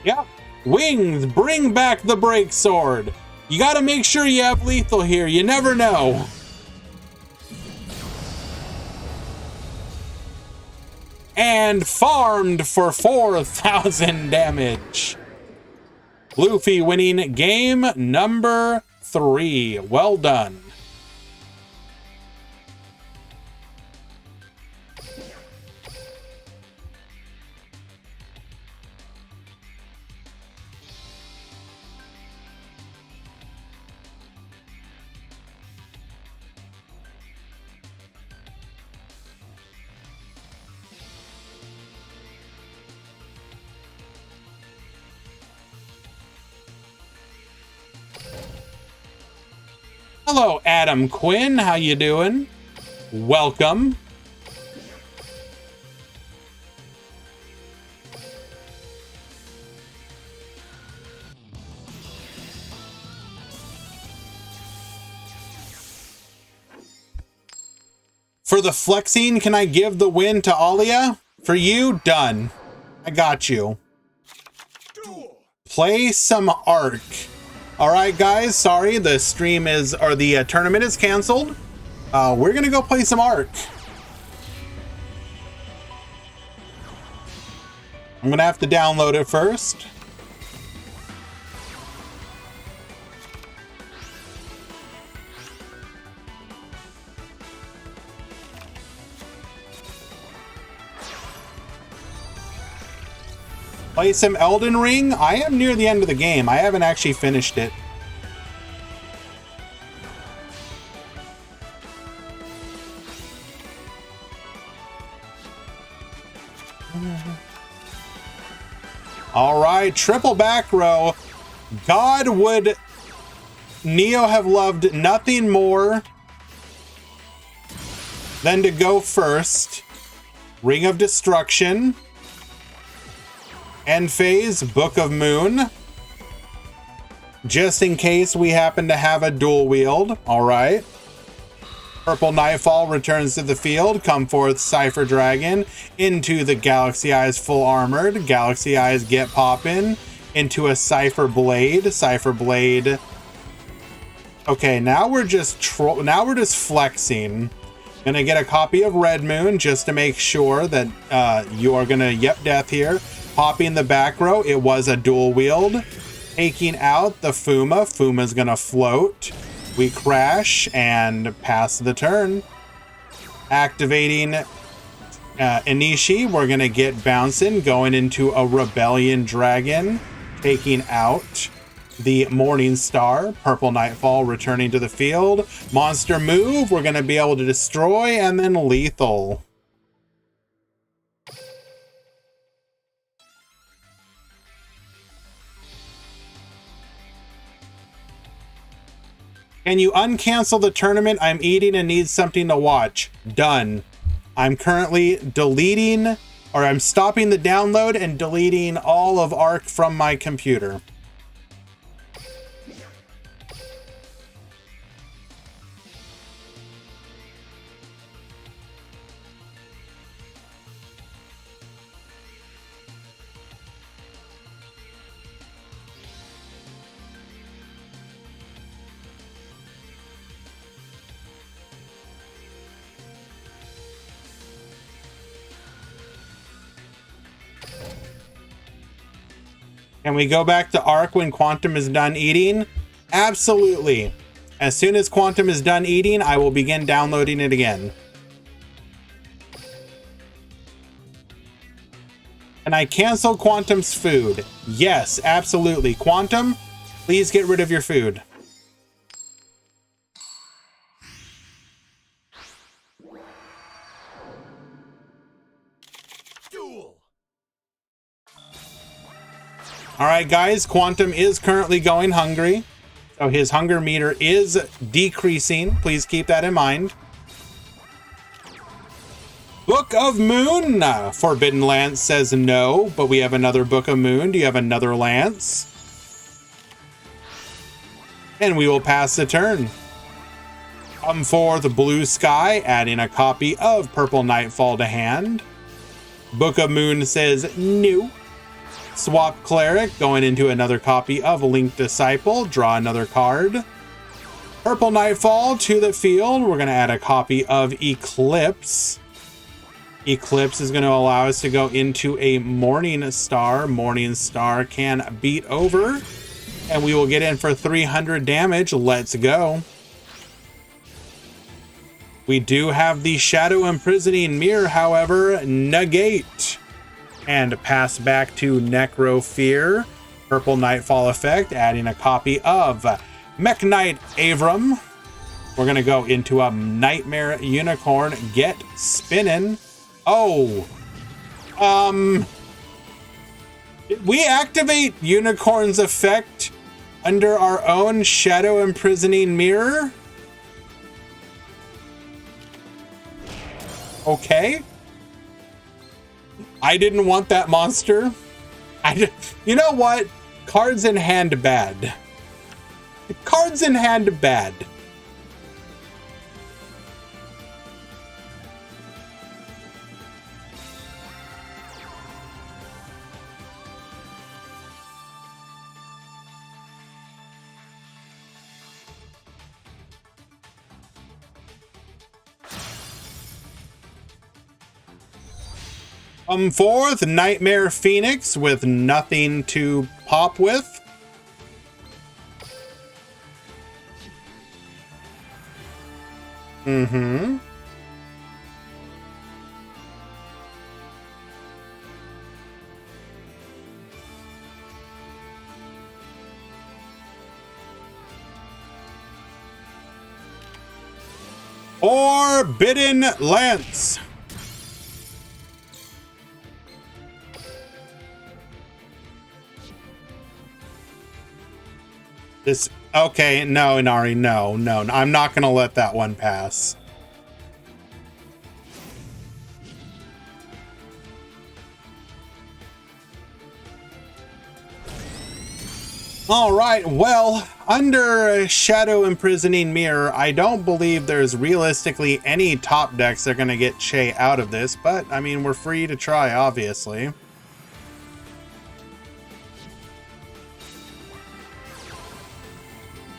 Speaker 1: Yep. Wings, bring back the break sword. You gotta make sure you have lethal here. You never know. And farmed for 4,000 damage. Luffy winning game number 3. Well done. Hello, Adam Quinn. How you doing? Welcome. For the flexing, can I give the win to Alia? For you, done. I got you. Play some Ark. All right, guys, sorry, the stream is, or the tournament is canceled. We're gonna go play some Ark. I'm gonna have to download it first. Play some Elden Ring. I am near the end of the game. I haven't actually finished it. All right, triple back row. God, would Neo have loved nothing more than to go first. Ring of Destruction. End phase, Book of Moon. Just in case we happen to have a dual wield. All right. Purple Nightfall returns to the field. Come forth, Cypher Dragon. Into the Galaxy Eyes full armored. Galaxy Eyes get poppin'. Into a Cypher Blade. Cypher Blade. Okay, now we're just flexing. Gonna get a copy of Red Moon just to make sure that you are gonna death here. Popping the back row, it was a dual wield. Taking out the Fuma. Fuma's gonna float. We crash and pass the turn. Activating Inishi, we're gonna get bouncing, going into a Rebellion Dragon. Taking out the Morning Star. Purple Nightfall returning to the field. Monster move, we're gonna be able to destroy, and then lethal. Can you uncancel the tournament? I'm eating and need something to watch. Done. I'm currently deleting, or I'm stopping the download and deleting all of Ark from my computer. Can we go back to Ark when Quantum is done eating? Absolutely. As soon as Quantum is done eating, I will begin downloading it again. Can I cancel Quantum's food? Yes, absolutely. Quantum, please get rid of your food.
Speaker 2: Duel.
Speaker 1: All right, guys, Quantum is currently going hungry. So his hunger meter is decreasing. Please keep that in mind. Book of Moon. Forbidden Lance says no, but we have another Book of Moon. Do you have another Lance? And we will pass the turn. For the Blue Sky, adding a copy of Purple Nightfall to hand. Book of Moon says no. Swap Cleric, going into another copy of Link Disciple, draw another card. Purple Nightfall to the field, we're going to add a copy of Eclipse. Eclipse is going to allow us to go into a Morning Star. Morning Star can beat over, and we will get in for 300 damage. Let's go. We do have the Shadow Imprisoning Mirror, however, negate and pass back to Necro Fear. Purple Nightfall effect, adding a copy of Mech Knight Avram. We're going to go into a Nightmare Unicorn, get spinning. Oh, we activate Unicorn's effect under our own Shadow Imprisoning Mirror. Okay. I didn't want that monster. You know what? Cards in hand bad. Cards in hand bad. Forth, Nightmare Phoenix with nothing to pop with. Forbidden Lance. This, okay, no, Inari, no, I'm not gonna let that one pass. All right, well, under Shadow Imprisoning Mirror, I don't believe there's realistically any top decks that are gonna get Che out of this, but I mean, we're free to try, obviously.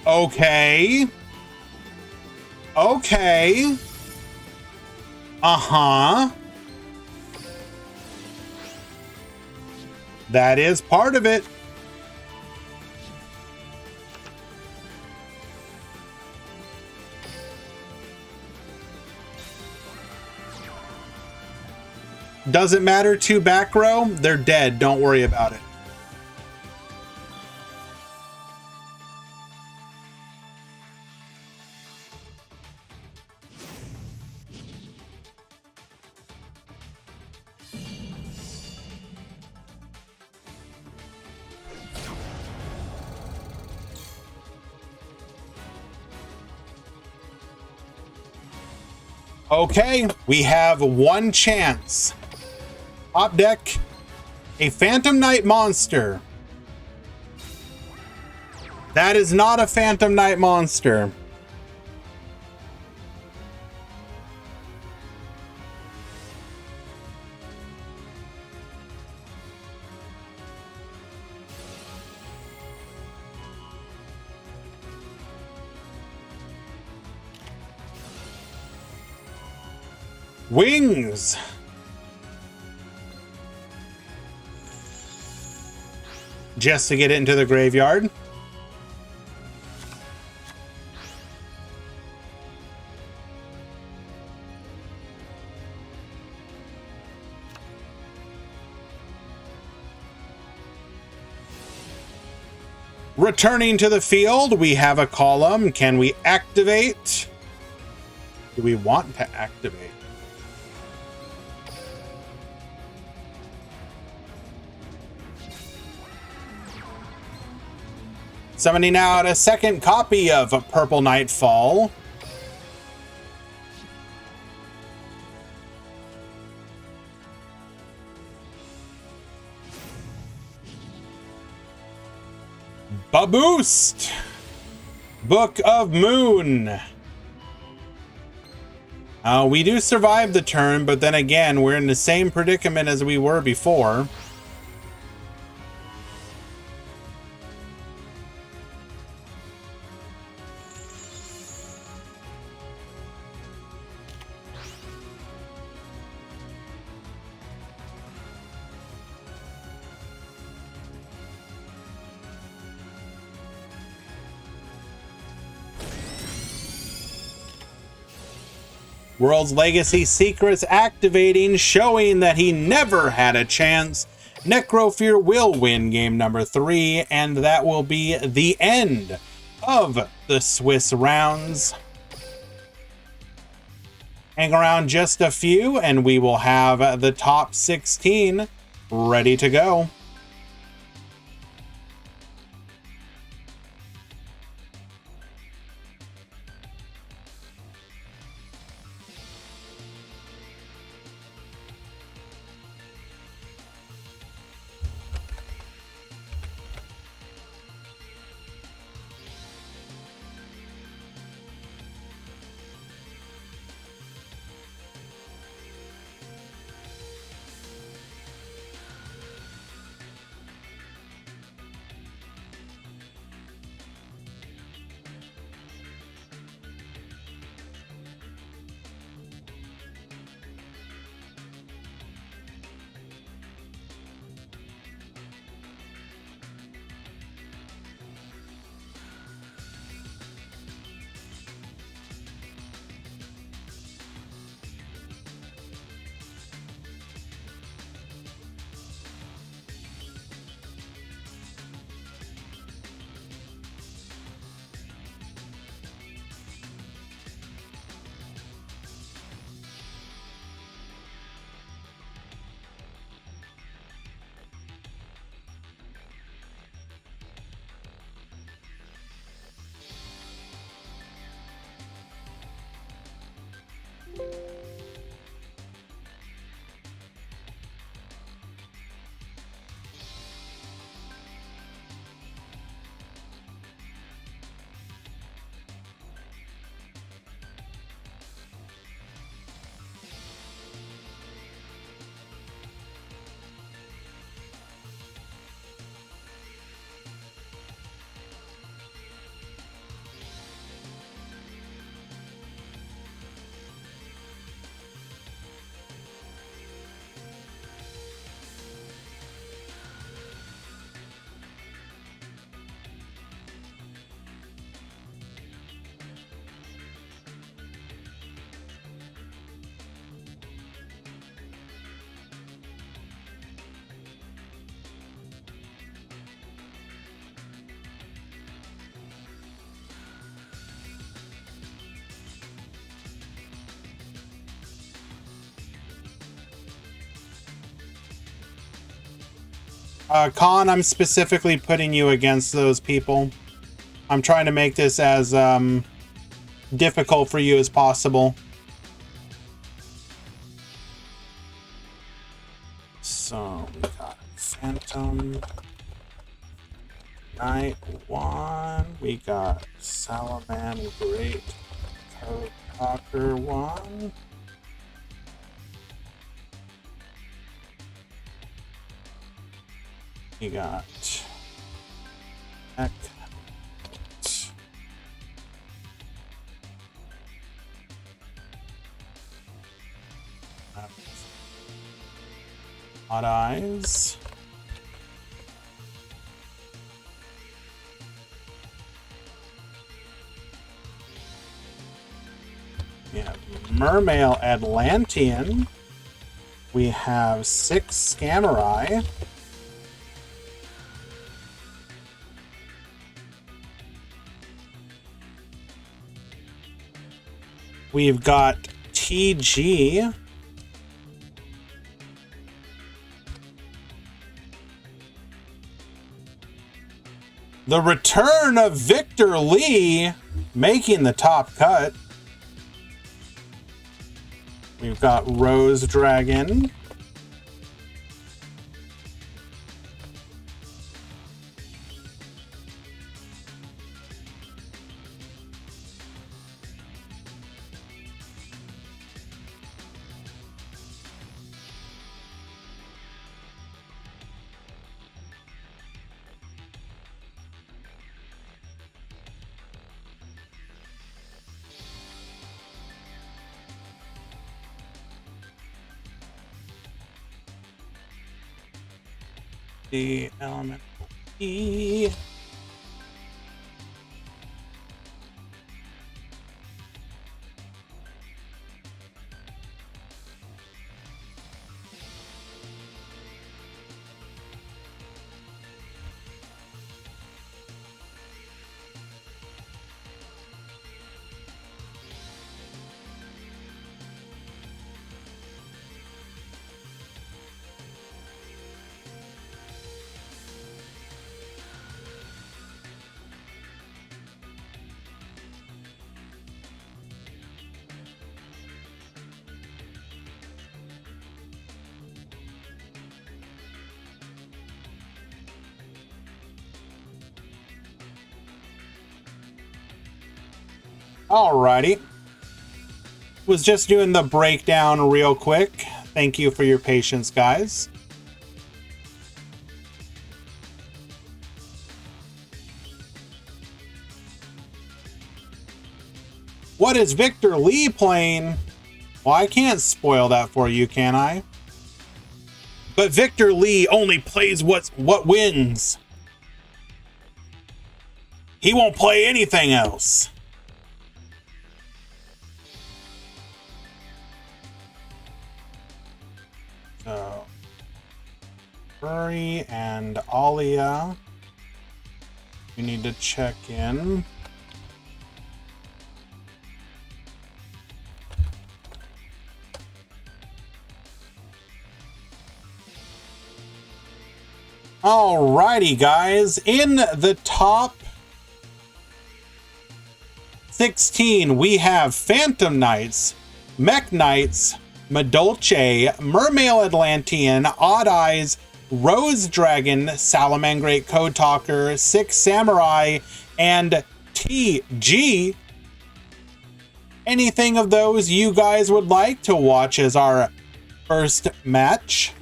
Speaker 1: Okay. Okay. Uh-huh. That is part of it. Doesn't matter to back row. They're dead. Don't worry about it. Okay, we have one chance. Top deck, a Phantom Knight monster. That is not a Phantom Knight monster. Wings. Just to get it into the graveyard. Returning to the field, we have a column. Can we activate? Do we want to activate? Summoning out a second copy of Purple Nightfall. Baboost! Book of Moon. We do survive the turn, but then again, we're in the same predicament as we were before. World's Legacy Secrets activating, showing that he never had a chance. Necrofear will win game number 3, and that will be the end of the Swiss rounds. Hang around just a few, and we will have the top 16 ready to go. Khan, I'm specifically putting you against those people. I'm trying to make this as difficult for you as possible. So, we got Phantom, Night 1, we got Salaman Great Code Talker 1. We got Odd Eyes. We have Mermail Atlantean. We have 6 Scamurai. We've got TG. The return of Victor Lee making the top cut. We've got Rose Dragon. The elemental E. Alrighty. Was just doing the breakdown real quick. Thank you for your patience, guys. What is Victor Lee playing? Well, I can't spoil that for you, can I? But Victor Lee only plays what wins. He won't play anything else. So, Furry and Alia, you need to check in. Alrighty, guys. In the top 16, we have Phantom Knights, Mech Knights, Madolche, Mermail Atlantean, Odd Eyes, Rose Dragon, Salamangrate Code Talker, Six Samurai, and TG. Anything of those you guys would like to watch as our first match?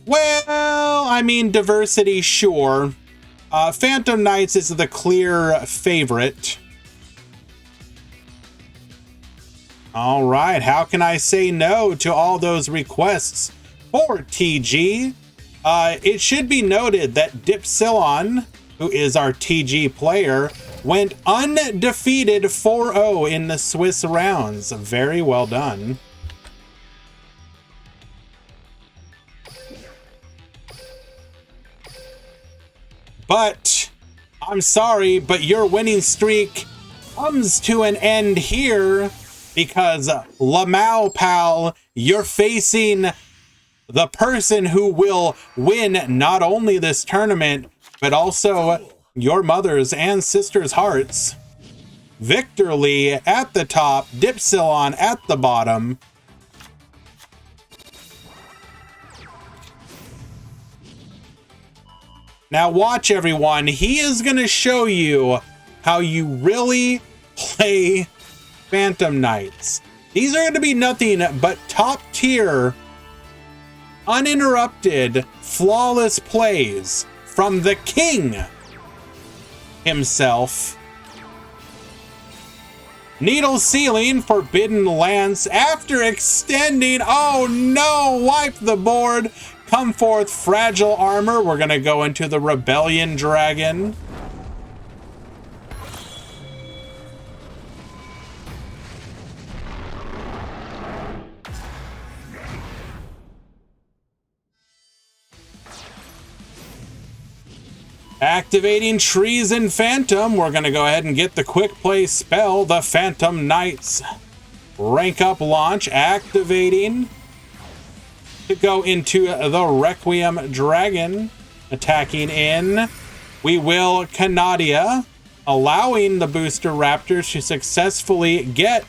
Speaker 1: Well, I mean, diversity, sure. Phantom Knights is the clear favorite. All right, how can I say no to all those requests for TG? It should be noted that Dipsilon, who is our TG player, went undefeated 4-0 in the Swiss rounds. Very well done. But I'm sorry, but your winning streak comes to an end here because Lamau pal, you're facing the person who will win not only this tournament, but also your mother's and sister's hearts. Victor Lee at the top, Dipsilon at the bottom. Now watch, everyone. He is going to show you how you really play Phantom Knights. These are going to be nothing but top tier, uninterrupted, flawless plays from the king himself. Needle Ceiling, Forbidden Lance, after extending, oh no, wipe the board. Come forth, Fragile Armor. We're going to go into the Rebellion Dragon. Activating Treason Phantom. We're going to go ahead and get the quick play spell, the Phantom Knights. Rank up launch, activating to go into the Requiem Dragon, attacking in. We will Canadia, allowing the Booster Raptors to successfully get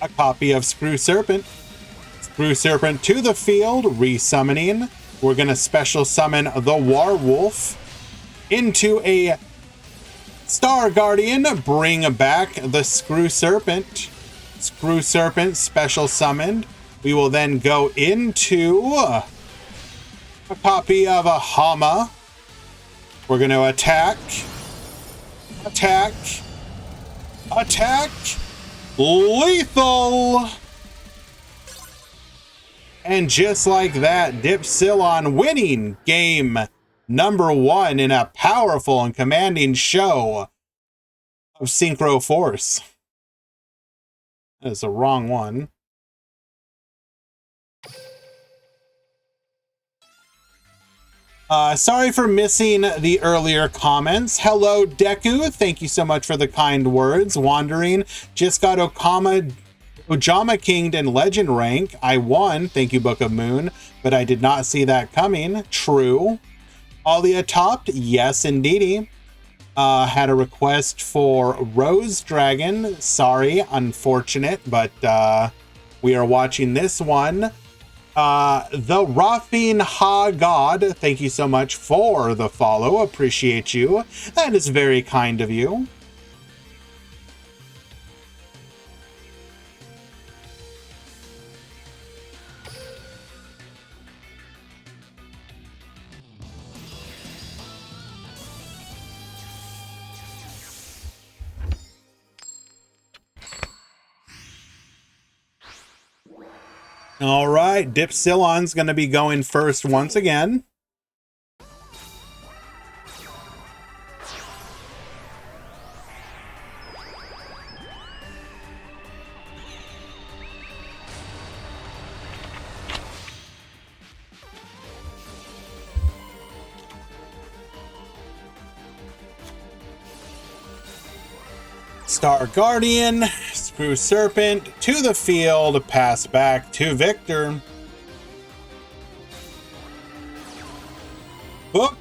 Speaker 1: a copy of Screw Serpent. Screw Serpent to the field, resummoning. We're going to special summon the Warwolf into a Star Guardian, bring back the Screw Serpent. Screw Serpent special summoned. We will then go into a copy of a Hama. We're going to attack, attack, attack, lethal. And just like that, Dipsilon winning game number 1 in a powerful and commanding show of Synchro Force. That's the wrong one. Sorry for missing the earlier comments. Hello, Deku. Thank you so much for the kind words. Wandering. Just got Ojama Kinged in Legend rank. I won. Thank you, Book of Moon. But I did not see that coming. True. Alia topped. Yes, indeedy. Had a request for Rose Dragon. Sorry, unfortunate, but we are watching this one. The Rafin Ha God, thank you so much for the follow. Appreciate you. That is very kind of you. All right, Dipsilon's going to be going first once again. Star Guardian, Screw Serpent, to the field, pass back to Victor. Book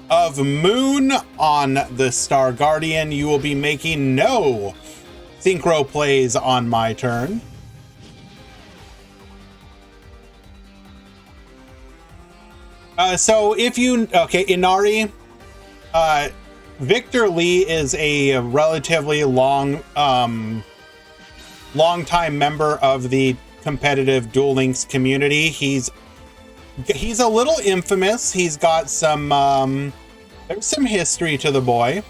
Speaker 1: of Moon on the Star Guardian. You will be making no synchro plays on my turn. So if you, okay, Inari, Victor Lee is a relatively long time member of the competitive Duel Links community. He's a little infamous. He's got some there's some history to the boy.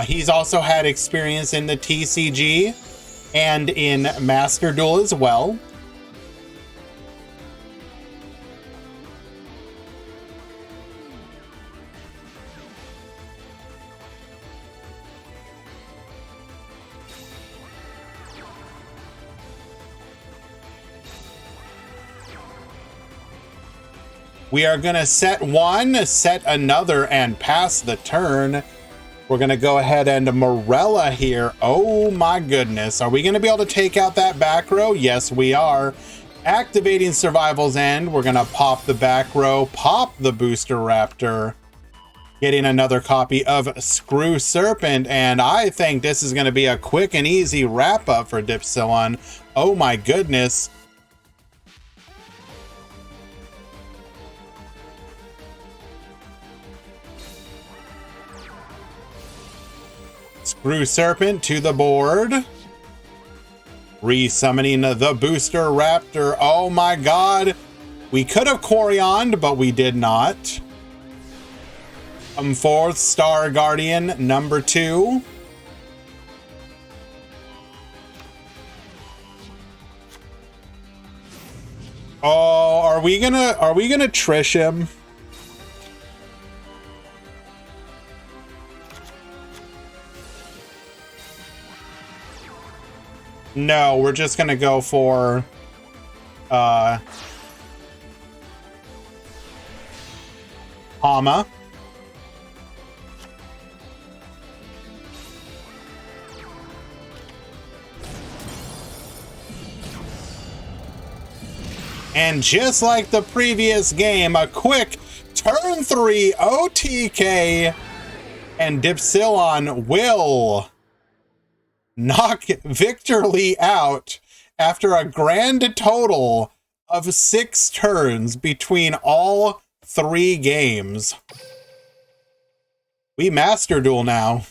Speaker 1: He's also had experience in the TCG and in Master Duel as well. We are going to set one, set another, and pass the turn. We're going to go ahead and Morella here. Oh my goodness. Are we going to be able to take out that back row? Yes, we are. Activating Survival's End. We're going to pop the back row, pop the Booster Raptor. Getting another copy of Screw Serpent. And I think this is going to be a quick and easy wrap up for Dipsilon. Oh my goodness. Screw Serpent to the board. Resummoning the Booster Raptor. Oh my god. We could have Corioned, but we did not. Fourth Star Guardian, number 2. Oh, are we gonna Trish him? No, we're just gonna go for Hama. And just like the previous game, a quick turn 3 OTK, and Dipsilon will knock Victor Lee out after a grand total of 6 turns between all 3 games. We Master Duel now.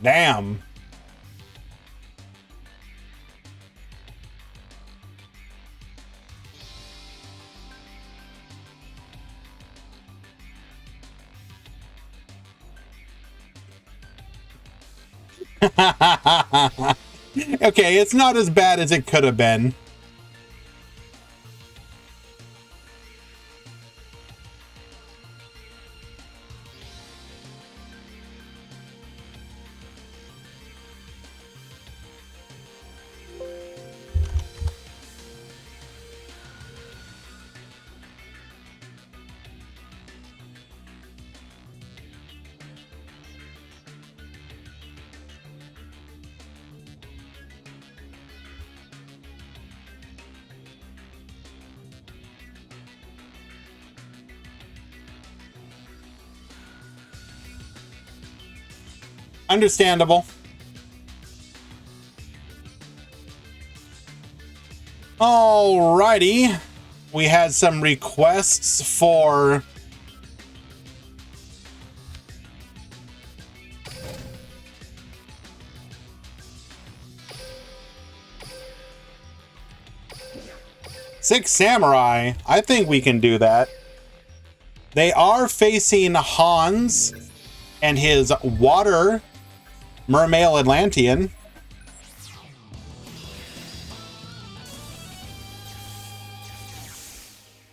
Speaker 1: Damn. Okay, it's not as bad as it could have been. Understandable. Alrighty. We had some requests for Six Samurai. I think we can do that. They are facing Hans and his water mermail Atlantean.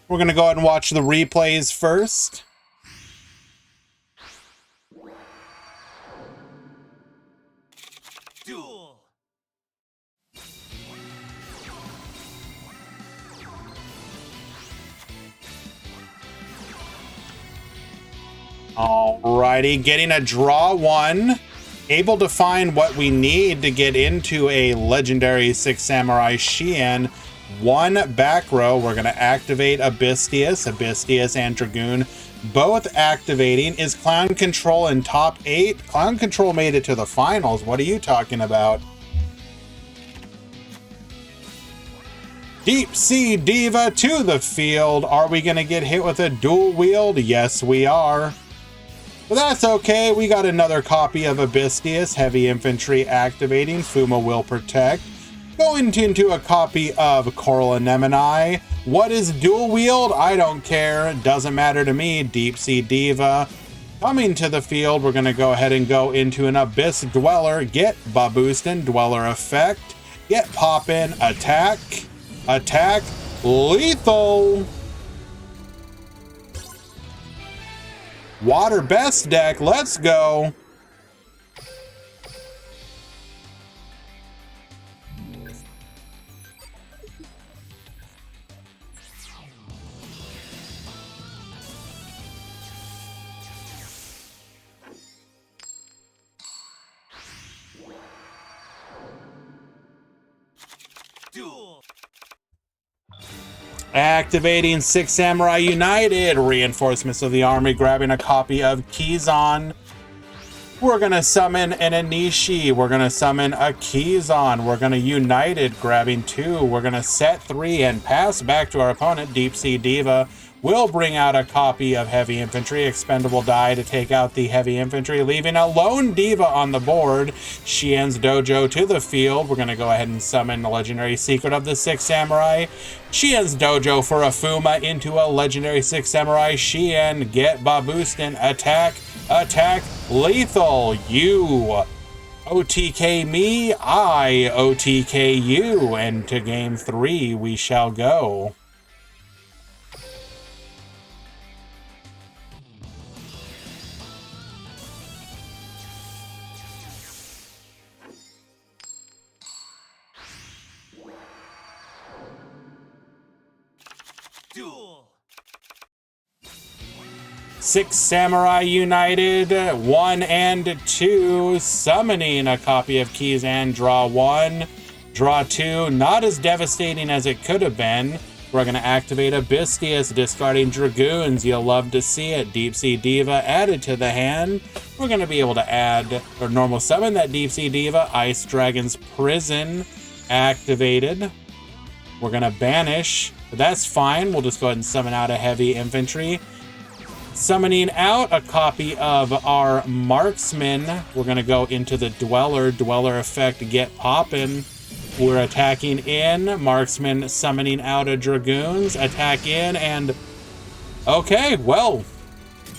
Speaker 1: We're going to go ahead and watch the replays first.
Speaker 2: Duel.
Speaker 1: Alrighty, getting a draw one. Able to find what we need to get into a legendary Six Samurai Xian. One back row. We're going to activate Abystius and Dragoon. Both activating. Is Clown Control in top 8? Clown Control made it to the finals. What are you talking about? Deep Sea Diva to the field. Are we going to get hit with a dual wield? Yes, we are. But that's okay. We got another copy of Abystius. Heavy Infantry activating. Fuma will protect. Going into a copy of Coral Anemone. What is dual wield? I don't care. Doesn't matter to me. Deep Sea Diva. Coming to the field, we're going to go ahead and go into an Abyss Dweller. Get Baboostin, Dweller effect. Get Poppin, attack. Attack. Lethal. Water best deck. Let's go.
Speaker 2: Duel.
Speaker 1: Activating Six Samurai United. Reinforcements of the army. Grabbing a copy of Kizan. We're going to summon an Anishi. We're going to summon a Kizan. We're going to United. Grabbing 2. We're going to set 3 and pass back to our opponent. Deep Sea Diva will bring out a copy of Heavy Infantry. Expendable die to take out the Heavy Infantry, leaving a lone Diva on the board. Xian's Dojo to the field. We're going to go ahead and summon the Legendary Secret of the Six Samurai. Xian's Dojo for a Fuma into a Legendary Six Samurai Xian. Get Baboostin. Attack. Attack. Lethal. You OTK me. I OTK you. And to game 3 we shall go.
Speaker 2: Duel.
Speaker 1: Six Samurai United, 1 and 2, summoning a copy of Kizan. Draw 1, draw 2, not as devastating as it could have been. We're going to activate Abystius, discarding Dragoons. You'll love to see it. Deep Sea Diva added to the hand. We're going to be able to add, or normal summon that Deep Sea Diva. Ice Dragon's Prison activated. We're going to banish, but that's fine. We'll just go ahead and summon out a Heavy Infantry. Summoning out a copy of our Marksman. We're going to go into the Dweller. Dweller effect, get poppin'. We're attacking in. Marksman summoning out a Dragoons. Attack in and... Okay, well,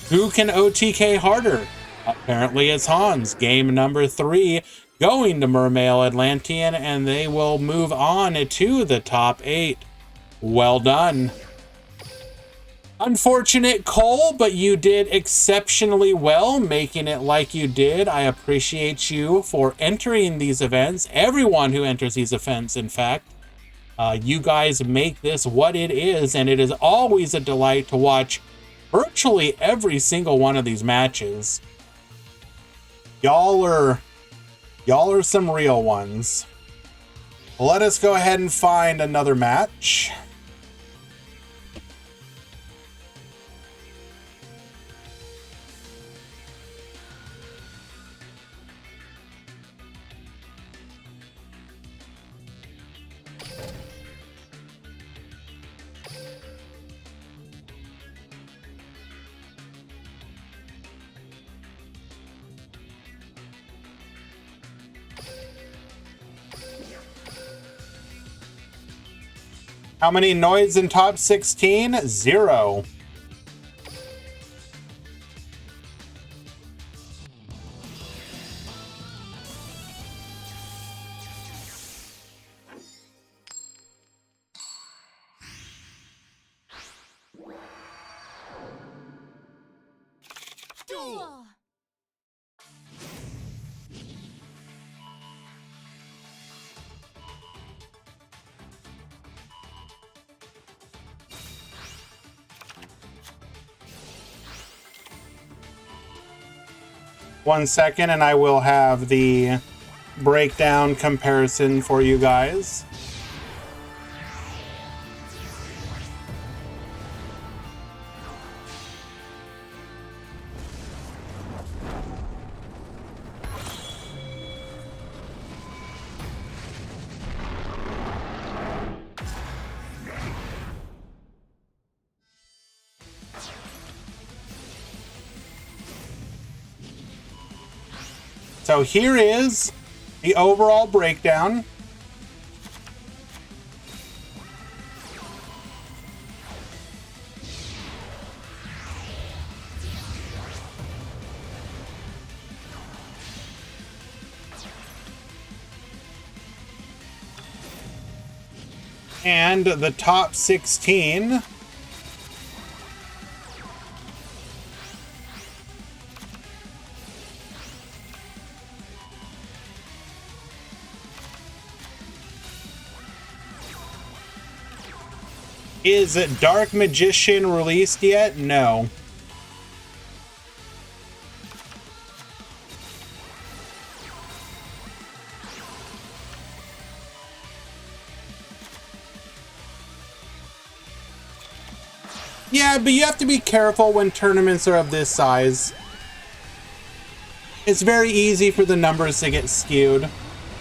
Speaker 1: who can OTK harder? Apparently it's Hans. Game number 3. going to Mermail Atlantean, and they will move on to the top 8. Well done. Unfortunate, Cole, but you did exceptionally well making it like you did. I appreciate you for entering these events. Everyone who enters these events, in fact. You guys make this what it is, and it is always a delight to watch virtually every single one of these matches. Y'all are some real ones. Let us go ahead and find another match. How many noids in top 16? 0.
Speaker 3: Duel!
Speaker 1: 1 second, and I will have the breakdown comparison for you guys. So here is the overall breakdown. And the top 16 Is Dark Magician released yet? No. Yeah, but you have to be careful when tournaments are of this size. It's very easy for the numbers to get skewed.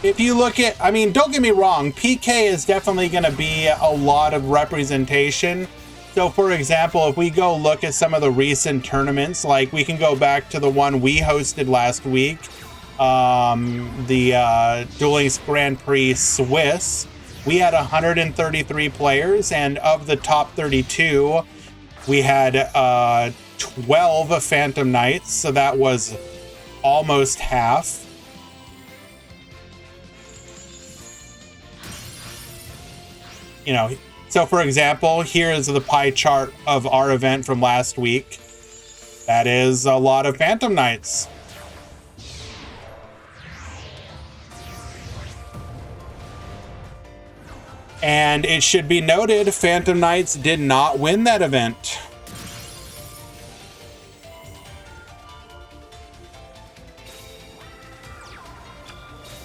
Speaker 1: If you look at, I mean, don't get me wrong, PK is definitely going to be a lot of representation. So, for example, if we go look at some of the recent tournaments, like we can go back to the one we hosted last week, the Dueling Grand Prix Swiss. We had 133 players, and of the top 32, we had 12 Phantom Knights, so that was almost half. You know, so for example, here is the pie chart of our event from last week. That is a lot of Phantom Knights. And it should be noted, Phantom Knights did not win that event.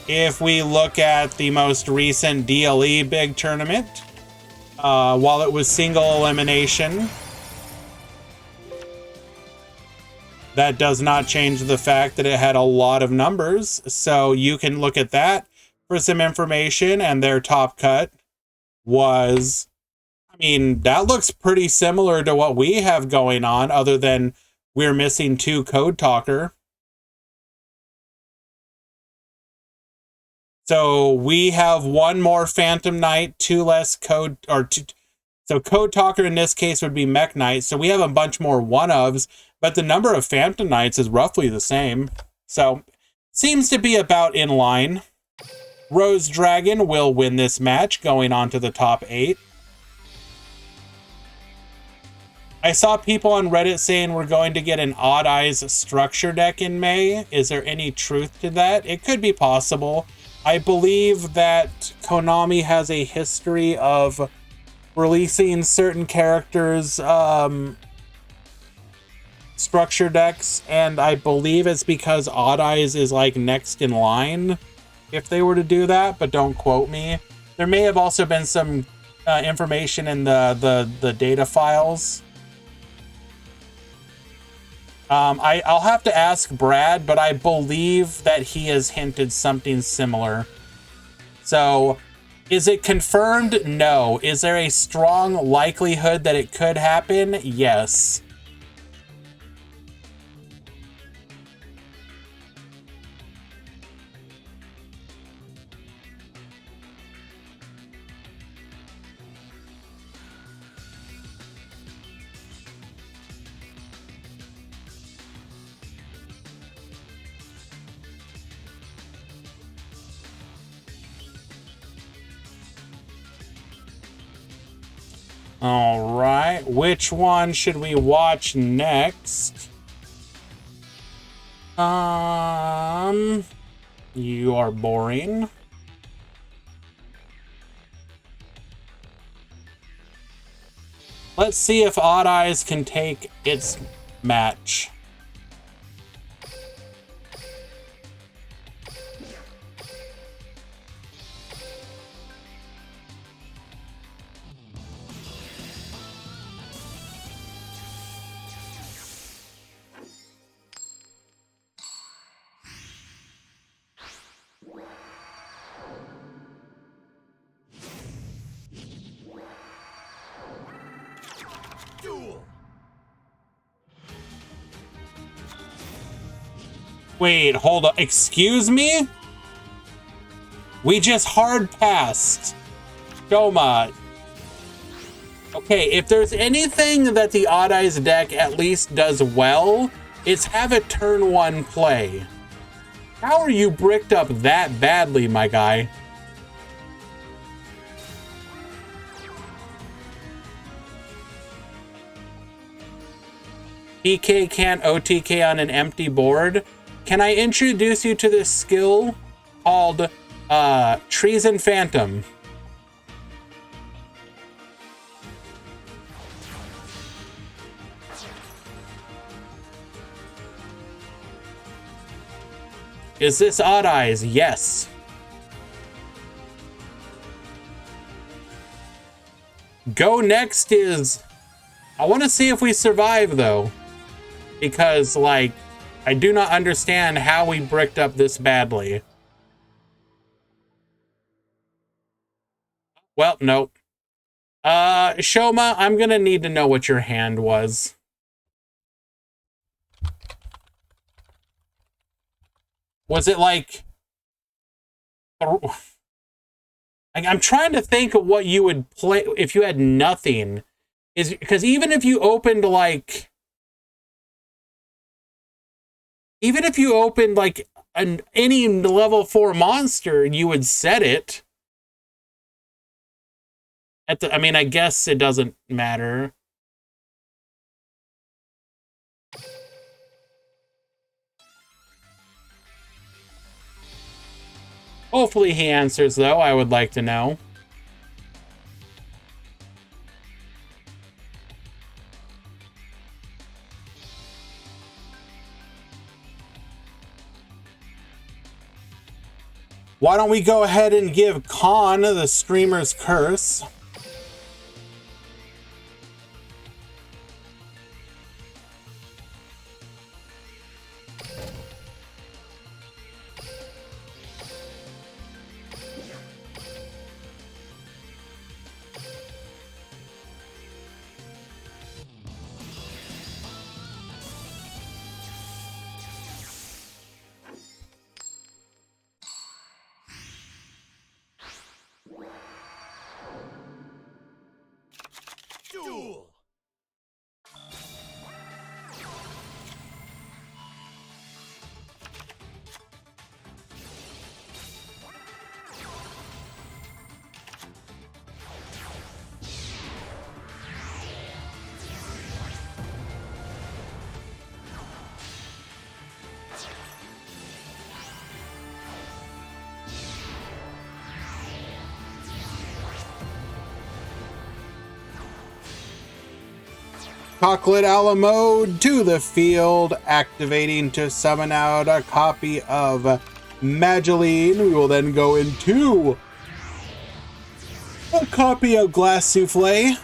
Speaker 1: If we look at the most recent DLE big tournament, while it was single elimination, that does not change the fact that it had a lot of numbers. So you can look at that for some information, and their top cut was, I mean, that looks pretty similar to what we have going on, other than we're missing 2 Code Talker. So we have 1 more Phantom Knight, 2 less Code, or 2. So Code Talker in this case would be Mech Knight. So we have a bunch more one-ofs, but the number of Phantom Knights is roughly the same. So Seems to be about in line. Rose Dragon will win this match, going on to the top 8. I saw people on Reddit saying we're going to get an Odd Eyes structure deck in May. Is there any truth to that? It could be possible. I believe that Konami has a history of releasing certain characters' structure decks, and I believe it's because Odd Eyes is like next in line if they were to do that, but don't quote me. There may have also been some information in the data files. I'll have to ask Brad, but I believe that he has hinted something similar. So, is it confirmed? No. Is there a strong likelihood that it could happen? Yes. All right, which one should we watch next? You are boring. Let's see if Odd Eyes can take its match.
Speaker 2: Duel.
Speaker 1: Wait, hold on. Excuse me? We just hard passed. Shoma. Okay, if there's anything that the Odd Eyes deck at least does well, it's have a turn 1 play. How are you bricked up that badly, my guy? PK can't OTK on an empty board. Can I introduce you to this skill called Treason Phantom? Is this Odd Eyes? Yes. Go next is... I want to see if we survive, though. Because, like, I do not understand how we bricked up this badly. Well, nope. Shoma, I'm gonna need to know what your hand was. Was it like... I'm trying to think of what you would play if you had nothing. Is because even if you opened like... Even if you opened like any level 4 monster, you would set it. I mean, I guess it doesn't matter. Hopefully he answers, though. I would like to know. Why don't we go ahead and give Khan the streamer's curse? Chocolate a mode to the field, activating to summon out a copy of Mageline. We will then go into a copy of Glass Souffle.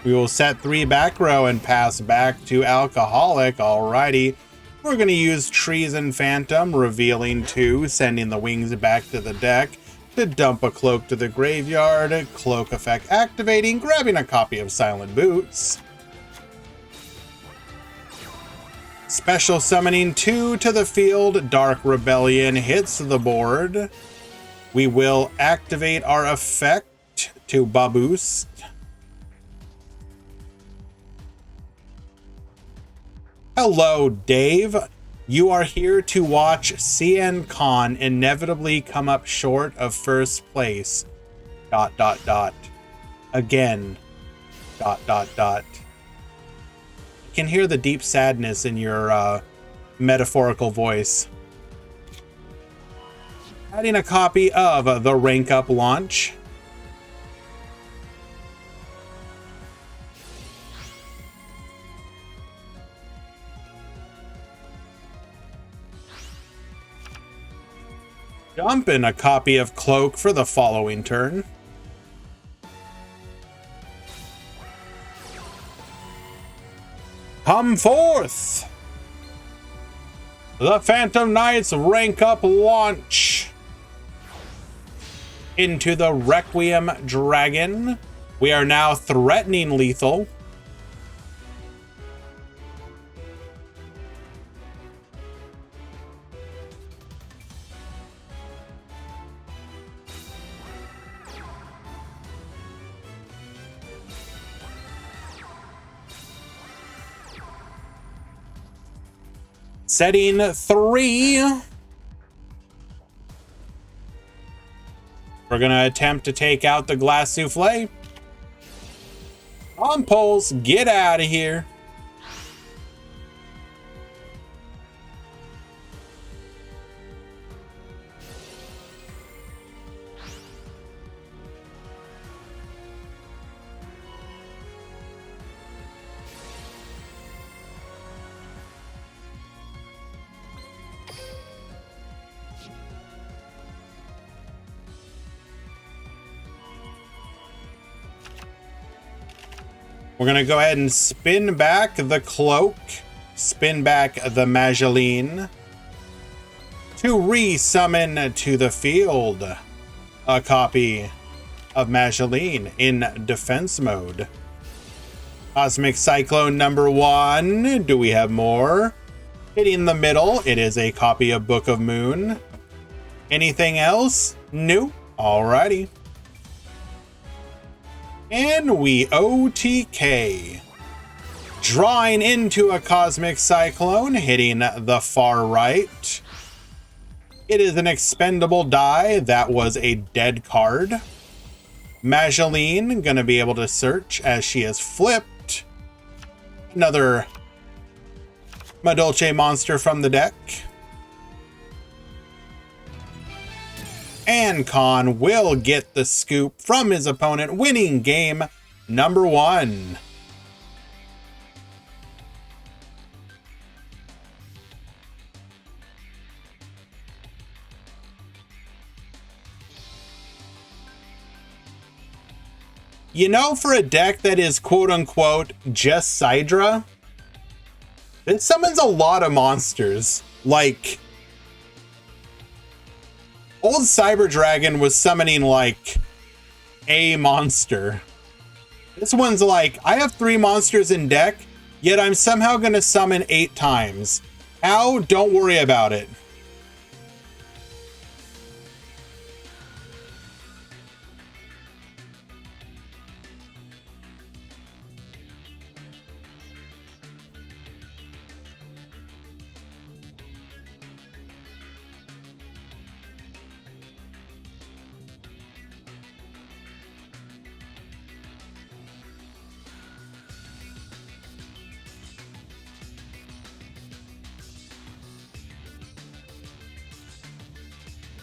Speaker 1: We will set 3 back row and pass back to Alcoholic. Alrighty. We're going to use Treason Phantom, revealing 2, sending the wings back to the deck to dump a cloak to the graveyard. Cloak effect activating, grabbing a copy of Silent Boots. Special summoning 2 to the field. Dark Rebellion hits the board. We will activate our effect to Baboost. Hello, Dave. You are here to watch CN Con inevitably come up short of first place. ... Again. ... I can hear the deep sadness in your metaphorical voice. Adding a copy of the Rank Up launch. Dump in a copy of Cloak for the following turn. Come forth! The Phantom Knights Rank Up launch into the Requiem Dragon. We are now threatening lethal. Setting 3. We're going to attempt to take out the Glass Souffle. On pulse, get out of here. We're going to go ahead and spin back the Cloak, spin back the Mageline to re-summon to the field a copy of Mageline in defense mode. Cosmic Cyclone number 1. Do we have more? Hitting the middle, it is a copy of Book of Moon. Anything else? No. Alrighty. And we OTK. Drawing into a Cosmic Cyclone, hitting the far right. It is an expendable die. That was a dead card. Mageline gonna be able to search as she is flipped. Another Madolche monster from the deck. And Khan will get the scoop from his opponent, winning game number 1. You know, for a deck that is quote-unquote just Sidra, it summons a lot of monsters. Like, old Cyber Dragon was summoning like a monster. This one's like, I have 3 monsters in deck, yet I'm somehow going to summon 8 times. How? Don't worry about it.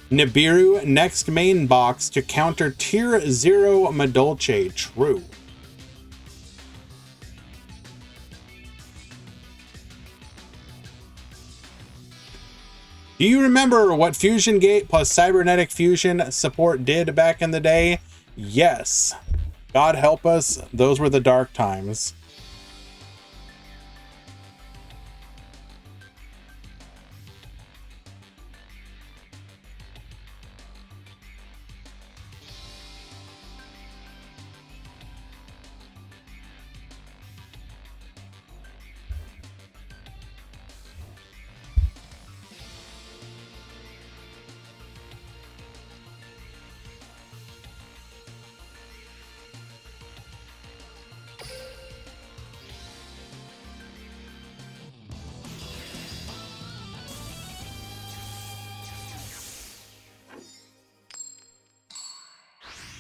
Speaker 1: Nibiru next main box to counter tier 0 Madolche. True. Do you remember what Fusion Gate plus Cybernetic Fusion support did back in the day? Yes. God help us, those were the dark times.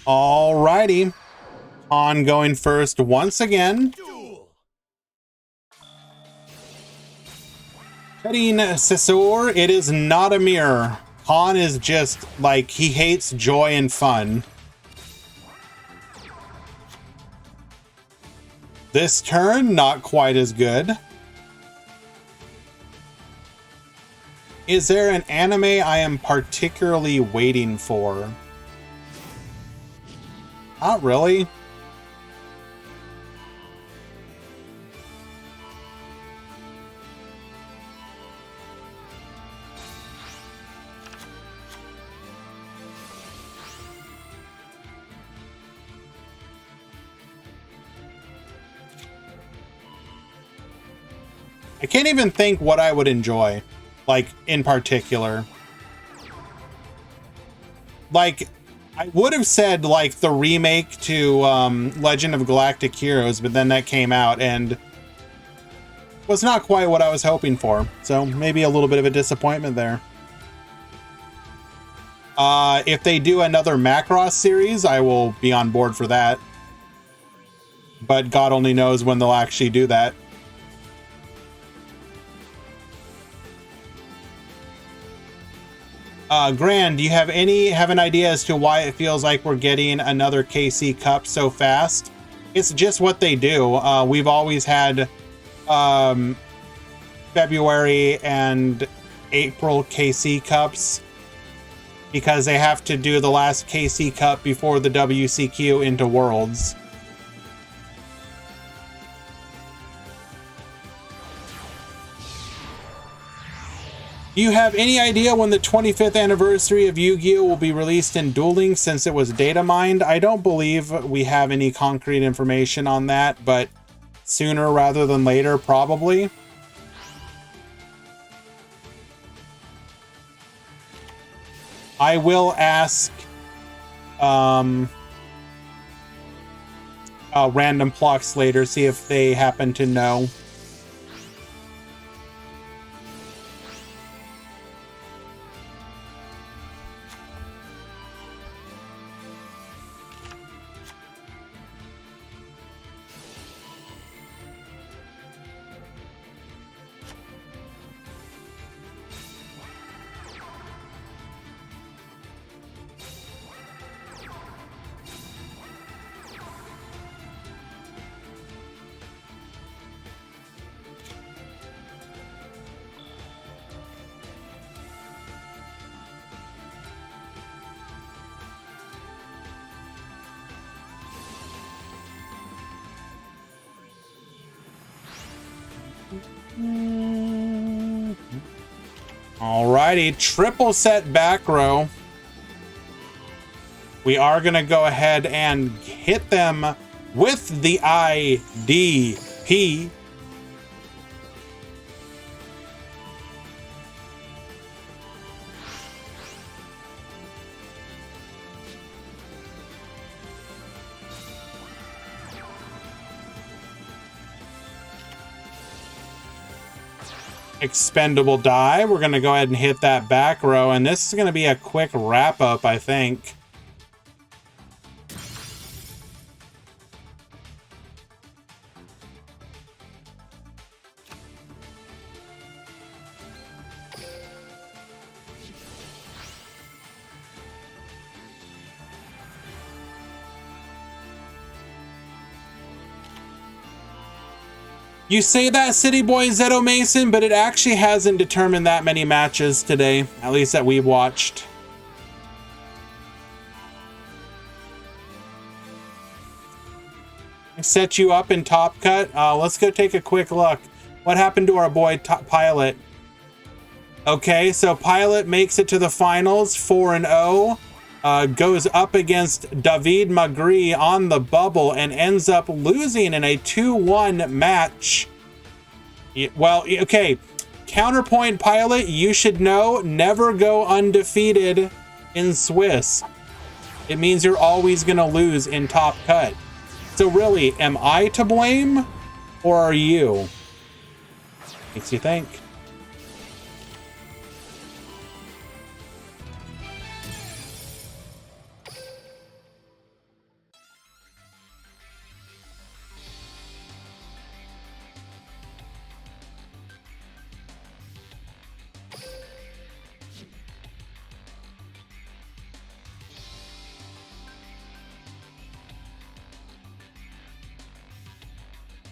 Speaker 1: Alrighty. Han going first once again.
Speaker 2: Duel.
Speaker 1: Petting Sisor, it is not a mirror. Han is just, like, he hates joy and fun. This turn, not quite as good. Is there an anime I am particularly waiting for? Not really. I can't even think what I would enjoy, like, in particular. Like, I would have said, like, the remake to Legend of Galactic Heroes, but then that came out and was not quite what I was hoping for. So maybe a little bit of a disappointment there. If they do another Macross series, I will be on board for that. But God only knows when they'll actually do that. Grand, do you have an idea as to why it feels like we're getting another KC Cup so fast? It's just what they do. We've always had February and April KC Cups because they have to do the last KC Cup before the WCQ into Worlds. Do you have any idea when the 25th anniversary of Yu-Gi-Oh! Will be released in dueling since it was data mined? I don't believe we have any concrete information on that, but sooner rather than later, probably. I will ask Random Plocks later, see if they happen to know. Alrighty, triple set back row. We are going to go ahead and hit them with the IDP. Expendable die. We're going to go ahead and hit that back row, and this is going to be a quick wrap up, I think. You say that, City Boy Zeto Mason, but it actually hasn't determined that many matches today, at least that we've watched. Set you up in Top Cut. Let's go take a quick look. What happened to our boy Pilot? Okay, so Pilot makes it to the finals, 4-0. Goes up against David Magri on the bubble and ends up losing in a 2-1 match. Well, okay. Counterpoint, Pilot, you should know, never go undefeated in Swiss. It means you're always going to lose in Top Cut. So really, am I to blame or are you? Makes you think.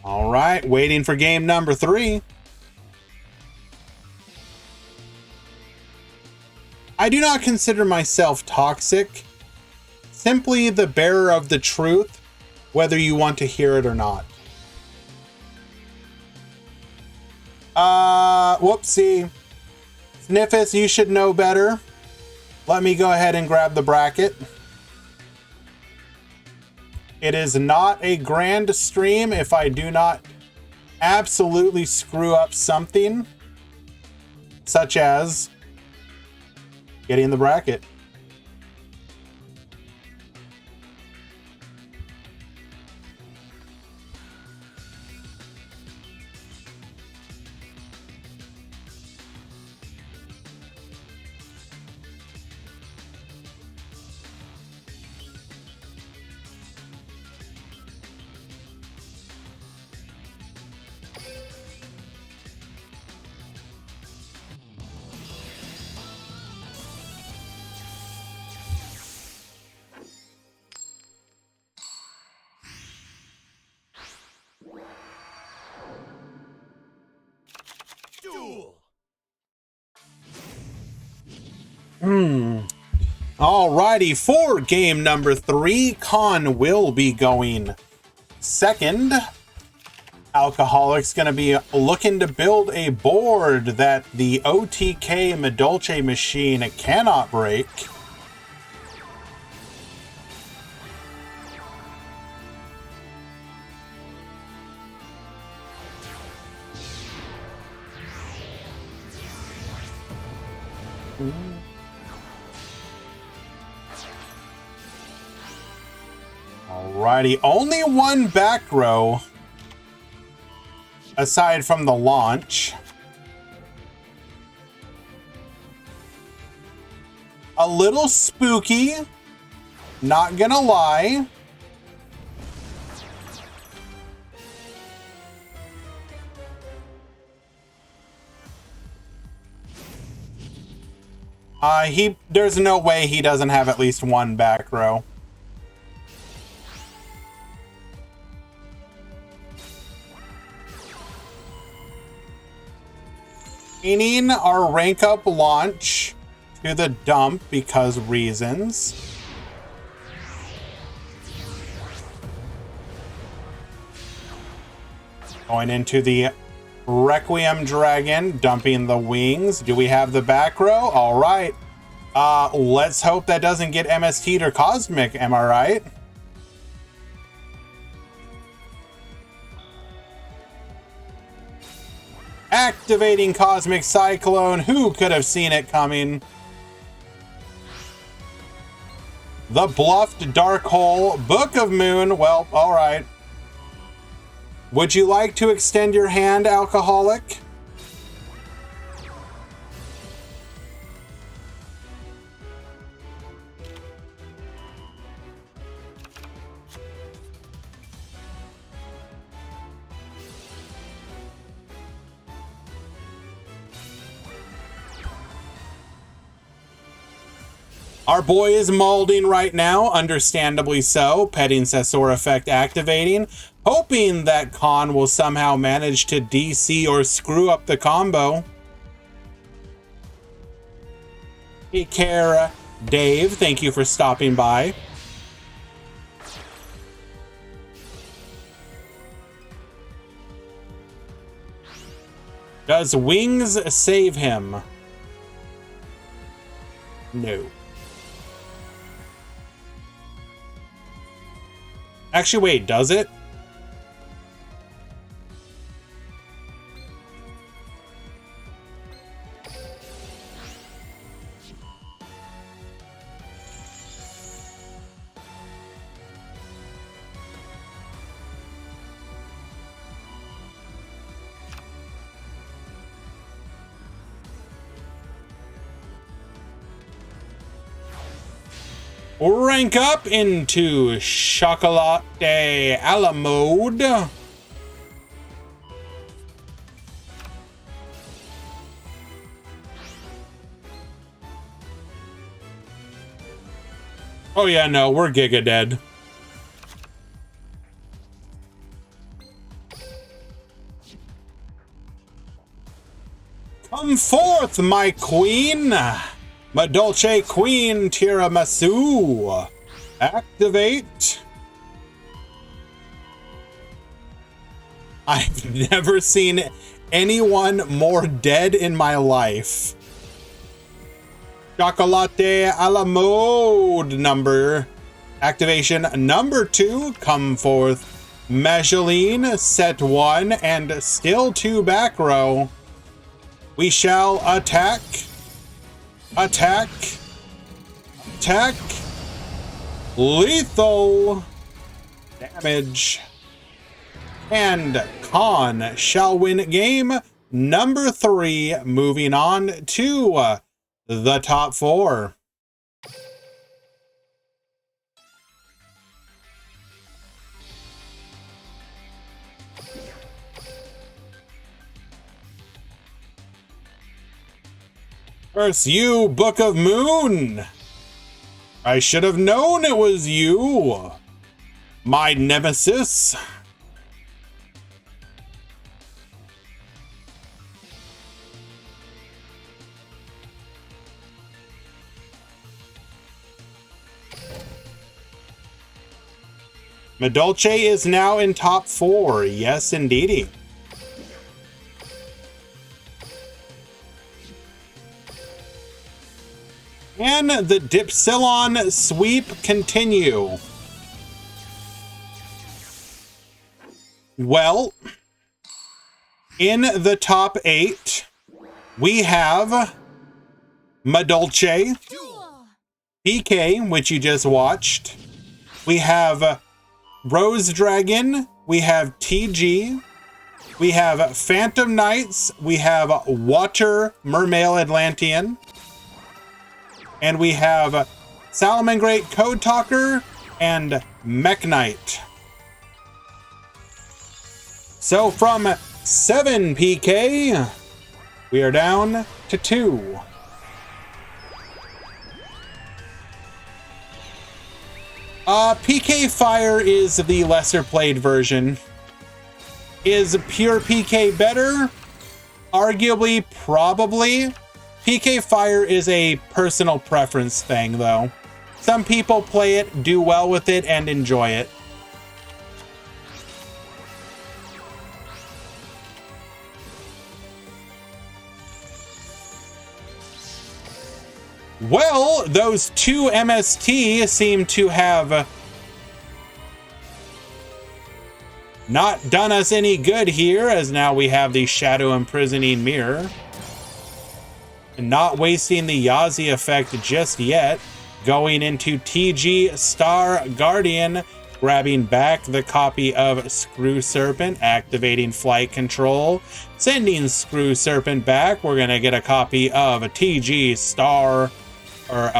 Speaker 1: All right, waiting for game number 3. I do not consider myself toxic, simply the bearer of the truth, whether you want to hear it or not. Whoopsie. Sniffus, you should know better. Let me go ahead and grab the bracket. It is not a grand stream if I do not absolutely screw up something, such as getting the bracket.
Speaker 2: Duel.
Speaker 1: Alrighty, for game number 3, Con will be going second. Alcoholic's gonna be looking to build a board that the OTK Medolce machine cannot break. Alrighty, only one back row aside from the launch. A little spooky, not gonna lie. There's no way he doesn't have at least one back row. Meaning our rank up launch to the dump because reasons. Going into the Requiem Dragon, dumping the wings. Do we have the back row? All right. Let's hope that doesn't get MST'd or Cosmic, am I right? Activating Cosmic Cyclone. Who could have seen it coming? The Bluffed Dark Hole. Book of Moon. Well, all right. Would you like to extend your hand, Alcoholic? Our boy is molding right now, understandably so. Petting Sessor effect activating. hoping that Khan will somehow manage to DC or screw up the combo. Take care, Dave. Thank you for stopping by. Does Wings save him? No. Actually, wait, does it? Rank up into Chocolate a la mode. Oh yeah, no, we're Giga dead. Come forth, my queen. My Dolce Queen Tiramisu. Activate. I've never seen anyone more dead in my life. Chocolate a la mode number. Activation number 2. Come forth. Mageline, set 1, and still 2 back row. We shall attack. Attack. Attack. Lethal. Damage. And Khan shall win game number 3, moving on to the top 4. First, you, Book of Moon. I should have known it was you, my nemesis. Madolce is now in top 4. Yes, indeedy. Can the Dipsilon sweep continue? Well, in the top 8, we have Madolce, PK, which you just watched. We have Rose Dragon. We have TG. We have Phantom Knights. We have Water Mermail Atlantean. And we have Salamangreat Code Talker and Mech Knight. So from 7 PK, we are down to 2. PK Fire is the lesser played version. Is pure PK better? Arguably, probably. PK Fire is a personal preference thing, though. Some people play it, do well with it, and enjoy it. Well, those 2 MST seem to have not done us any good here, as now we have the Shadow Imprisoning Mirror. And not wasting the Yazi effect just yet. Going into TG Star Guardian, grabbing back the copy of Screw Serpent, activating flight control, sending Screw Serpent back. We're gonna get a copy of TG Star, or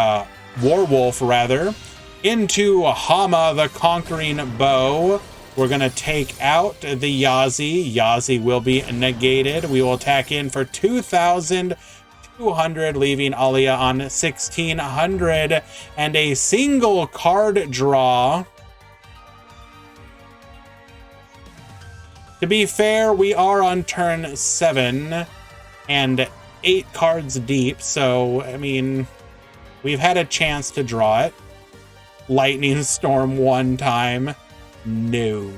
Speaker 1: Warwolf rather, into Hama the Conquering Bow. We're gonna take out the Yazi. Yazi will be negated. We will attack in for 2,200, leaving Alia on 1,600, and a single card draw. To be fair, we are on turn 7 and 8 cards deep, so, I mean, we've had a chance to draw it. Lightning Storm one time. No.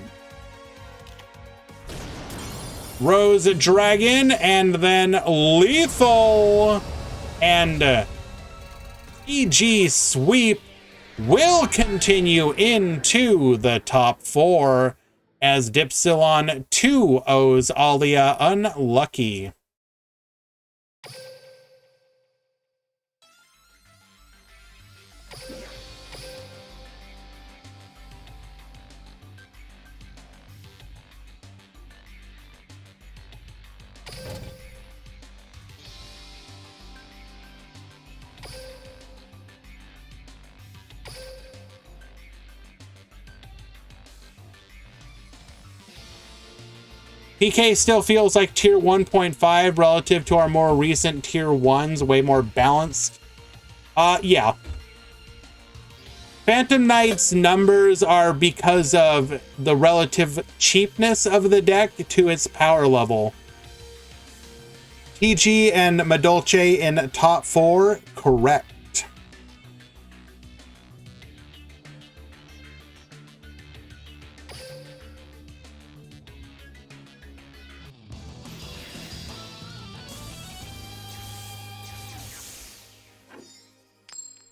Speaker 1: Rose Dragon, and then Lethal. And EG Sweep will continue into the top 4 as Dipsilon 2 owes Alia Unlucky. PK still feels like tier 1.5 relative to our more recent tier 1s, way more balanced. Yeah. Phantom Knight's numbers are because of the relative cheapness of the deck to its power level. TG and Madolche in top 4, correct.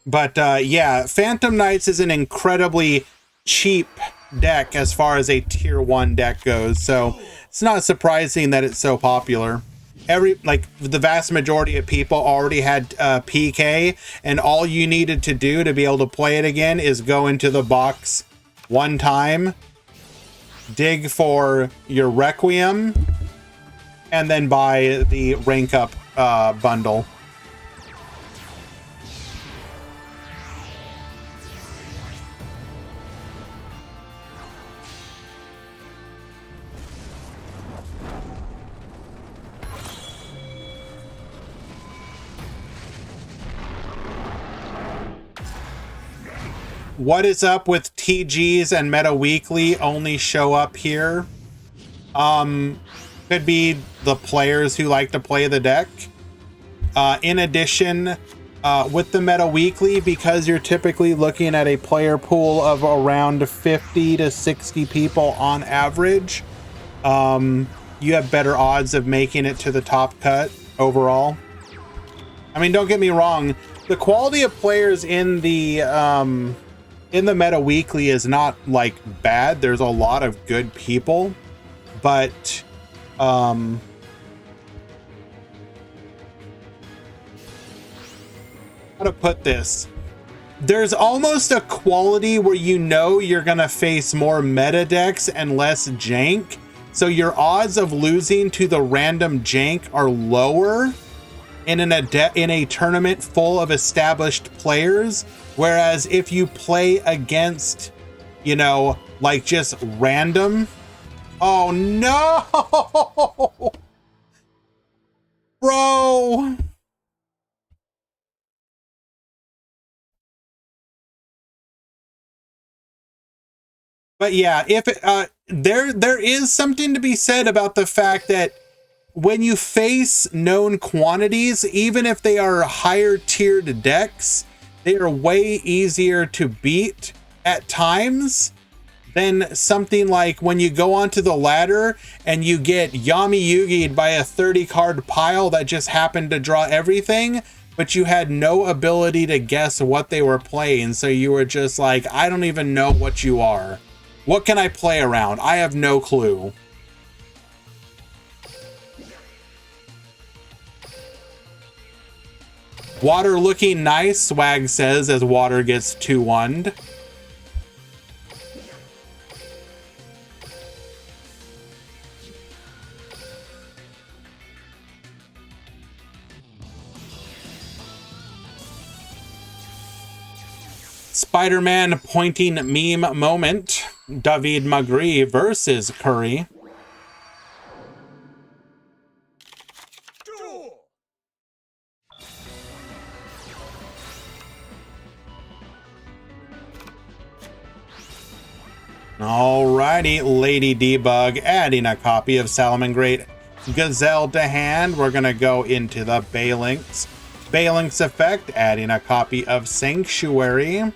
Speaker 1: But yeah, Phantom Knights is an incredibly cheap deck as far as a tier 1 deck goes, so it's not surprising that it's so popular. The vast majority of people already had PK, and all you needed to do to be able to play it again is go into the box one time, dig for your Requiem, and then buy the rank up bundle. What is up with TGs and Meta Weekly only show up here? Could be the players who like to play the deck. In addition, with the Meta Weekly, because you're typically looking at a player pool of around 50 to 60 people on average, you have better odds of making it to the top cut overall. I mean, don't get me wrong, the quality of players in the Meta Weekly is not like bad. There's a lot of good people, but how to put this? There's almost a quality where you know you're gonna face more meta decks and less jank, so your odds of losing to the random jank are lower in a tournament full of established players. Whereas if you play against, you know, like just random, oh no, bro. But yeah, if it, there is something to be said about the fact that when you face known quantities, even if they are higher tiered decks, they are way easier to beat at times than something like when you go onto the ladder and you get Yami Yugi'd by a 30 card pile that just happened to draw everything, but you had no ability to guess what they were playing. So you were just like, I don't even know what you are. What can I play around? I have no clue. Water looking nice, Swag says as Water gets 2-1'd. Spider-Man pointing meme moment. David Magri versus Curry.
Speaker 2: Duel!
Speaker 1: Alrighty, Lady Debug, adding a copy of Salamangreat Gazelle to hand. We're gonna go into the Balinx. Balinx effect, adding a copy of Sanctuary.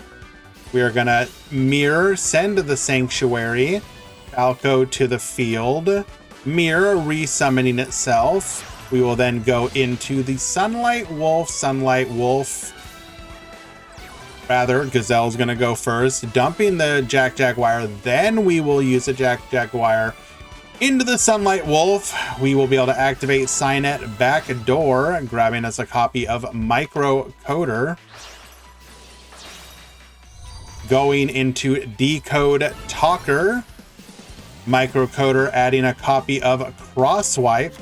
Speaker 1: We are gonna mirror, send the Sanctuary. Falco to the field. Mirror, resummoning itself. We will then go into the Sunlight Wolf. Rather, Gazelle's gonna go first, dumping the Jaguar. Then we will use the Jaguar into the Sunlight Wolf. We will be able to activate Signet Backdoor, grabbing us a copy of Microcoder. Going into Decode Talker. Microcoder adding a copy of Crosswipe.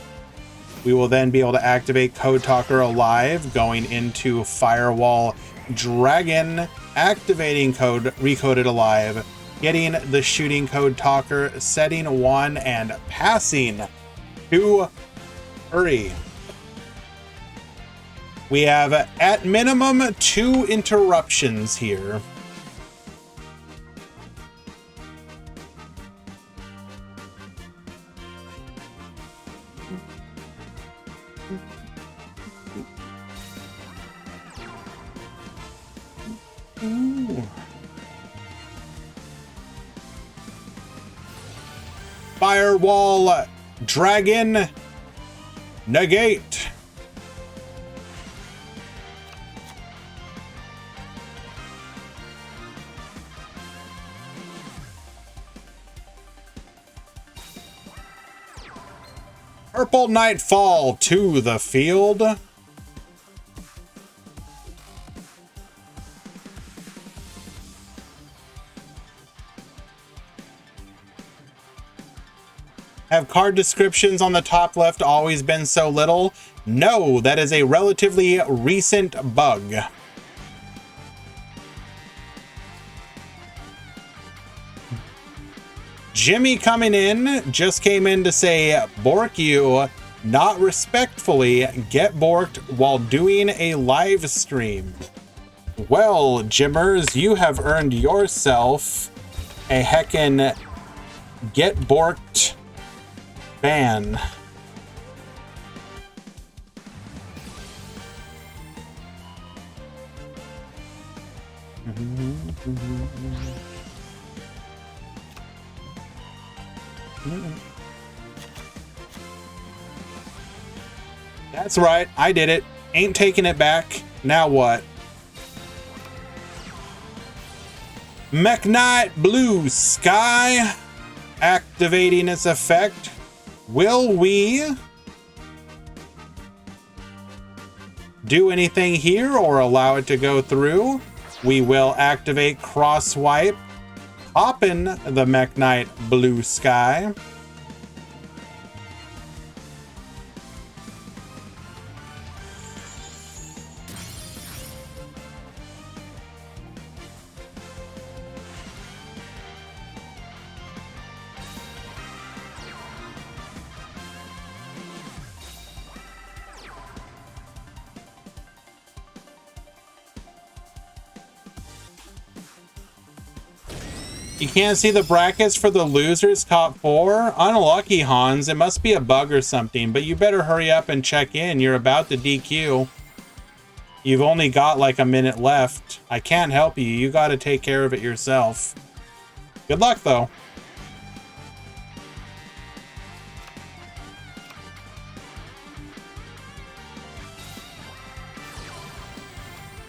Speaker 1: We will then be able to activate Code Talker Alive, going into Firewall Dragon, activating Code Recoded Alive, getting the Shooting Code Talker, setting 1, and passing to Hurry. We have, at minimum, 2 interruptions here. Ooh. Firewall Dragon negate. Purple Nightfall to the field. Have card descriptions on the top left always been so little? No, that is a relatively recent bug. Jimmy coming in, just came in to say, bork you, not respectfully, get borked while doing a live stream. Well, Jimmers, you have earned yourself a heckin' get borked ban. That's right, I did it. Ain't taking it back. Now what? Meknight Blue Sky activating its effect. Will we do anything here or allow it to go through? We will activate Crosswipe, popping the Meknight Blue Sky. You can't see the brackets for the losers top 4? Unlucky, Hans. It must be a bug or something, but you better hurry up and check in. You're about to DQ. You've only got like a minute left. I can't help you. You got to take care of it yourself. Good luck, though.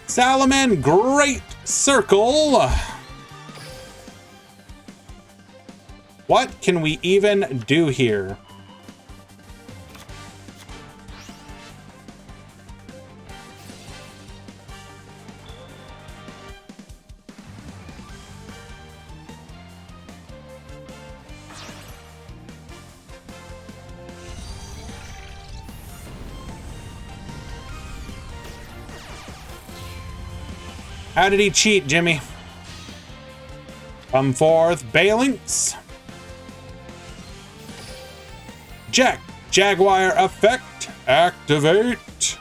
Speaker 1: Salaman Great Circle. What can we even do here? How did he cheat, Jimmy? Come forth, Balinx. Jaguar effect, activate.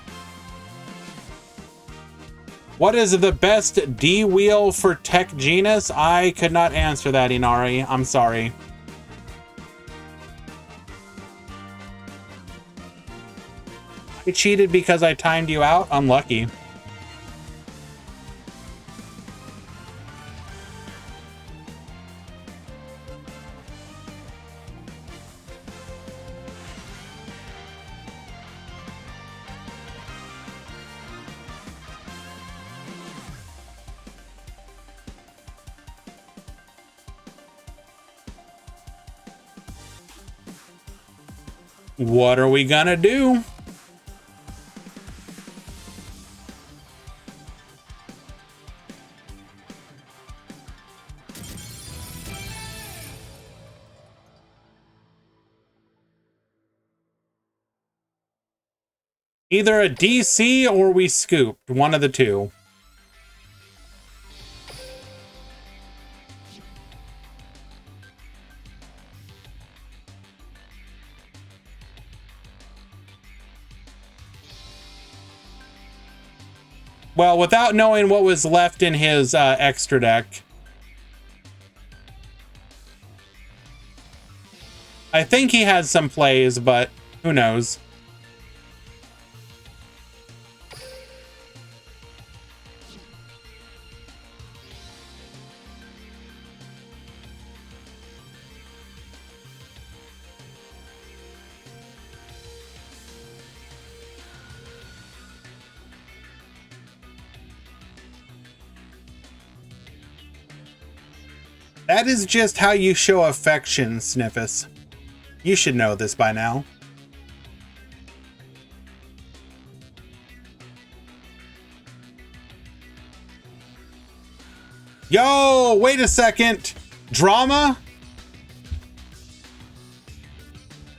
Speaker 1: What is the best D wheel for Tech Genus? I could not answer that, Inari. I'm sorry. I cheated because I timed you out? Unlucky. What are we gonna do? Either a DC or we scooped. One of the two. Well, without knowing what was left in his extra deck, I think he had some plays, but who knows? That is just how you show affection, Sniffus. You should know this by now. Yo, wait a second. Drama?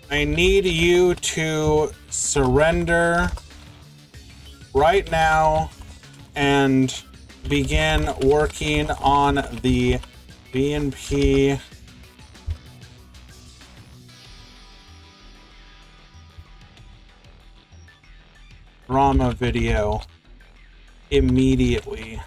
Speaker 1: I need you to surrender right now and begin working on the BNP drama video immediately.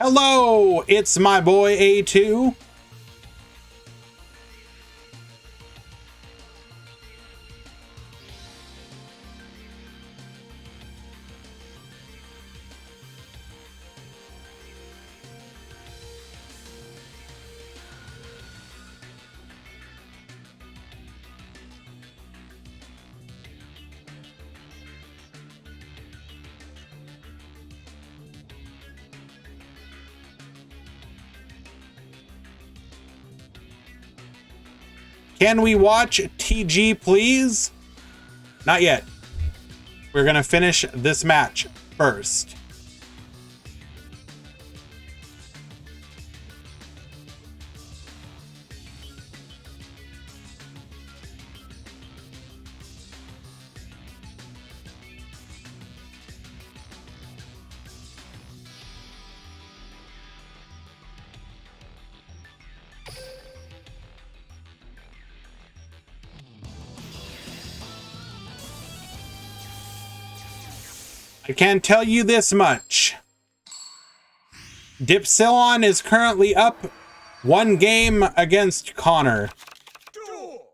Speaker 1: Hello, it's my boy A2. Can we watch TG, please? Not yet. We're gonna finish this match first. I can tell you this much. Dipsilon is currently up 1 game against Connor.
Speaker 2: Duel!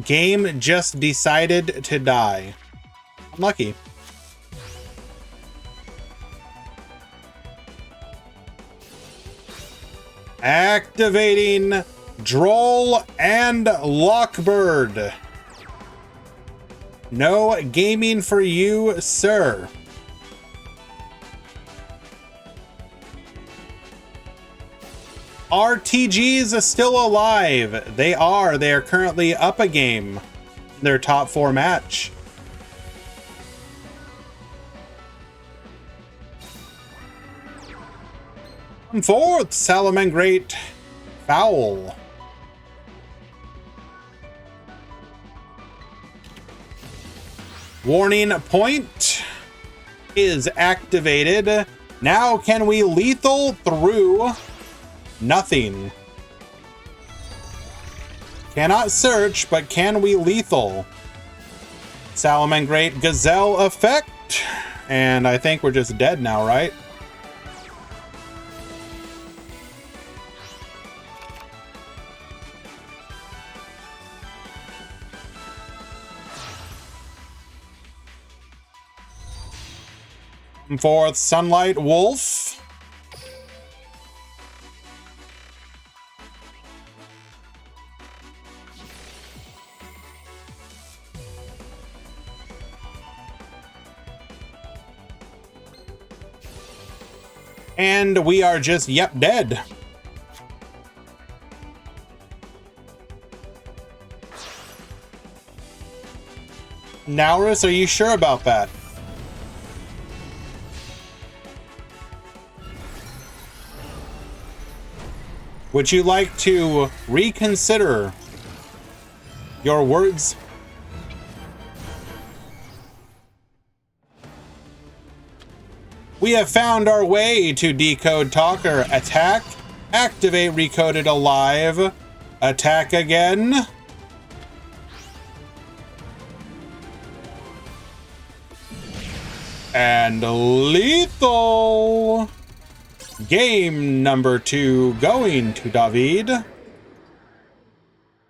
Speaker 1: Game just decided to die. Unlucky. Activating Droll and Lockbird. No gaming for you, sir. RTGs are still alive. They are. They are currently up a game in their top 4 match. Come forth, Salamangreat Foul. Warning point is activated. Now can we lethal through nothing? Cannot search, but can we lethal? Salamangreat Gazelle effect. And I think we're just dead now, right? Forth, Sunlight Wolf. And we are just, yep, dead. Naurus, are you sure about that? Would you like to reconsider your words? We have found our way to Decode Talker. Attack. Activate Recoded Alive. Attack again. And lethal. Game number 2 going to David.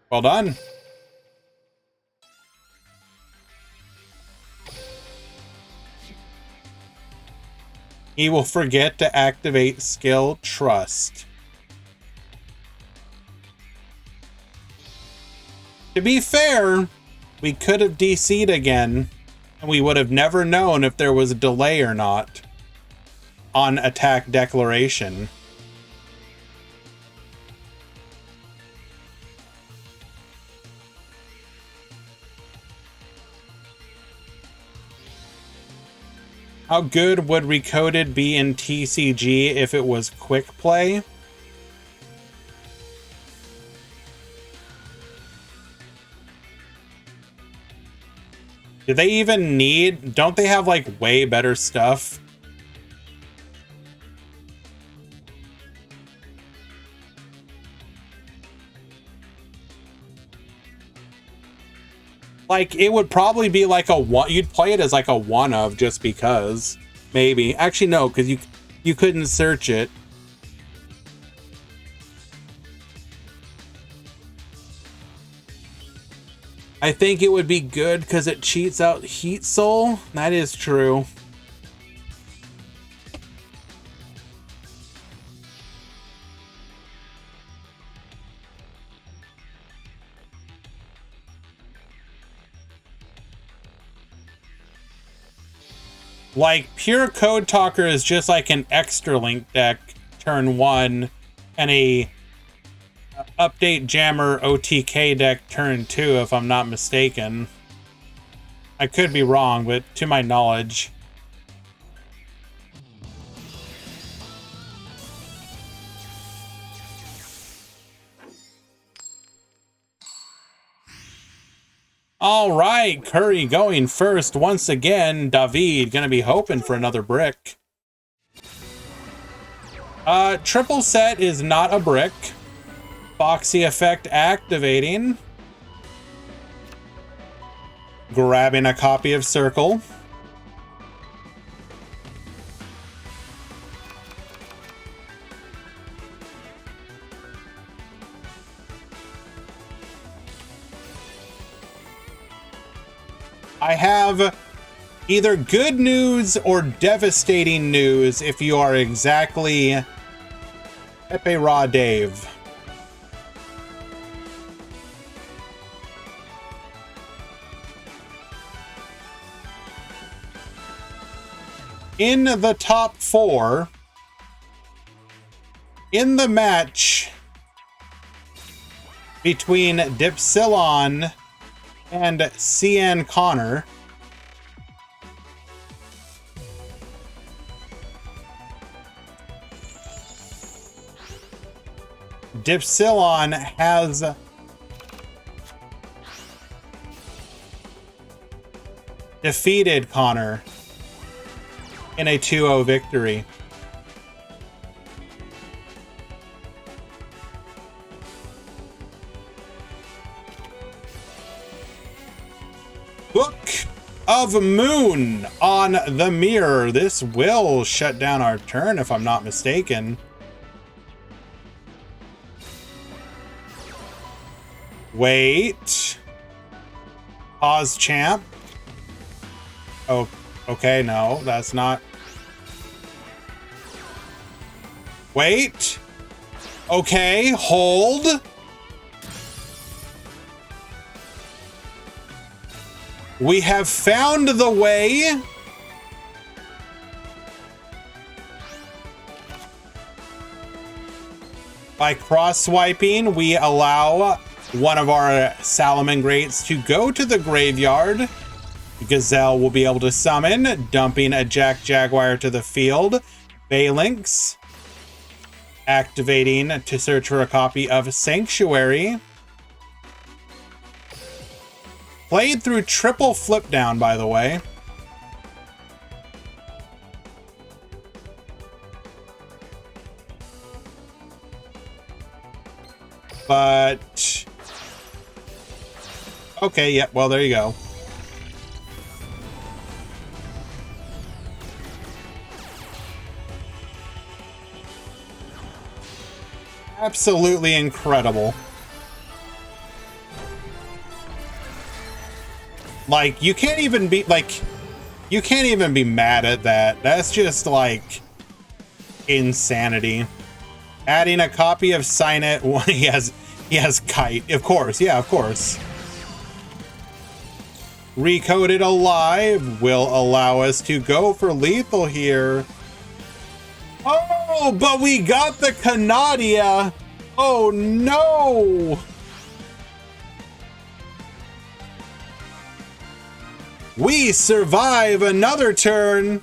Speaker 1: Well done. He will forget to activate skill Trust. To be fair, we could have DC'd again, and we would have never known if there was a delay or not on attack declaration. How good would Recoded be in TCG if it was quick play? Do they even need... Don't they have, like, way better stuff? Like, it would probably be like a one... You'd play it as like a one of just because. Maybe. Actually, no, because you couldn't search it. I think it would be good because it cheats out Heat Soul. That is true. Like, Pure Code Talker is just like an extra link deck turn 1 and a Update Jammer OTK deck turn 2, if I'm not mistaken. I could be wrong, but to my knowledge. All right, Curry going first once again. David gonna be hoping for another brick. Triple set is not a brick. Foxy effect activating. Grabbing a copy of Circle. I have either good news or devastating news if you are exactly Pepe Raw Dave. In the top 4, in the match between Dipsilon and CN Connor, Dipsilon has defeated Connor in a 2-0 victory. Book of Moon on the mirror. This will shut down our turn if I'm not mistaken. Wait. Pause champ. Oh, okay, no, that's not. Wait. Okay, hold. We have found the way. By cross-swiping, we allow one of our Salamangrates to go to the graveyard. Gazelle will be able to summon, dumping a Jack Jaguar to the field. Phalanx activating to search for a copy of Sanctuary. Played through triple flip down, by the way. But okay, yeah, well, there you go. Absolutely incredible. Like, you can't even be mad at that. That's just like insanity. Adding a copy of Sign It. He has Kite. Of course, yeah, of course. Recoded Alive will allow us to go for lethal here. Oh, but we got the Canadia. Oh no. We survive another turn.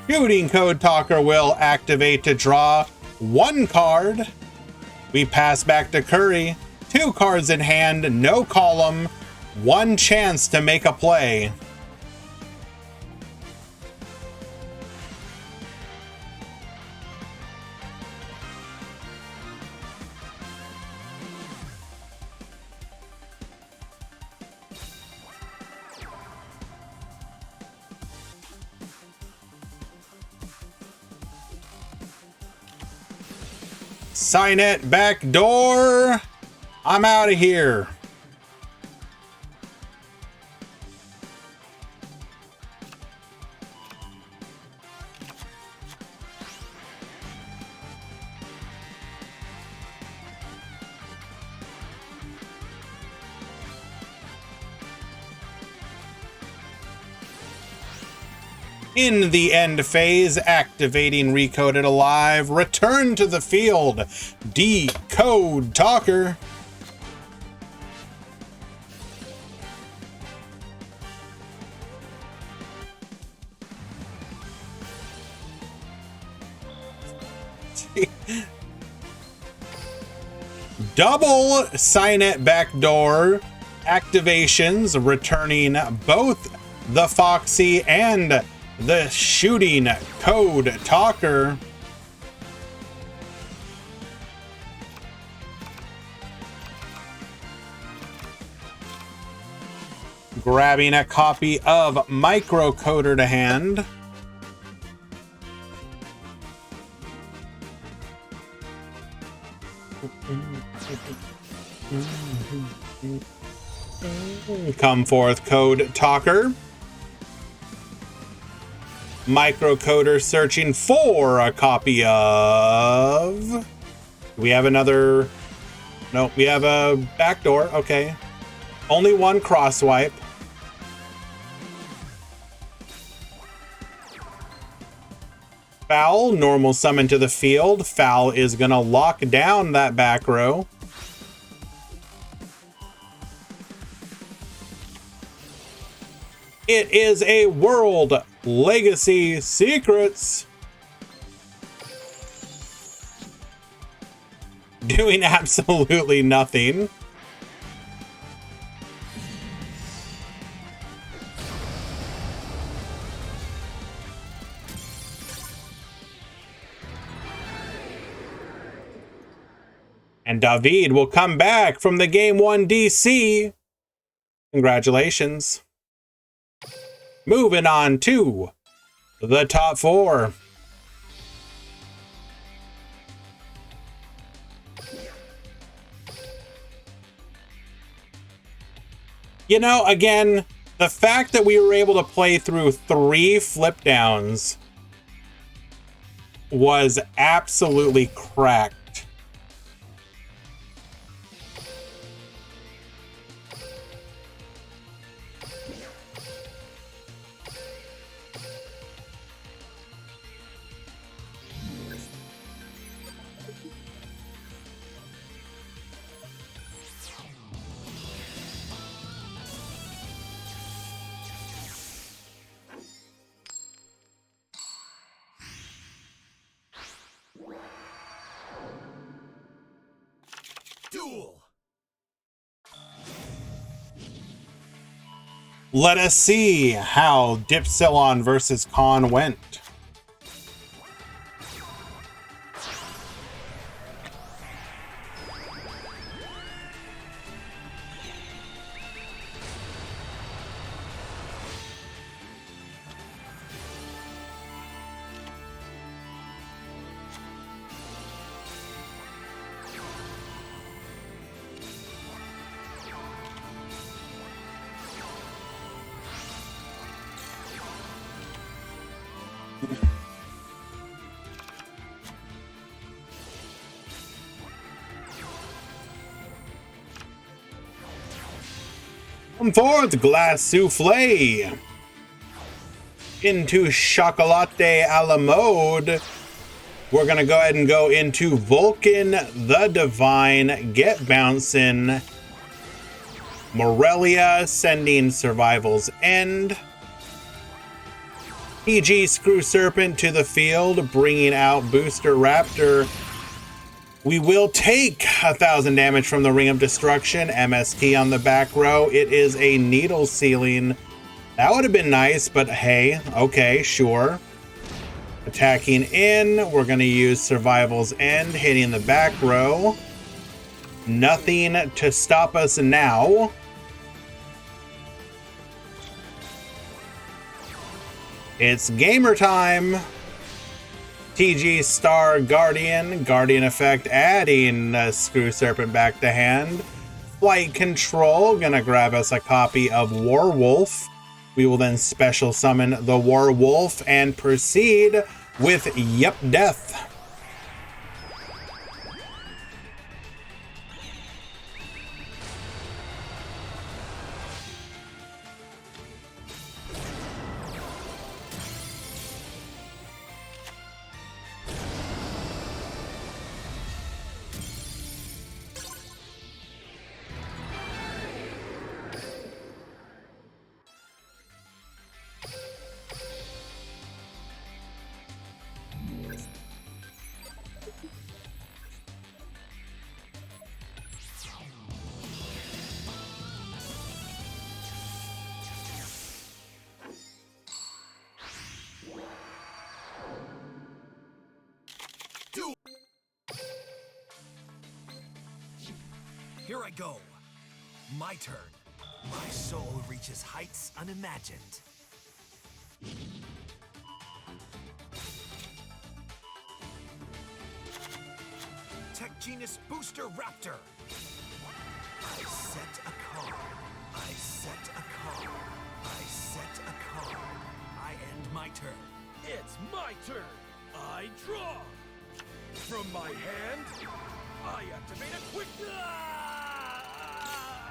Speaker 1: Shooting Code Talker will activate to draw 1 card. We pass back to Curry. 2 cards in hand, no column, 1 chance to make a play. Sign it, back door. I'm out of here. In the end phase, activating Recoded Alive, return to the field, Decode Talker. Double Sign It backdoor activations, returning both the Foxy and the Shooting Code Talker. Grabbing a copy of Microcoder to hand. Come forth, Code Talker. Microcoder searching for a copy of... Do we have another... Nope, we have a backdoor. Okay. Only one cross-swipe. Foul, normal summon to the field. Foul is going to lock down that back row. It is a World Legacy Secrets. Doing absolutely nothing. And David will come back from the Game 1 DC. Congratulations. Moving on to the top four. You know, again, the fact that we were able to play through 3 flip downs was absolutely cracked.
Speaker 2: Duel.
Speaker 1: Let us see how Dipsilon versus Khan went. Come forth, Glass Souffle. Into Chocolate a la mode. We're going to go ahead and go into Vulcan the Divine. Get bouncing. Morelia sending Survival's End. PG Screw Serpent to the field, bringing out Booster Raptor. We will take 1,000 damage from the Ring of Destruction. MST on the back row. It is a Needle Ceiling. That would have been nice, but hey, okay, sure. Attacking in, we're going to use Survival's End, hitting the back row. Nothing to stop us now. It's gamer time. TG Star Guardian, Guardian Effect adding Screw Serpent back to hand. Flight Control, gonna grab us a copy of Warwolf. We will then special summon the Warwolf and proceed with Yup Death.
Speaker 2: Here I go. My turn. My soul reaches heights unimagined. Tech Genus Booster Raptor. I set a card. I set a card. I set a card. I end my turn.
Speaker 3: It's my turn. I draw. From my hand, I activate a quick.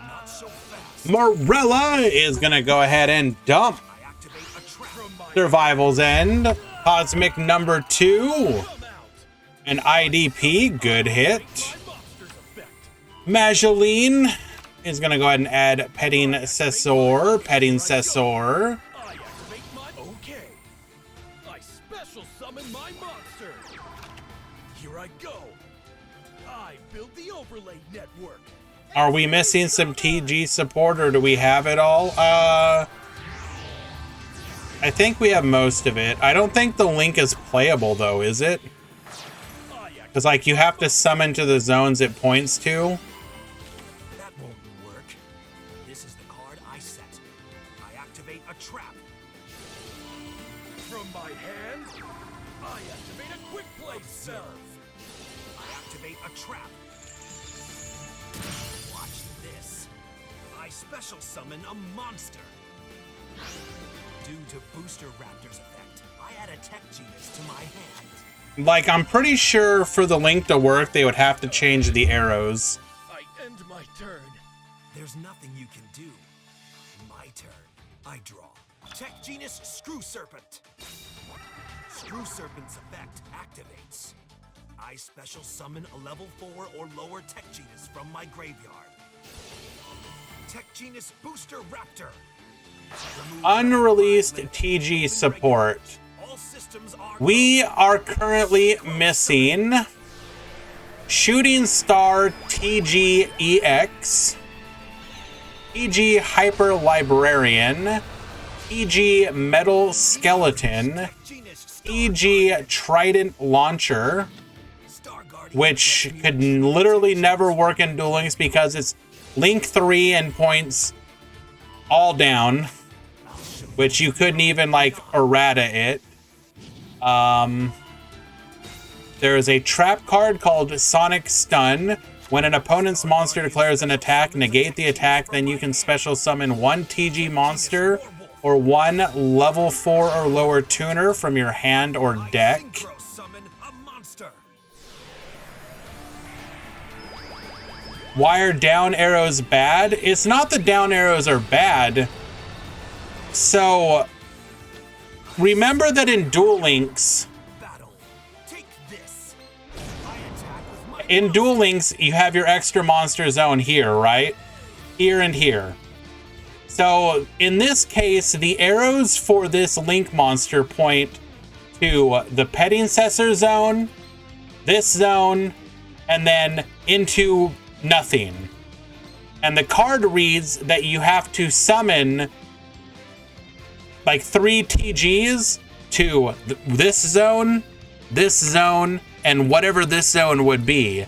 Speaker 2: Not so fast.
Speaker 1: Morella is gonna go ahead and dump
Speaker 2: I activate a trap.
Speaker 3: From my
Speaker 1: Survival's End. Cosmic number 2.
Speaker 3: come out.
Speaker 1: An IDP, good hit.
Speaker 3: My monster's effect.
Speaker 1: Mageline is gonna go ahead and add Petting Cessor. Petting Cessor.
Speaker 3: I activate my. Okay. I special summon my monster. Here I go. I build the overlay network.
Speaker 1: Are we missing some TG support, or do we have it all? I think we have most of it. I don't think the link is playable though, is it? Because like you have to summon to the zones it points to.
Speaker 2: That won't work. This is the card I set. I activate a trap.
Speaker 3: From my hand, I activate a quick play spell.
Speaker 2: I activate a trap. Watch this. I special summon a monster. Due to Booster Raptor's effect, I add a Tech Genus to my hand.
Speaker 1: Like, I'm pretty sure for the link to work, they would have to change the arrows.
Speaker 3: I end my turn.
Speaker 2: There's nothing you can do. My turn. I draw. Tech Genus Screw Serpent. Screw Serpent's effect activates. I special summon a level 4 or lower Tech Genus from my graveyard. Tech Genus Booster Raptor. Remove
Speaker 1: Unreleased
Speaker 2: 5
Speaker 1: TG support.
Speaker 2: All systems are
Speaker 1: We are currently missing Shooting Star TG-EX, TG Hyper Librarian, TG Metal Skeleton,
Speaker 2: Tech Genus
Speaker 1: TG Trident Launcher,
Speaker 2: Star Guardian.
Speaker 1: which could literally never work in Duel Links because it's Link 3 and points all down, which you couldn't even like errata it. There is a trap card called Sonic Stun. When an opponent's monster declares an attack, negate the attack, then you can special summon one TG monster or one level 4 or lower tuner from your hand or deck.
Speaker 2: Synchro summon a monster.
Speaker 1: Why are down arrows bad? It's not that down arrows are bad. So, remember that in Duel Links,
Speaker 2: Battle. Take this. I attack with my
Speaker 1: in Duel Links, you have your extra monster zone here, right? Here and here. So, in this case, the arrows for this Link monster point to the Petting Cessor zone, this zone, and then into nothing. And the card reads that you have to summon like 3 TGs to this zone, and whatever this zone would be.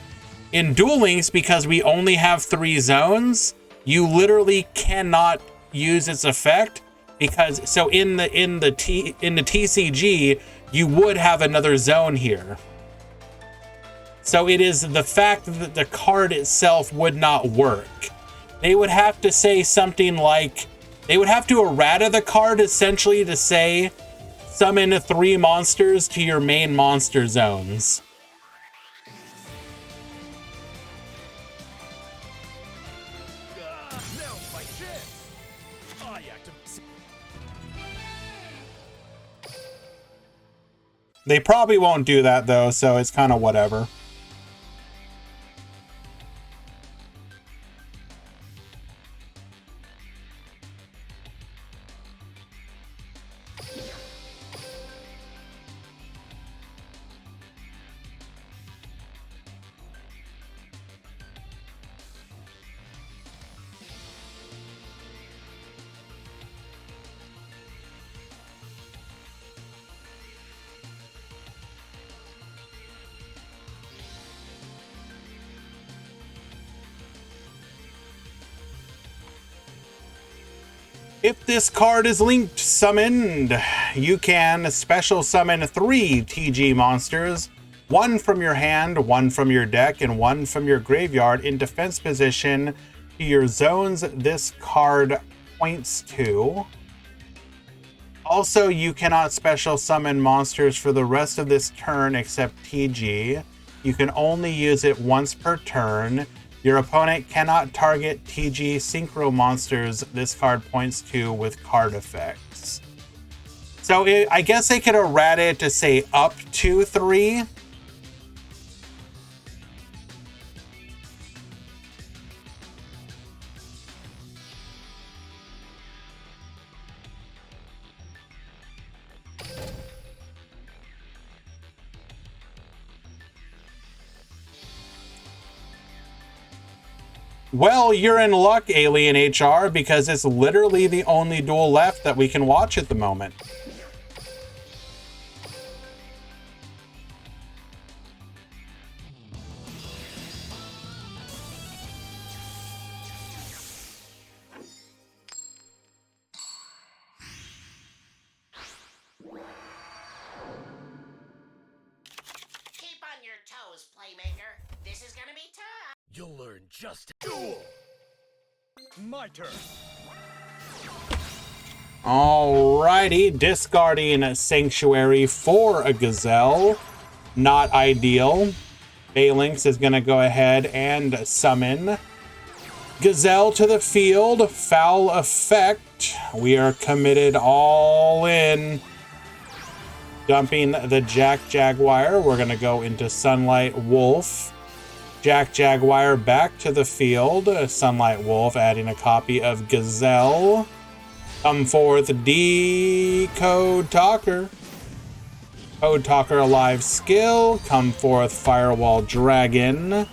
Speaker 1: In Duel Links, because we only have 3 zones, you literally cannot use its effect because so in the TCG you would have another zone here. So it is the fact that the card itself would not work. They would have to say something like, they would have to errata the card essentially to say, summon 3 monsters to your main monster zones.
Speaker 3: Now's my chance. I activate.
Speaker 1: They probably won't do that though, so it's kind of whatever. If this card is linked summoned, you can special summon 3 TG monsters one from your hand, one from your deck, and one from your graveyard in defense position to your zones this card points to. Also, you cannot special summon monsters for the rest of this turn except TG. You can only use it once per turn. Your opponent cannot target TG synchro monsters this card points to with card effects. So I guess they could errata it to say up to 3. Well, you're in luck, Alien HR, because it's literally the only duel left that we can watch at the moment.
Speaker 4: Keep on your toes, Playmaker. This is gonna be tough.
Speaker 3: You'll learn just Duel. My turn.
Speaker 1: Alrighty, discarding Sanctuary for a Gazelle. Not ideal. Phalanx is going to go ahead and summon Gazelle to the field. Foul effect. We are committed all in. Dumping the Jack Jaguar. We're going to go into Sunlight Wolf. Jack Jaguar back to the field. Sunlight Wolf adding a copy of Gazelle. Come forth, Code Talker. Code Talker Alive skill. Come forth, Firewall Dragon.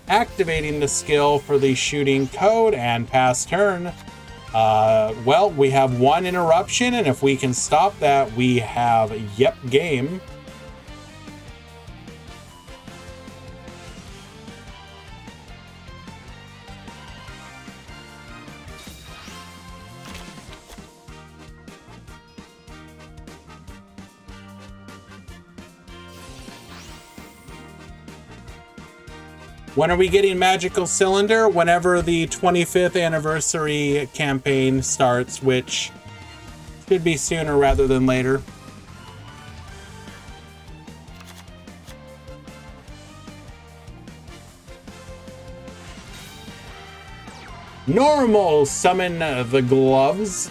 Speaker 1: Activating the skill for the shooting code and pass turn. Well, we have one interruption, and if we can stop that, we have yep game. When are we getting Magical Cylinder? Whenever the 25th anniversary campaign starts, which should be sooner rather than later. Normal, summon the gloves.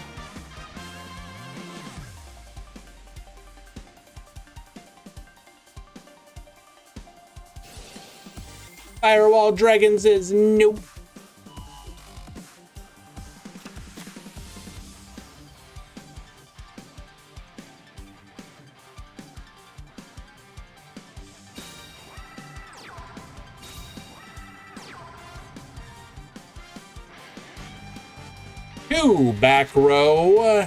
Speaker 1: Firewall Dragons is nope. Two back row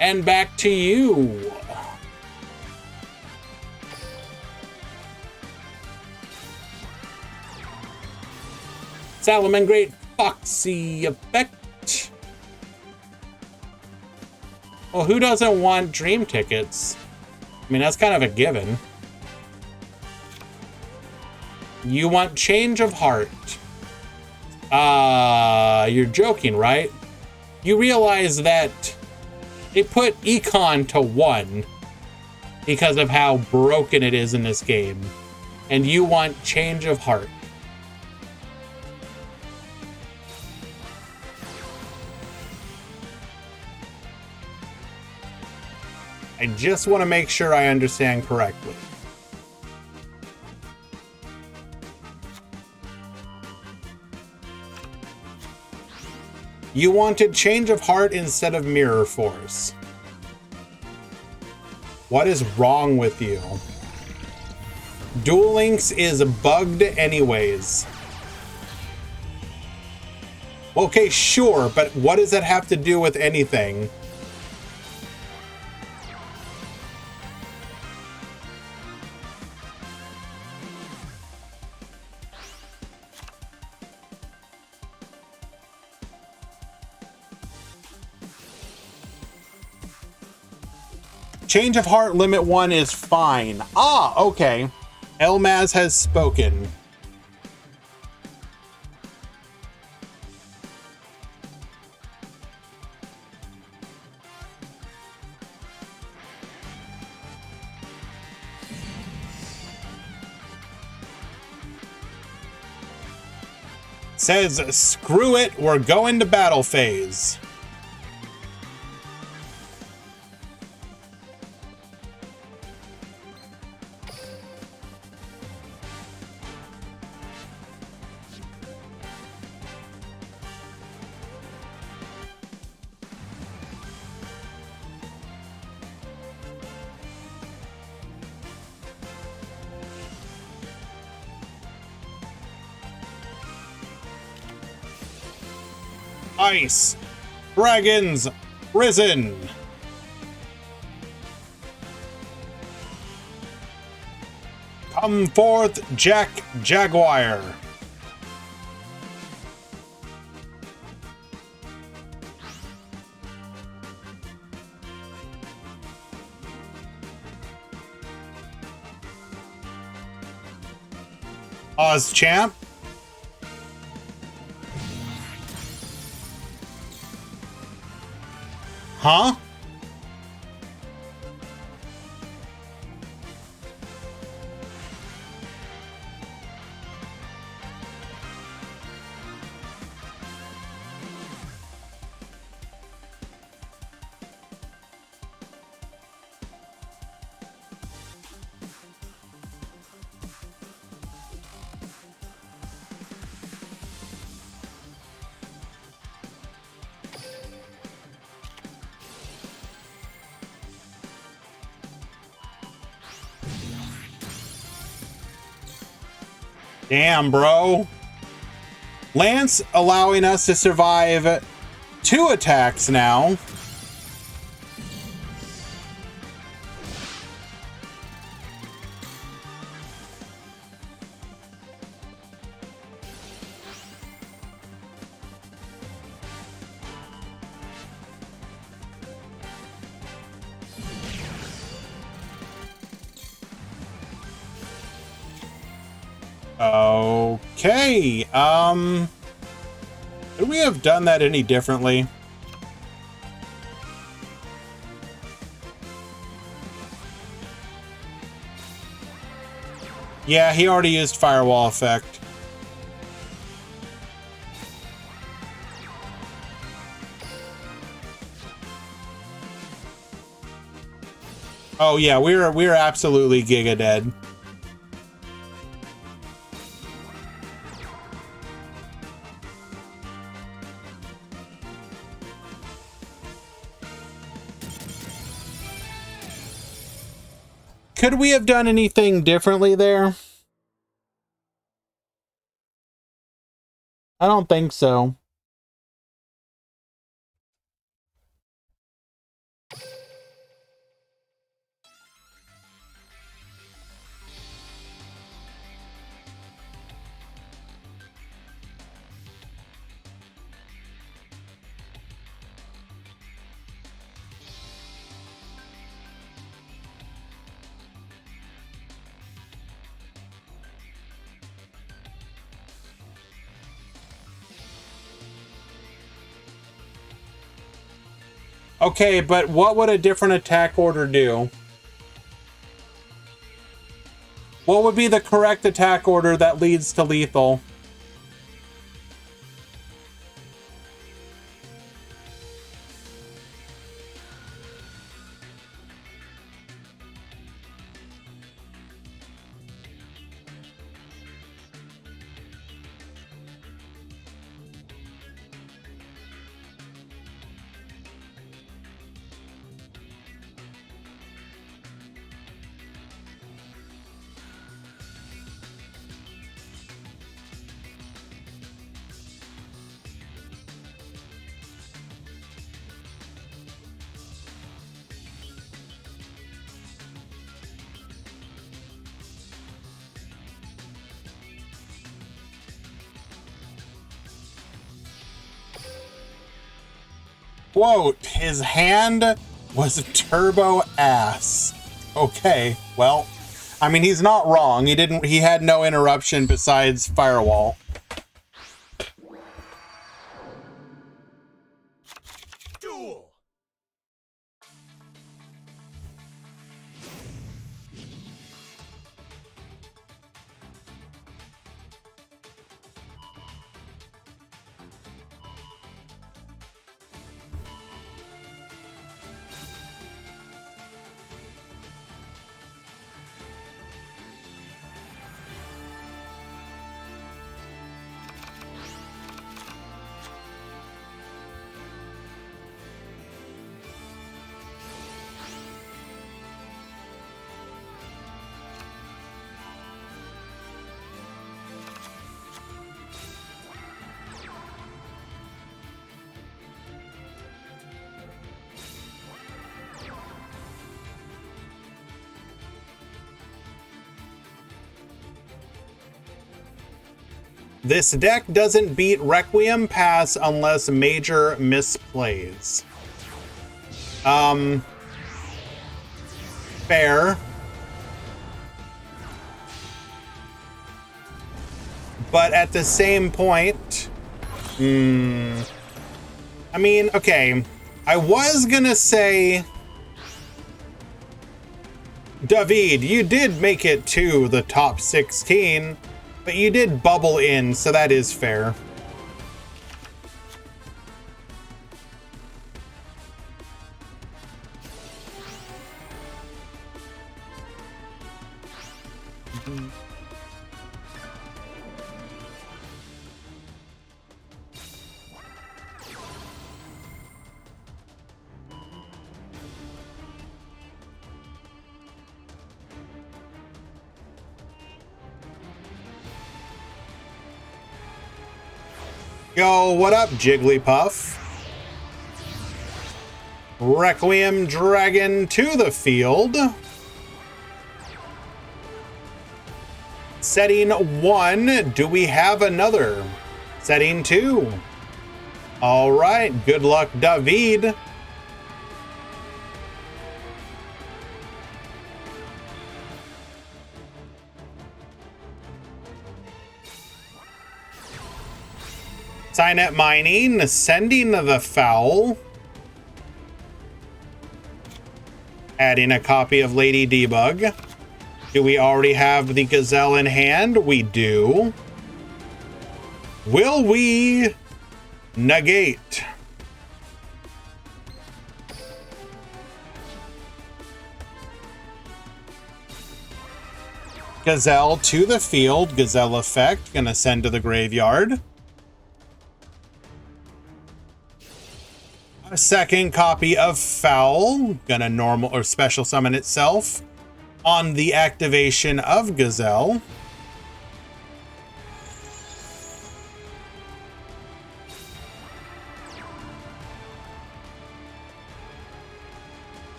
Speaker 1: and back to you. Salamangreat Foxy effect. Well, who doesn't want dream tickets? I mean, that's kind of a given. You want change of heart. You're joking, right? You realize that they put Econ to 1 because of how broken it is in this game. And you want change of heart. I just want to make sure I understand correctly. You wanted change of heart instead of mirror force. What is wrong with you? Duel Links is bugged anyways. Okay, sure, but what does that have to do with anything? Change of heart limit 1 is fine. Ah, okay. Elmaz has spoken. Says, screw it, we're going to battle phase. Ice Dragons Risen. Come forth, Jack Jaguar. Champ. Huh? Damn, bro. Lance allowing us to survive 2 attacks now. Okay, could we have done that any differently? Yeah, he already used Firewall effect. Oh yeah, we're absolutely giga dead. Could we have done anything differently there? I don't think so. Okay, but what would a different attack order do? What would be the correct attack order that leads to lethal? Quote, his hand was turbo ass. Okay, well, I mean, he's not wrong. He had no interruption besides Firewall.
Speaker 3: Duel!
Speaker 1: This deck doesn't beat Requiem Pass unless major misplays. Fair. But at the same point, I mean, okay, I was gonna say, David, you did make it to the top 16, but you did bubble in, so that is fair. Yo, what up, Jigglypuff? Requiem Dragon to the field. Setting 1, do we have another? Setting 2. All right, good luck, David. Signet Mining, sending the foul. Adding a copy of Lady Debug. Do we already have the Gazelle in hand? We do. Will we negate? Gazelle to the field. Gazelle effect. Gonna send to the graveyard. A second copy of Foul, gonna normal or special summon itself on the activation of Gazelle.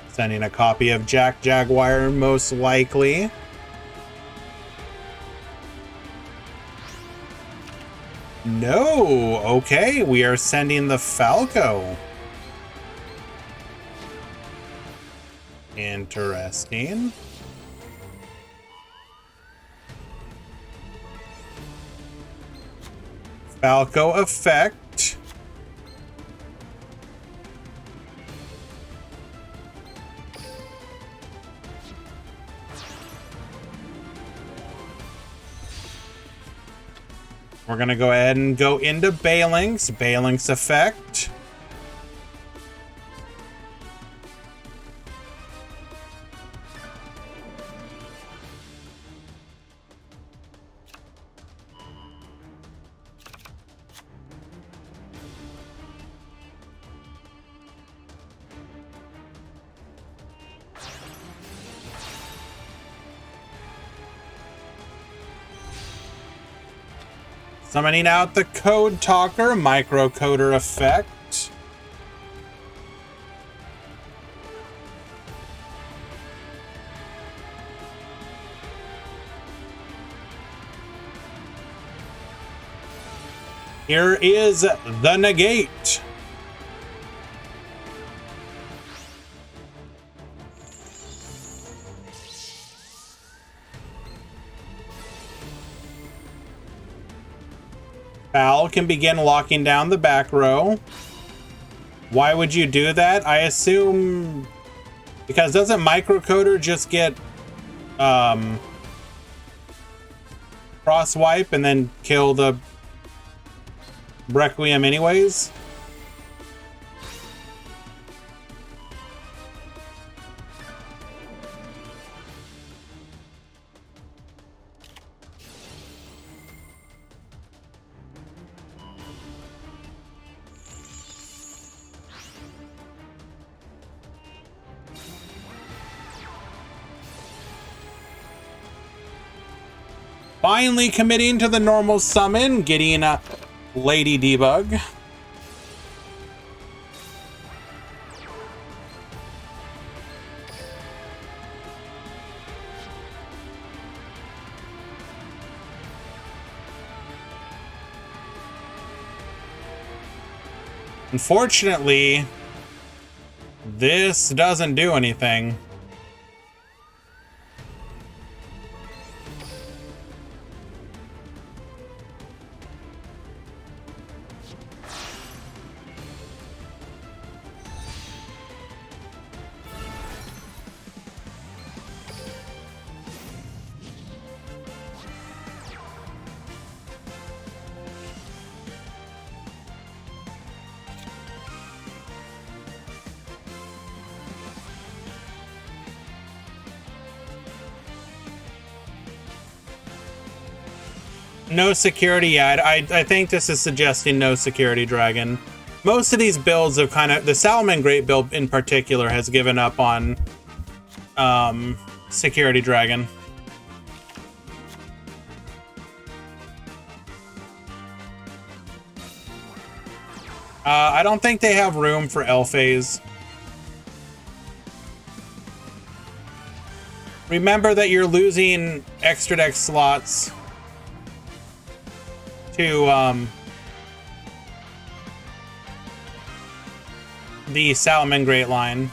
Speaker 1: Sending a copy of Jack Jaguar, most likely. No, okay, we are sending the Falco. Interesting. Falco effect. We're gonna go ahead and go into Balinx. Balinx effect. Summoning out the Code Talker, Microcoder effect. Here is the negate. Foul can begin locking down the back row. Why would you do that? I assume because doesn't microcoder just get cross wipe and then kill the Requiem anyways? Finally committing to the normal summon, getting a Lady Debug. Unfortunately, this doesn't do anything. No security yet. I think this is suggesting no security dragon. Most of these builds have kind of, the Salomon Great build in particular has given up on security dragon. I don't think they have room for L-Phase. Remember that you're losing extra deck slots to the Salomon Great line.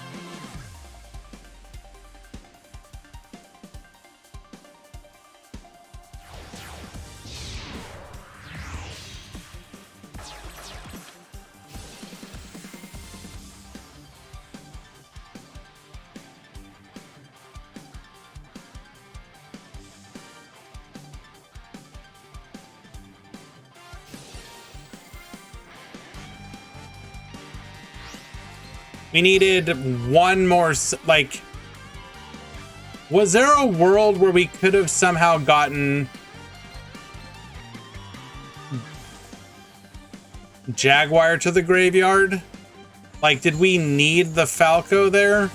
Speaker 1: We needed one more, like, was there a world where we could have somehow gotten Jaguar to the graveyard? Like, did we need the Falco there?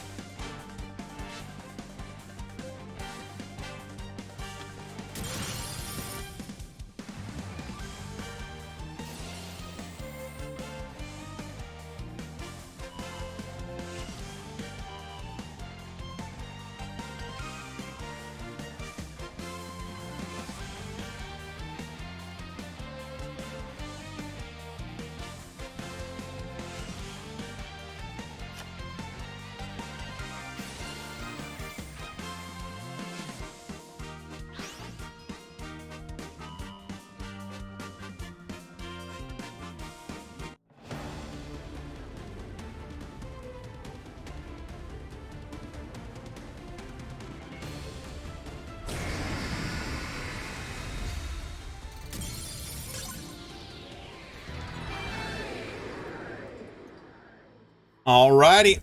Speaker 1: Alrighty.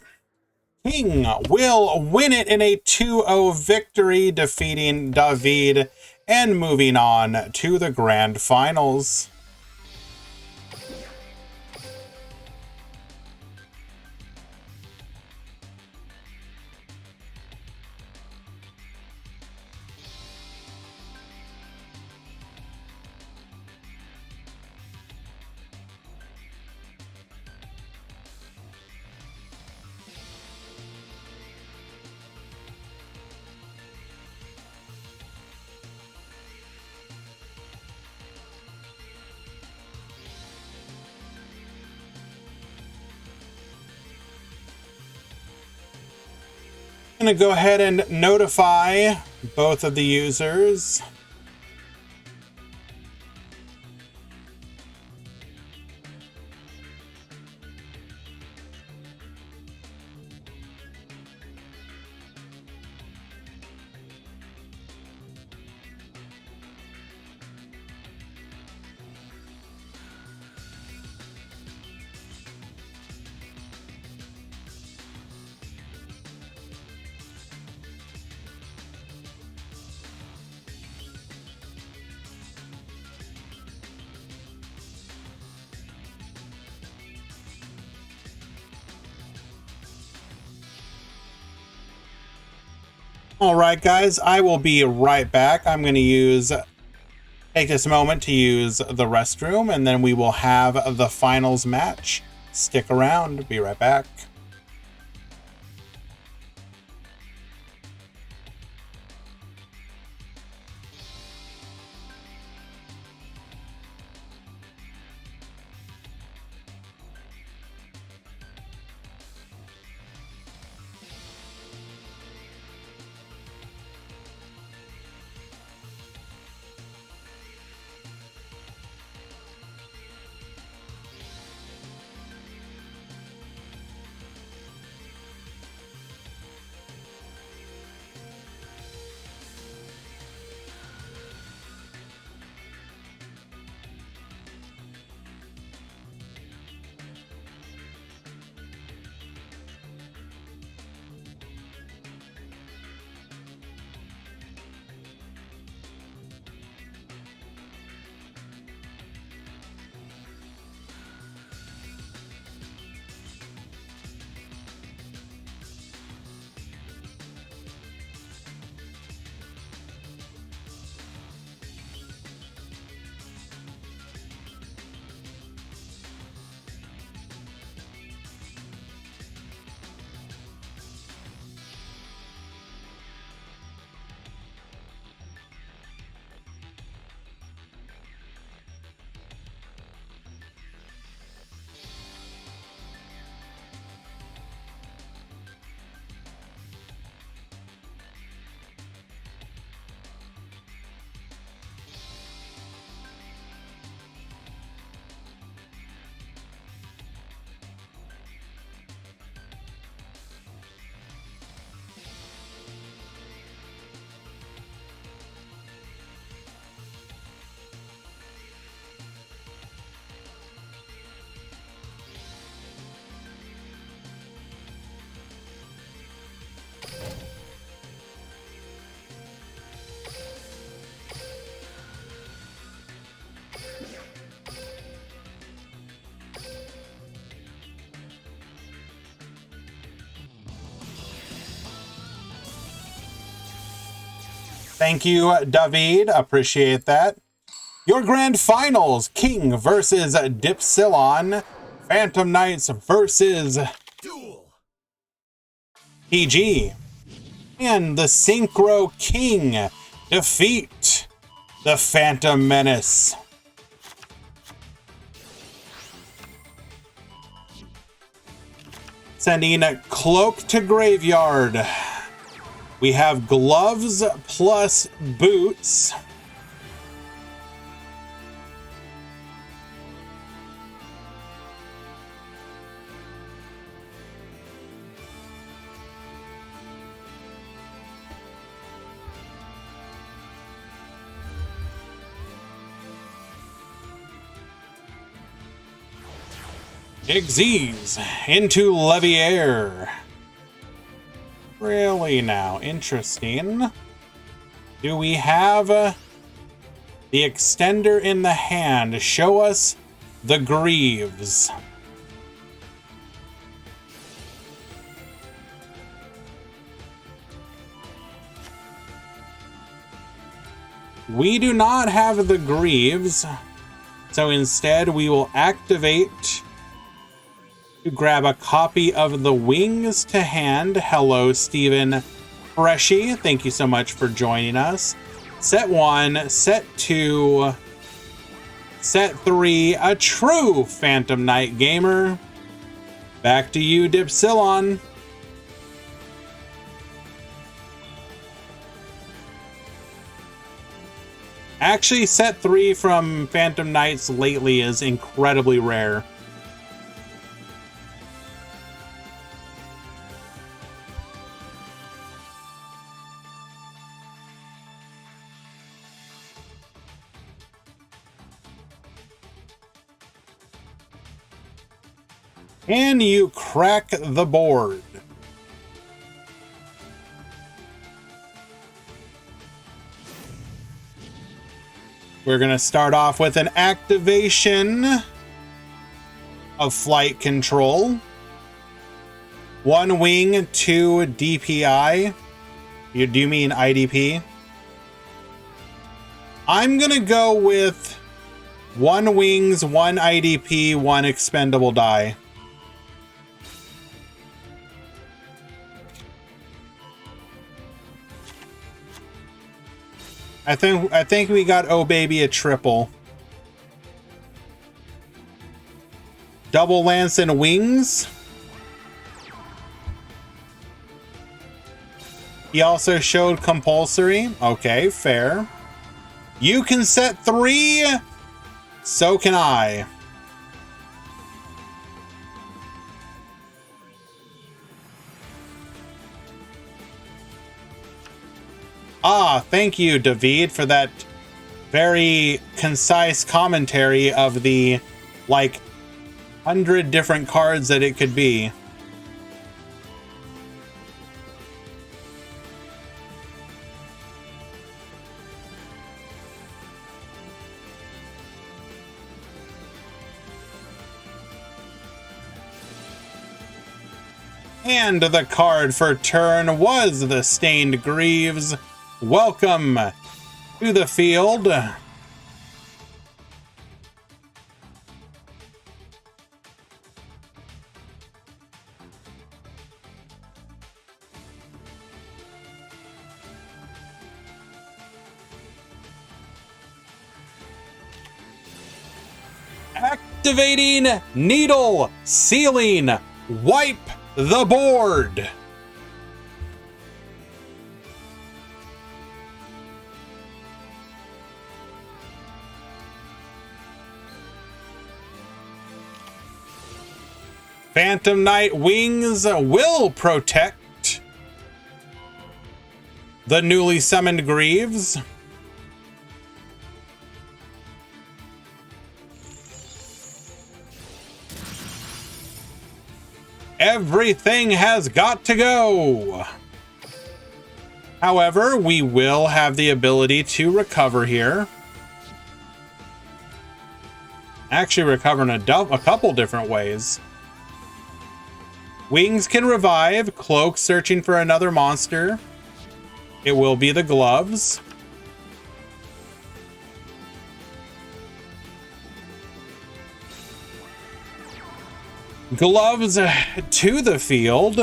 Speaker 1: King will win it in a 2-0 victory, defeating David and moving on to the grand finals. I'm going to go ahead and notify both of the users. All right, guys, I will be right back. I'm going to take this moment to use the restroom, and then we will have the finals match. Stick around. Be right back. Thank you, David. Appreciate that. Your grand finals, King versus Dipsilon, Phantom Knights versus
Speaker 2: Duel.
Speaker 1: PG. And the Synchro King defeat the Phantom Menace. Sending Cloak to Graveyard. We have gloves plus boots. Xyz into Leviair. Really now, interesting. Do we have the extender in the hand? Show us the Greaves. We do not have the Greaves, so instead we will activate to grab a copy of the Wings to Hand. Hello, Stephen Freshy. Thank you so much for joining us. Set 1, Set 2, Set 3, a true Phantom Knight gamer. Back to you, Dipsilon. Actually, Set 3 from Phantom Knights lately is incredibly rare. And you crack the board. We're going to start off with an activation of flight control. 1 wing, 2 DPI. Do you mean IDP? I'm gonna go with 1 wings, 1 IDP, 1 expendable die. I think we got Oh Baby a triple. Double lance and wings. He also showed compulsory. Okay, fair. You can set 3. So can I. Ah, thank you, David, for that very concise commentary of the, like, 100 different cards that it could be. And the card for turn was the Stained Greaves. Welcome to the field. Activating Needle Sealing. Wipe the board. Phantom Knight Wings will protect the newly summoned Greaves. Everything has got to go. However, we will have the ability to recover here. Actually, recover in a couple different ways. Wings can revive. Cloak searching for another monster. It will be the gloves. Gloves to the field.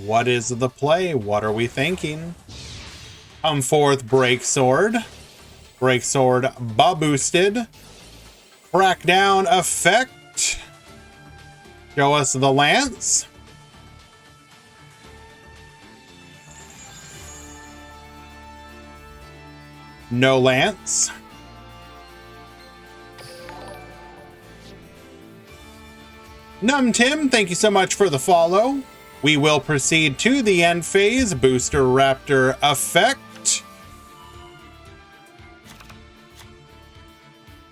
Speaker 1: What is the play? What are we thinking? Come forth, Breaksword. Breaksword boosted. Crackdown effect. Show us the lance. No lance. Num Tim, thank you so much for the follow. We will proceed to the end phase. Booster Raptor effect.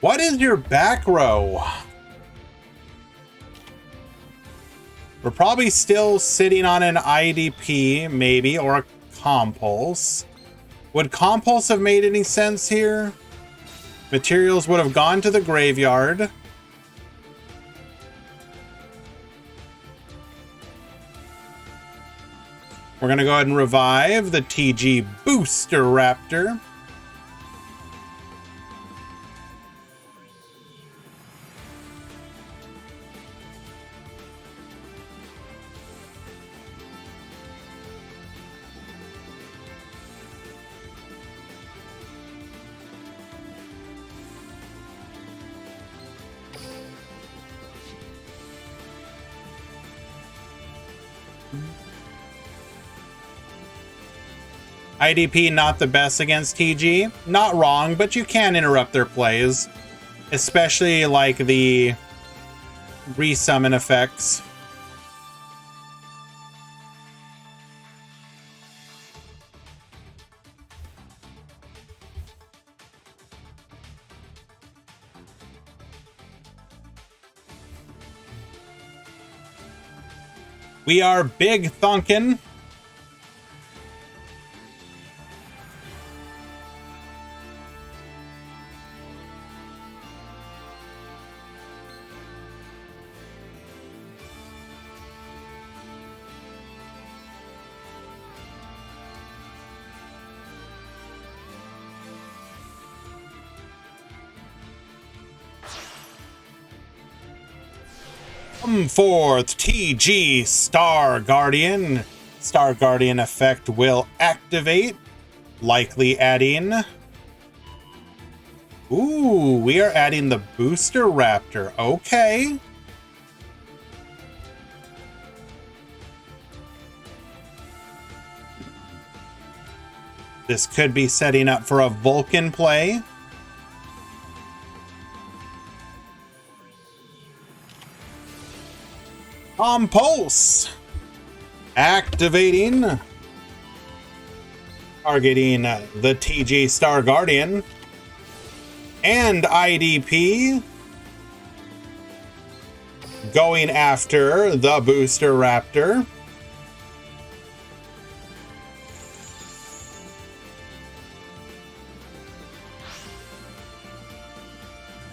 Speaker 1: What is your back row? We're probably still sitting on an IDP, maybe, or a Compulse. Would Compulse have made any sense here? Materials would have gone to the graveyard. We're going to go ahead and revive the TG Booster Raptor. IDP not the best against TG. Not wrong, but you can interrupt their plays. Especially like the resummon effects. We are big thunkin'. Come forth, TG Star Guardian. Star Guardian effect will activate, likely adding... Ooh, we are adding the Booster Raptor. Okay. This could be setting up for a Vulcan play. Pulse. Activating. Targeting the TG Star Guardian. And IDP. Going after the Booster Raptor.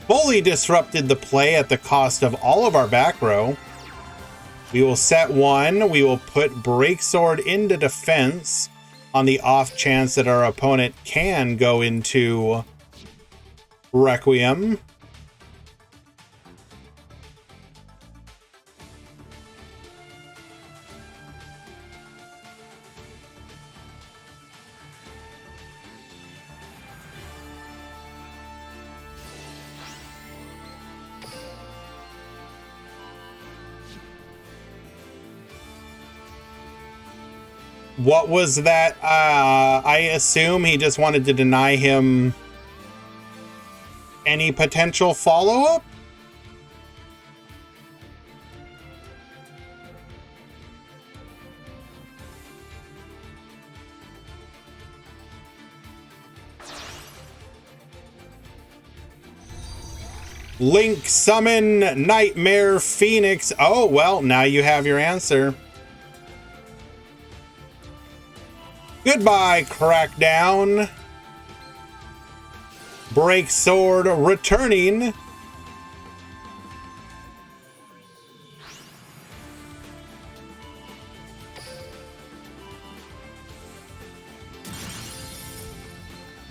Speaker 1: Fully disrupted the play at the cost of all of our back row. We will set one. We will put Break Sword into defense on the off chance that our opponent can go into Requiem. What was that? I assume he just wanted to deny him any potential follow-up? Link summon Nightmare Phoenix. Oh, well, now you have your answer. Goodbye, Crackdown. Break Sword returning.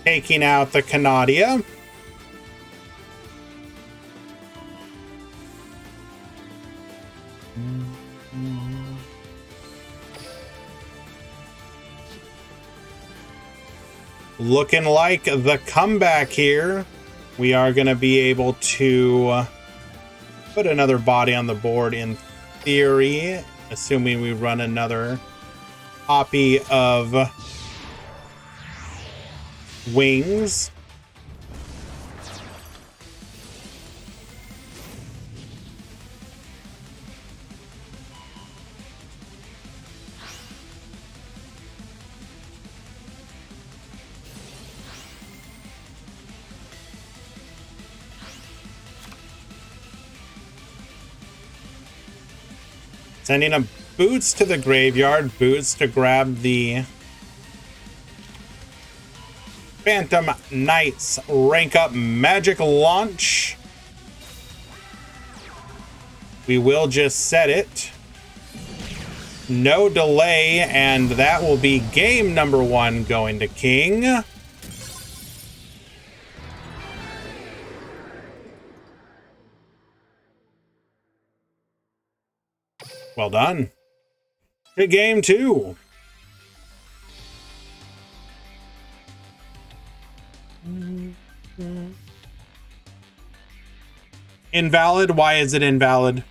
Speaker 1: Taking out the Canadia. Looking like the comeback here. We are going to be able to put another body on the board in theory, assuming we run another copy of Wings. Sending a Boots to the graveyard. Boots to grab the Phantom Knights rank up magic launch. We will just set it. No delay, and that will be game number 1 going to King. Well done. To game 2. Invalid? Why is it invalid?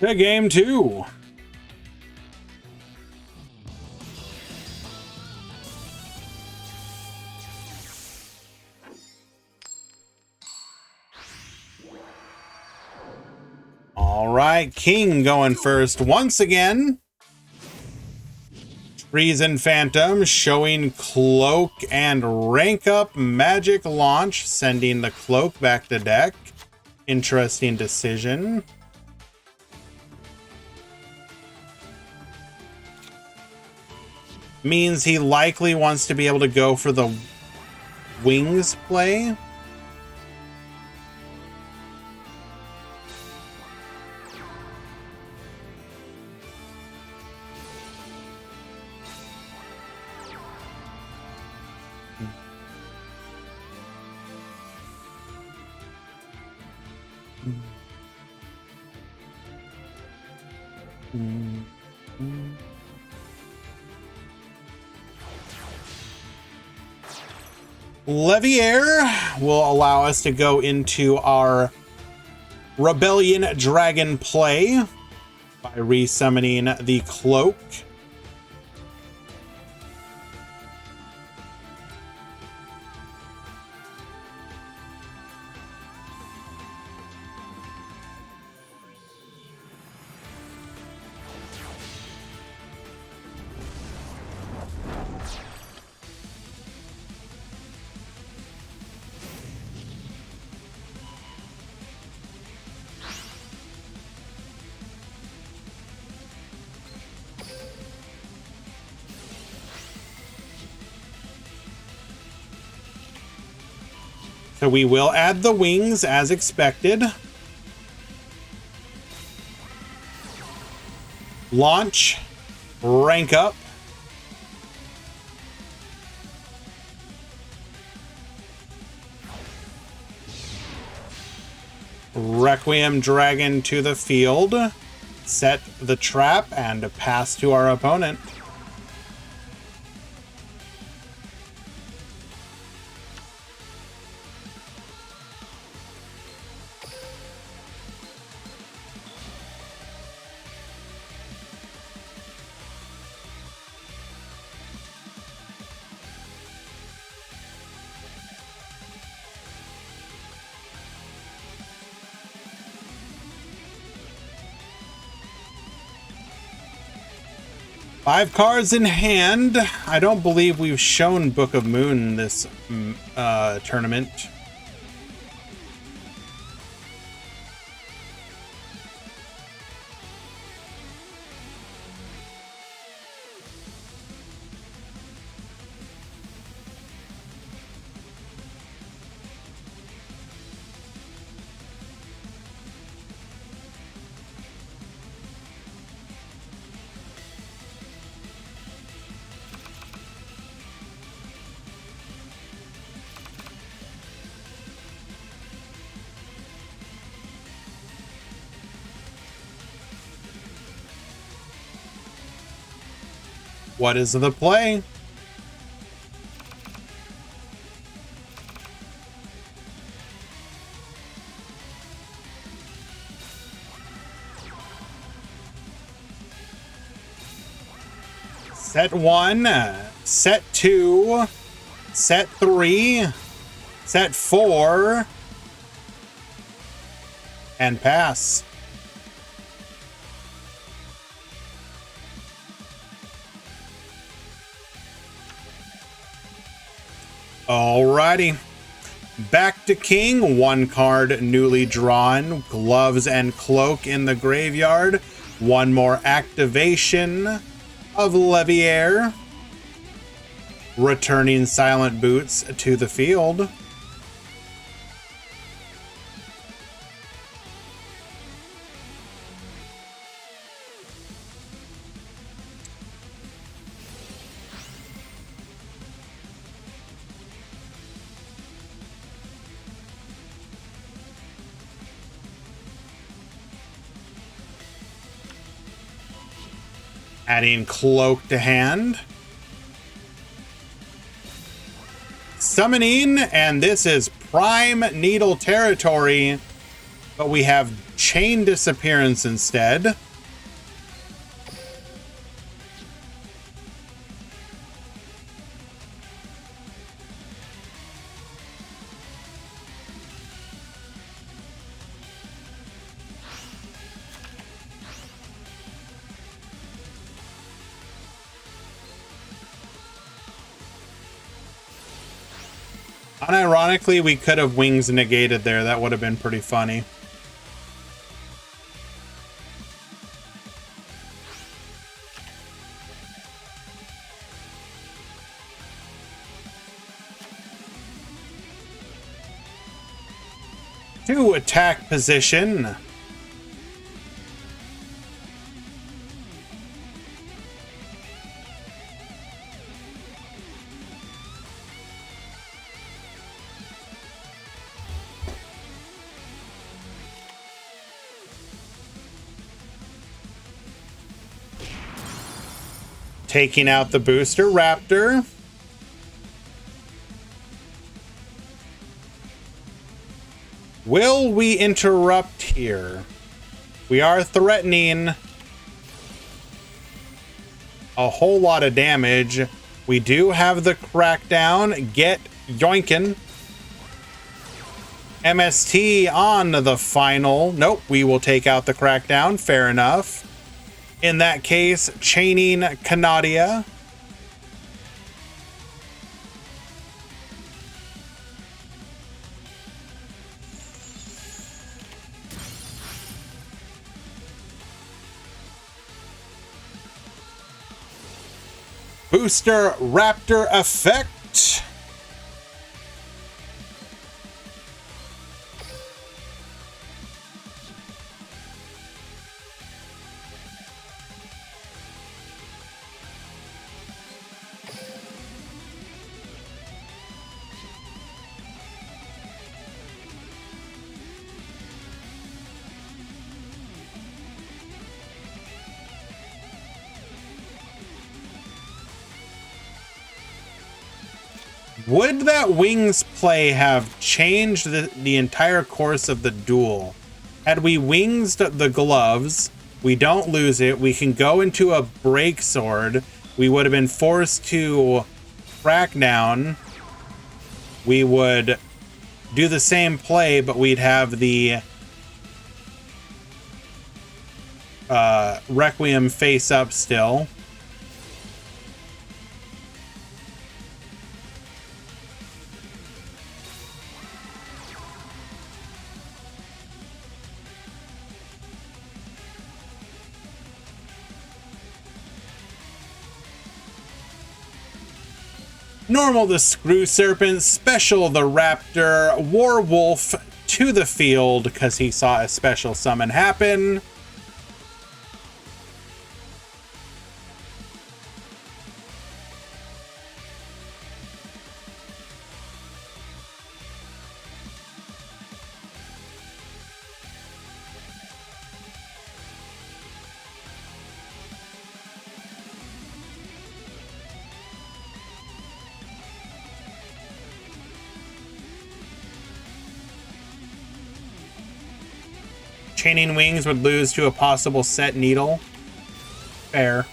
Speaker 1: To game 2. All right, King going first once again. Treason Phantom showing Cloak and rank up Magic Launch, sending the Cloak back to deck. Interesting decision. Means he likely wants to be able to go for the Wings play. Leviair will allow us to go into our Rebellion Dragon play by resummoning the Cloak. So we will add the Wings as expected. Launch, rank up. Requiem Dragon to the field. Set the trap and pass to our opponent. Five cards in hand. I don't believe we've shown Book of Moon this tournament. What is the play? Set 1, set 2, set 3, set 4, and pass. Alrighty. Back to King. One card newly drawn. Gloves and Cloak in the graveyard. One more activation of Leviair. Returning Silent Boots to the field. Adding Cloak to hand. Summoning, and this is Prime Needle territory, but we have chain disappearance instead. Unironically, we could have wings negated there. That would have been pretty funny. To attack position. Taking out the booster raptor. Will we interrupt here? We are threatening a whole lot of damage. We do have the crackdown. Get yoinkin'. MST on the final. Nope, we will take out the crackdown. Fair enough. In that case, chaining Canadia. Booster Raptor effect. Would that wings play have changed the entire course of the duel? Had we wings the gloves, we don't lose it. We can go into a break sword. We would have been forced to crack down. We would do the same play, but we'd have the Requiem face up still. Normal the Screw Serpent, special the Raptor, Warwolf to the field because he saw a special summon happen. Chaining wings would lose to a possible set needle. Fair.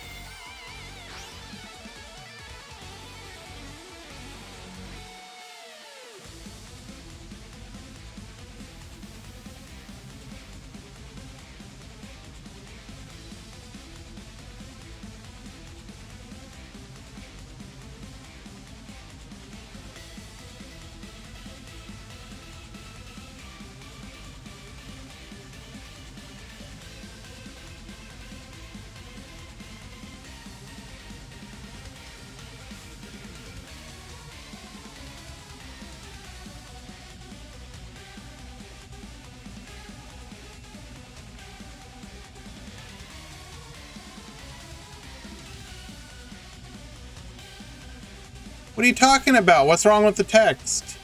Speaker 1: What are you talking about? What's wrong with the text?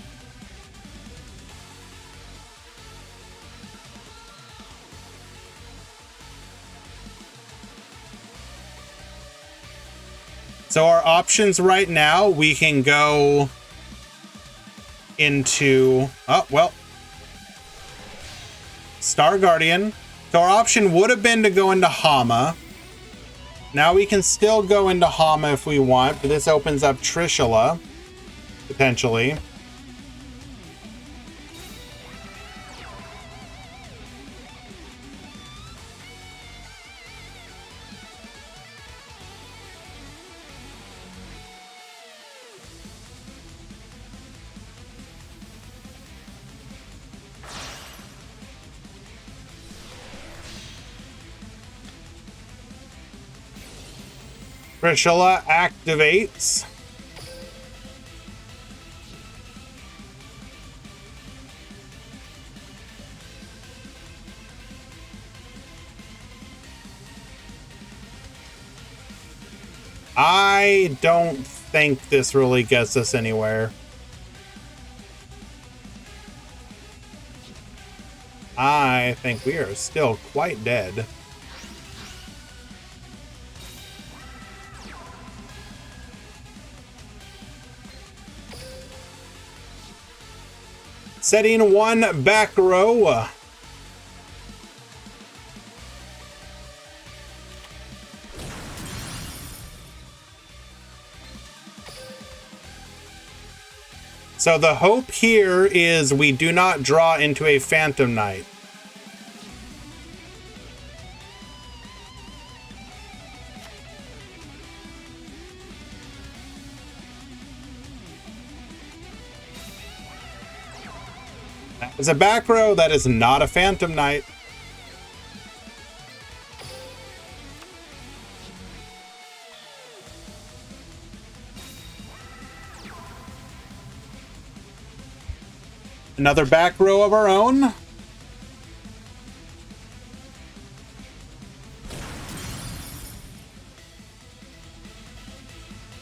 Speaker 1: So our options right now, we can go into, oh, well, Star Guardian. So our option would have been to go into Hama. Now we can still go into Hama if we want, but this opens up Trishula, potentially. Trishula activates. I don't think this really gets us anywhere. I think we are still quite dead. Setting one back row. So the hope here is we do not draw into a Phantom Knight. That is a back row, that is not a Phantom Knight. Another back row of our own.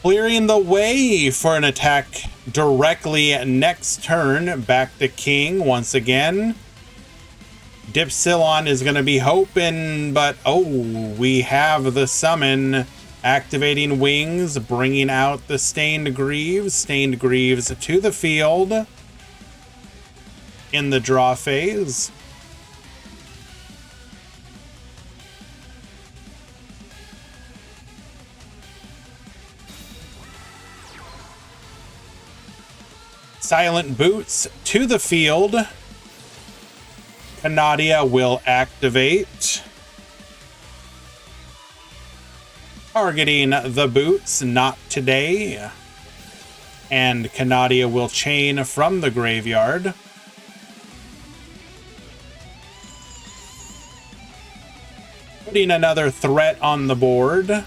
Speaker 1: Clearing the way for an attack directly next turn. Back to King once again. Dipsilon is going to be hoping, but oh, we have the summon. Activating Wings, bringing out the Stained Greaves. Stained Greaves to the field. In the draw phase. Silent Boots to the field. Canadia will activate. Targeting the boots, not today. And Canadia will chain from the graveyard. Putting another threat on the board.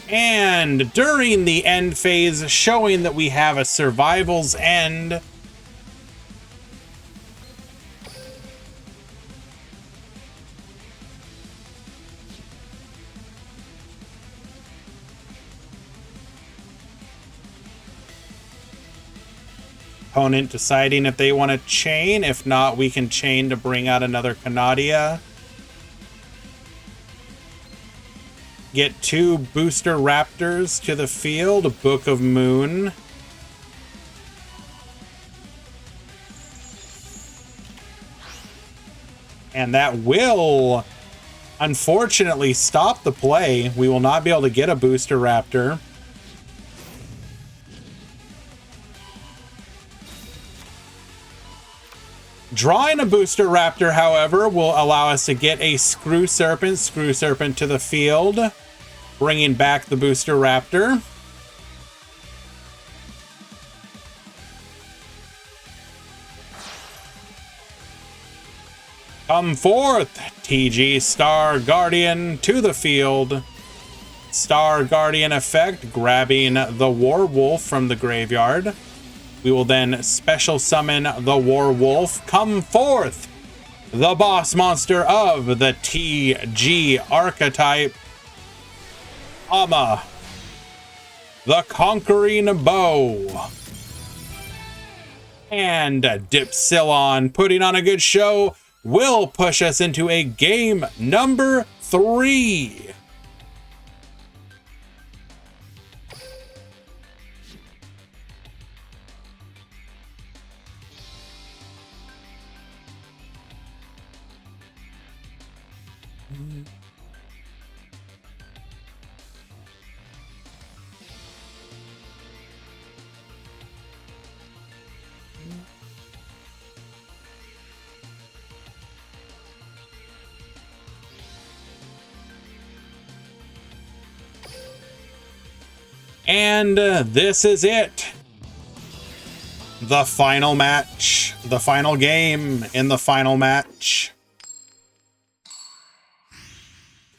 Speaker 1: And during the end phase, showing that we have a survival's end. Opponent deciding if they want to chain. If not, we can chain to bring out another Canadia. Get two Booster Raptors to the field. Book of Moon. And that will, unfortunately, stop the play. We will not be able to get a Booster Raptor. Drawing a Booster Raptor, however, will allow us to get a Screw Serpent to the field, bringing back the Booster Raptor. Come forth, TG Star Guardian to the field. Star Guardian effect, grabbing the Warwolf from the graveyard. We will then special summon the Warwolf. Come forth, the boss monster of the TG archetype, Ama, the Conquering Bow. And Dipsilon, putting on a good show, will push us into a game number 3. And this is it. The final match. The final game in the final match.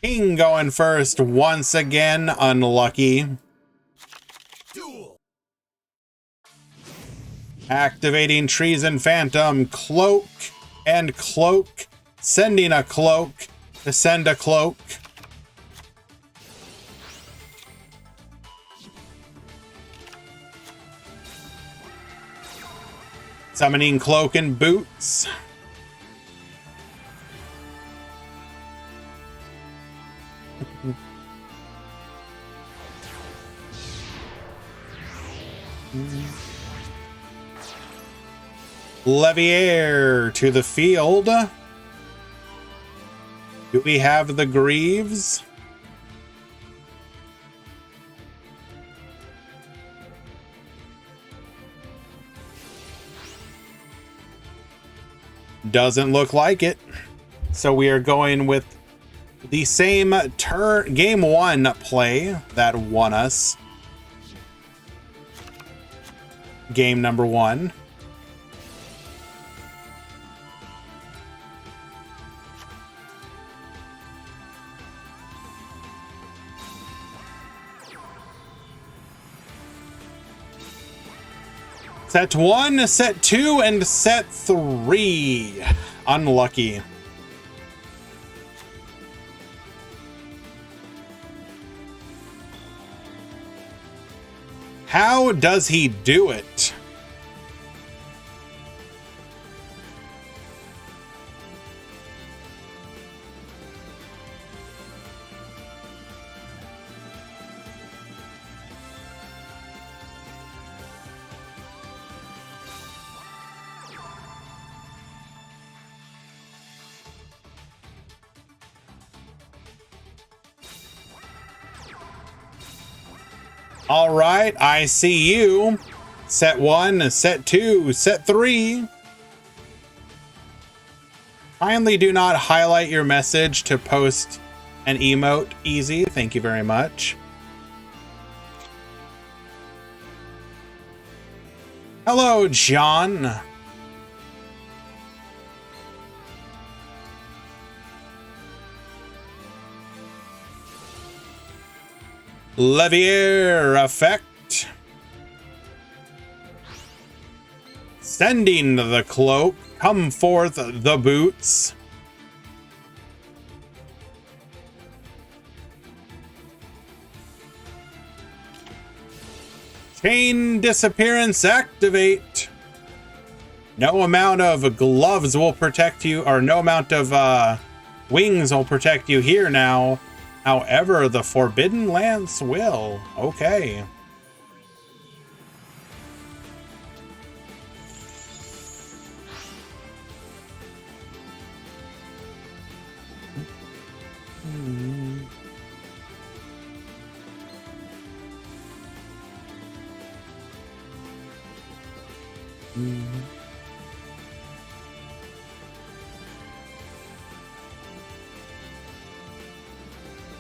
Speaker 1: King going first once again. Unlucky.
Speaker 2: Duel.
Speaker 1: Activating Treason Phantom. Cloak and cloak. Sending a cloak to send a cloak. Summoning Cloak and Boots. Levier to the field. Do we have the Greaves? Doesn't look like it. So we are going with the same game one play that won us game number one. Set 1, set 2, and set 3. Unlucky. How does he do it? All right, I see you. Set 1, set 2, set 3. Kindly do not highlight your message to post an emote easy. Thank you very much. Hello, John. Levier effect. Sending the cloak. Come forth the boots. Chain disappearance activate. No amount of gloves will protect you, or no amount of wings will protect you here now. However, the Forbidden Lance will. Okay.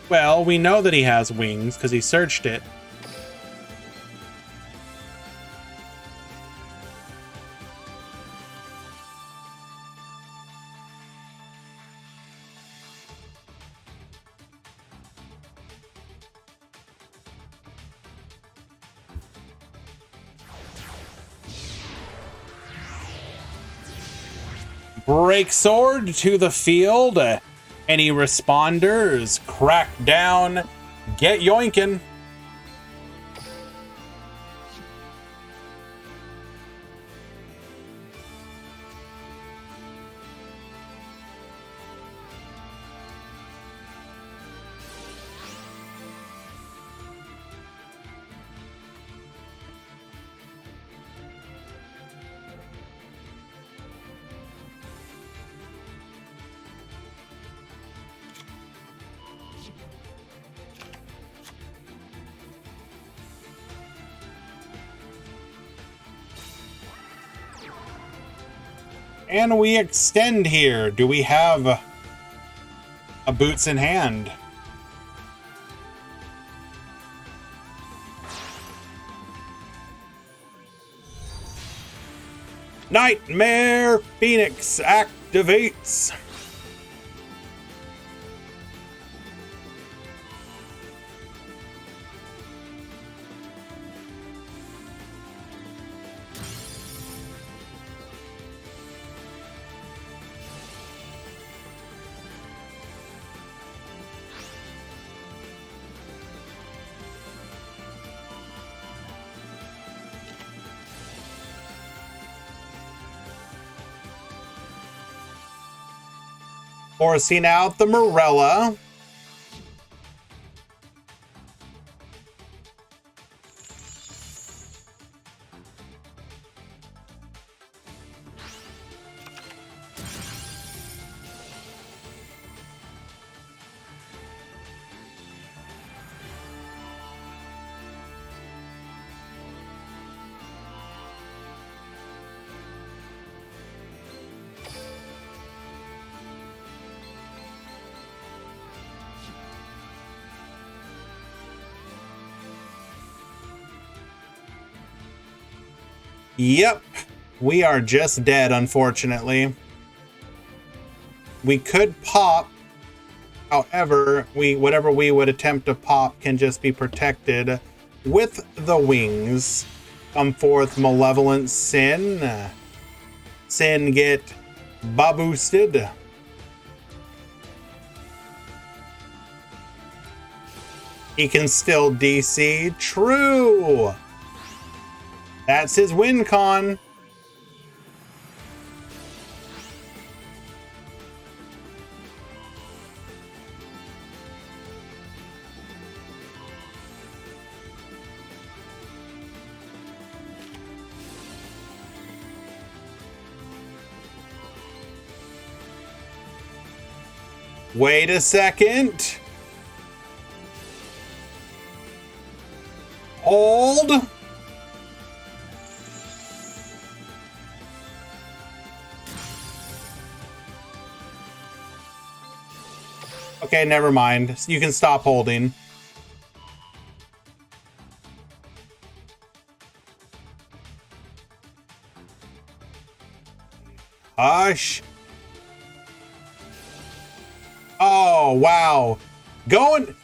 Speaker 1: Well, we know that he has wings because he searched it. Break sword to the field. Any responders? Crack down. Get yoinkin'. And we extend here. Do we have a boots in hand? Nightmare Phoenix activates. Forcing out the Morella. Yep, we are just dead, unfortunately. We could pop, however, whatever we would attempt to pop can just be protected with the wings. Come forth, Malevolent Sin. Sin get boosted. He can still DC. True! That's his win con. Wait a second. Hold. Okay, never mind. You can stop holding. Hush. Oh, wow. Going...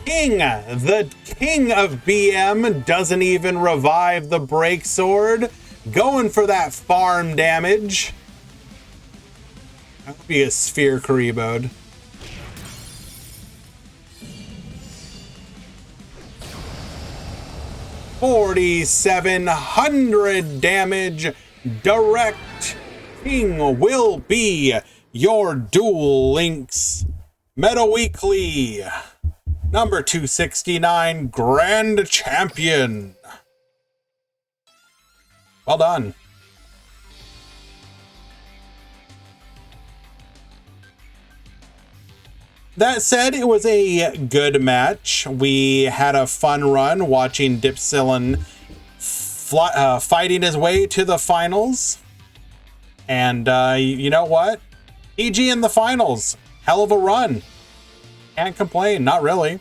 Speaker 1: King, the king of BM doesn't even revive the break sword. Going for that farm damage. That would be a sphere Karibo'd. $4,700 damage direct. King will be your Duel Links Meta Weekly number 269 Grand Champion. Well done. That said, it was a good match. We had a fun run watching Dipsilon fighting his way to the finals. And you know what? EG in the finals. Hell of a run. Can't complain. Not really.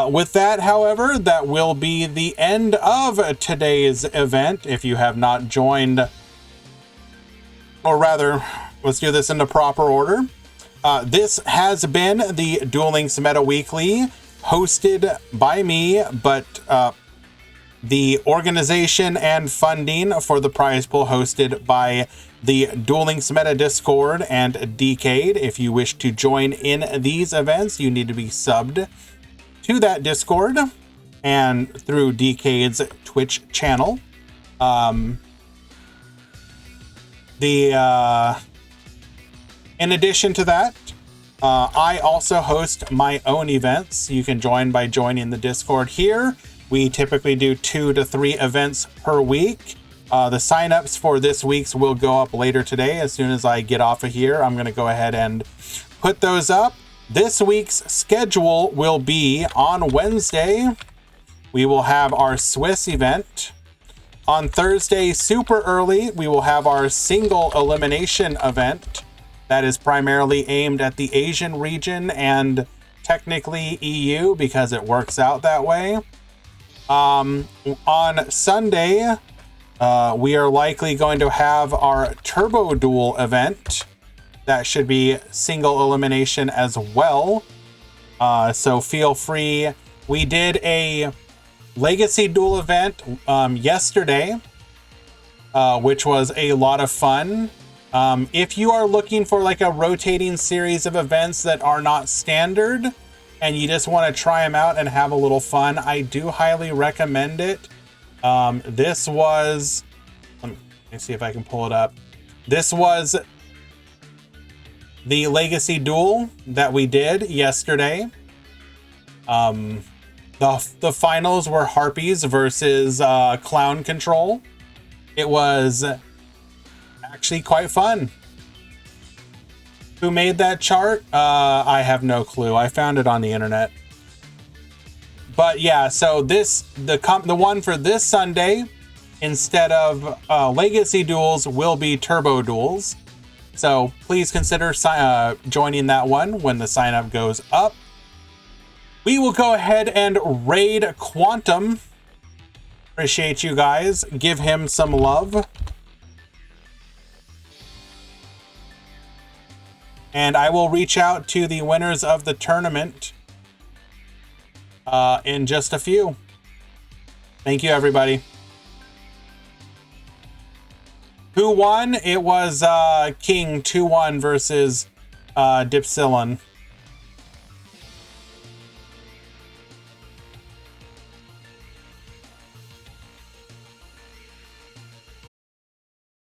Speaker 1: With that, however, that will be the end of today's event. If you have not joined, or rather, let's do this in the proper order. This has been the Duel Links Meta Weekly, hosted by me, but the organization and funding for the prize pool hosted by the Duel Links Meta Discord and Decade. If you wish to join in these events, you need to be subbed to that Discord and through Decade's Twitch channel. In addition to that, I also host my own events. You can join by joining the Discord here. We typically do 2 to 3 events per week. The signups for this week's will go up later today. As soon as I get off of here, I'm going to go ahead and put those up. This week's schedule will be on Wednesday. We will have our Swiss event. On Thursday, super early, we will have our single elimination event that is primarily aimed at the Asian region and technically EU because it works out that way. On Sunday, we are likely going to have our Turbo Duel event. That should be single elimination as well. So feel free. We did a Legacy Duel event yesterday, which was a lot of fun. If you are looking for like a rotating series of events that are not standard and you just want to try them out and have a little fun, I do highly recommend it. This was, let me see if I can pull it up. This was the Legacy Duel that we did yesterday. The finals were Harpies versus Clown Control. It was actually quite fun. Who made that chart? I have no clue. I found it on the internet. But yeah, so the one for this Sunday, instead of Legacy Duels, will be Turbo Duels. So please consider joining that one when the sign up goes up. We will go ahead and raid Quantum. Appreciate you guys. Give him some love. And I will reach out to the winners of the tournament in just a few. Thank you, everybody. Who won? It was King 2-1 versus Dipsilon.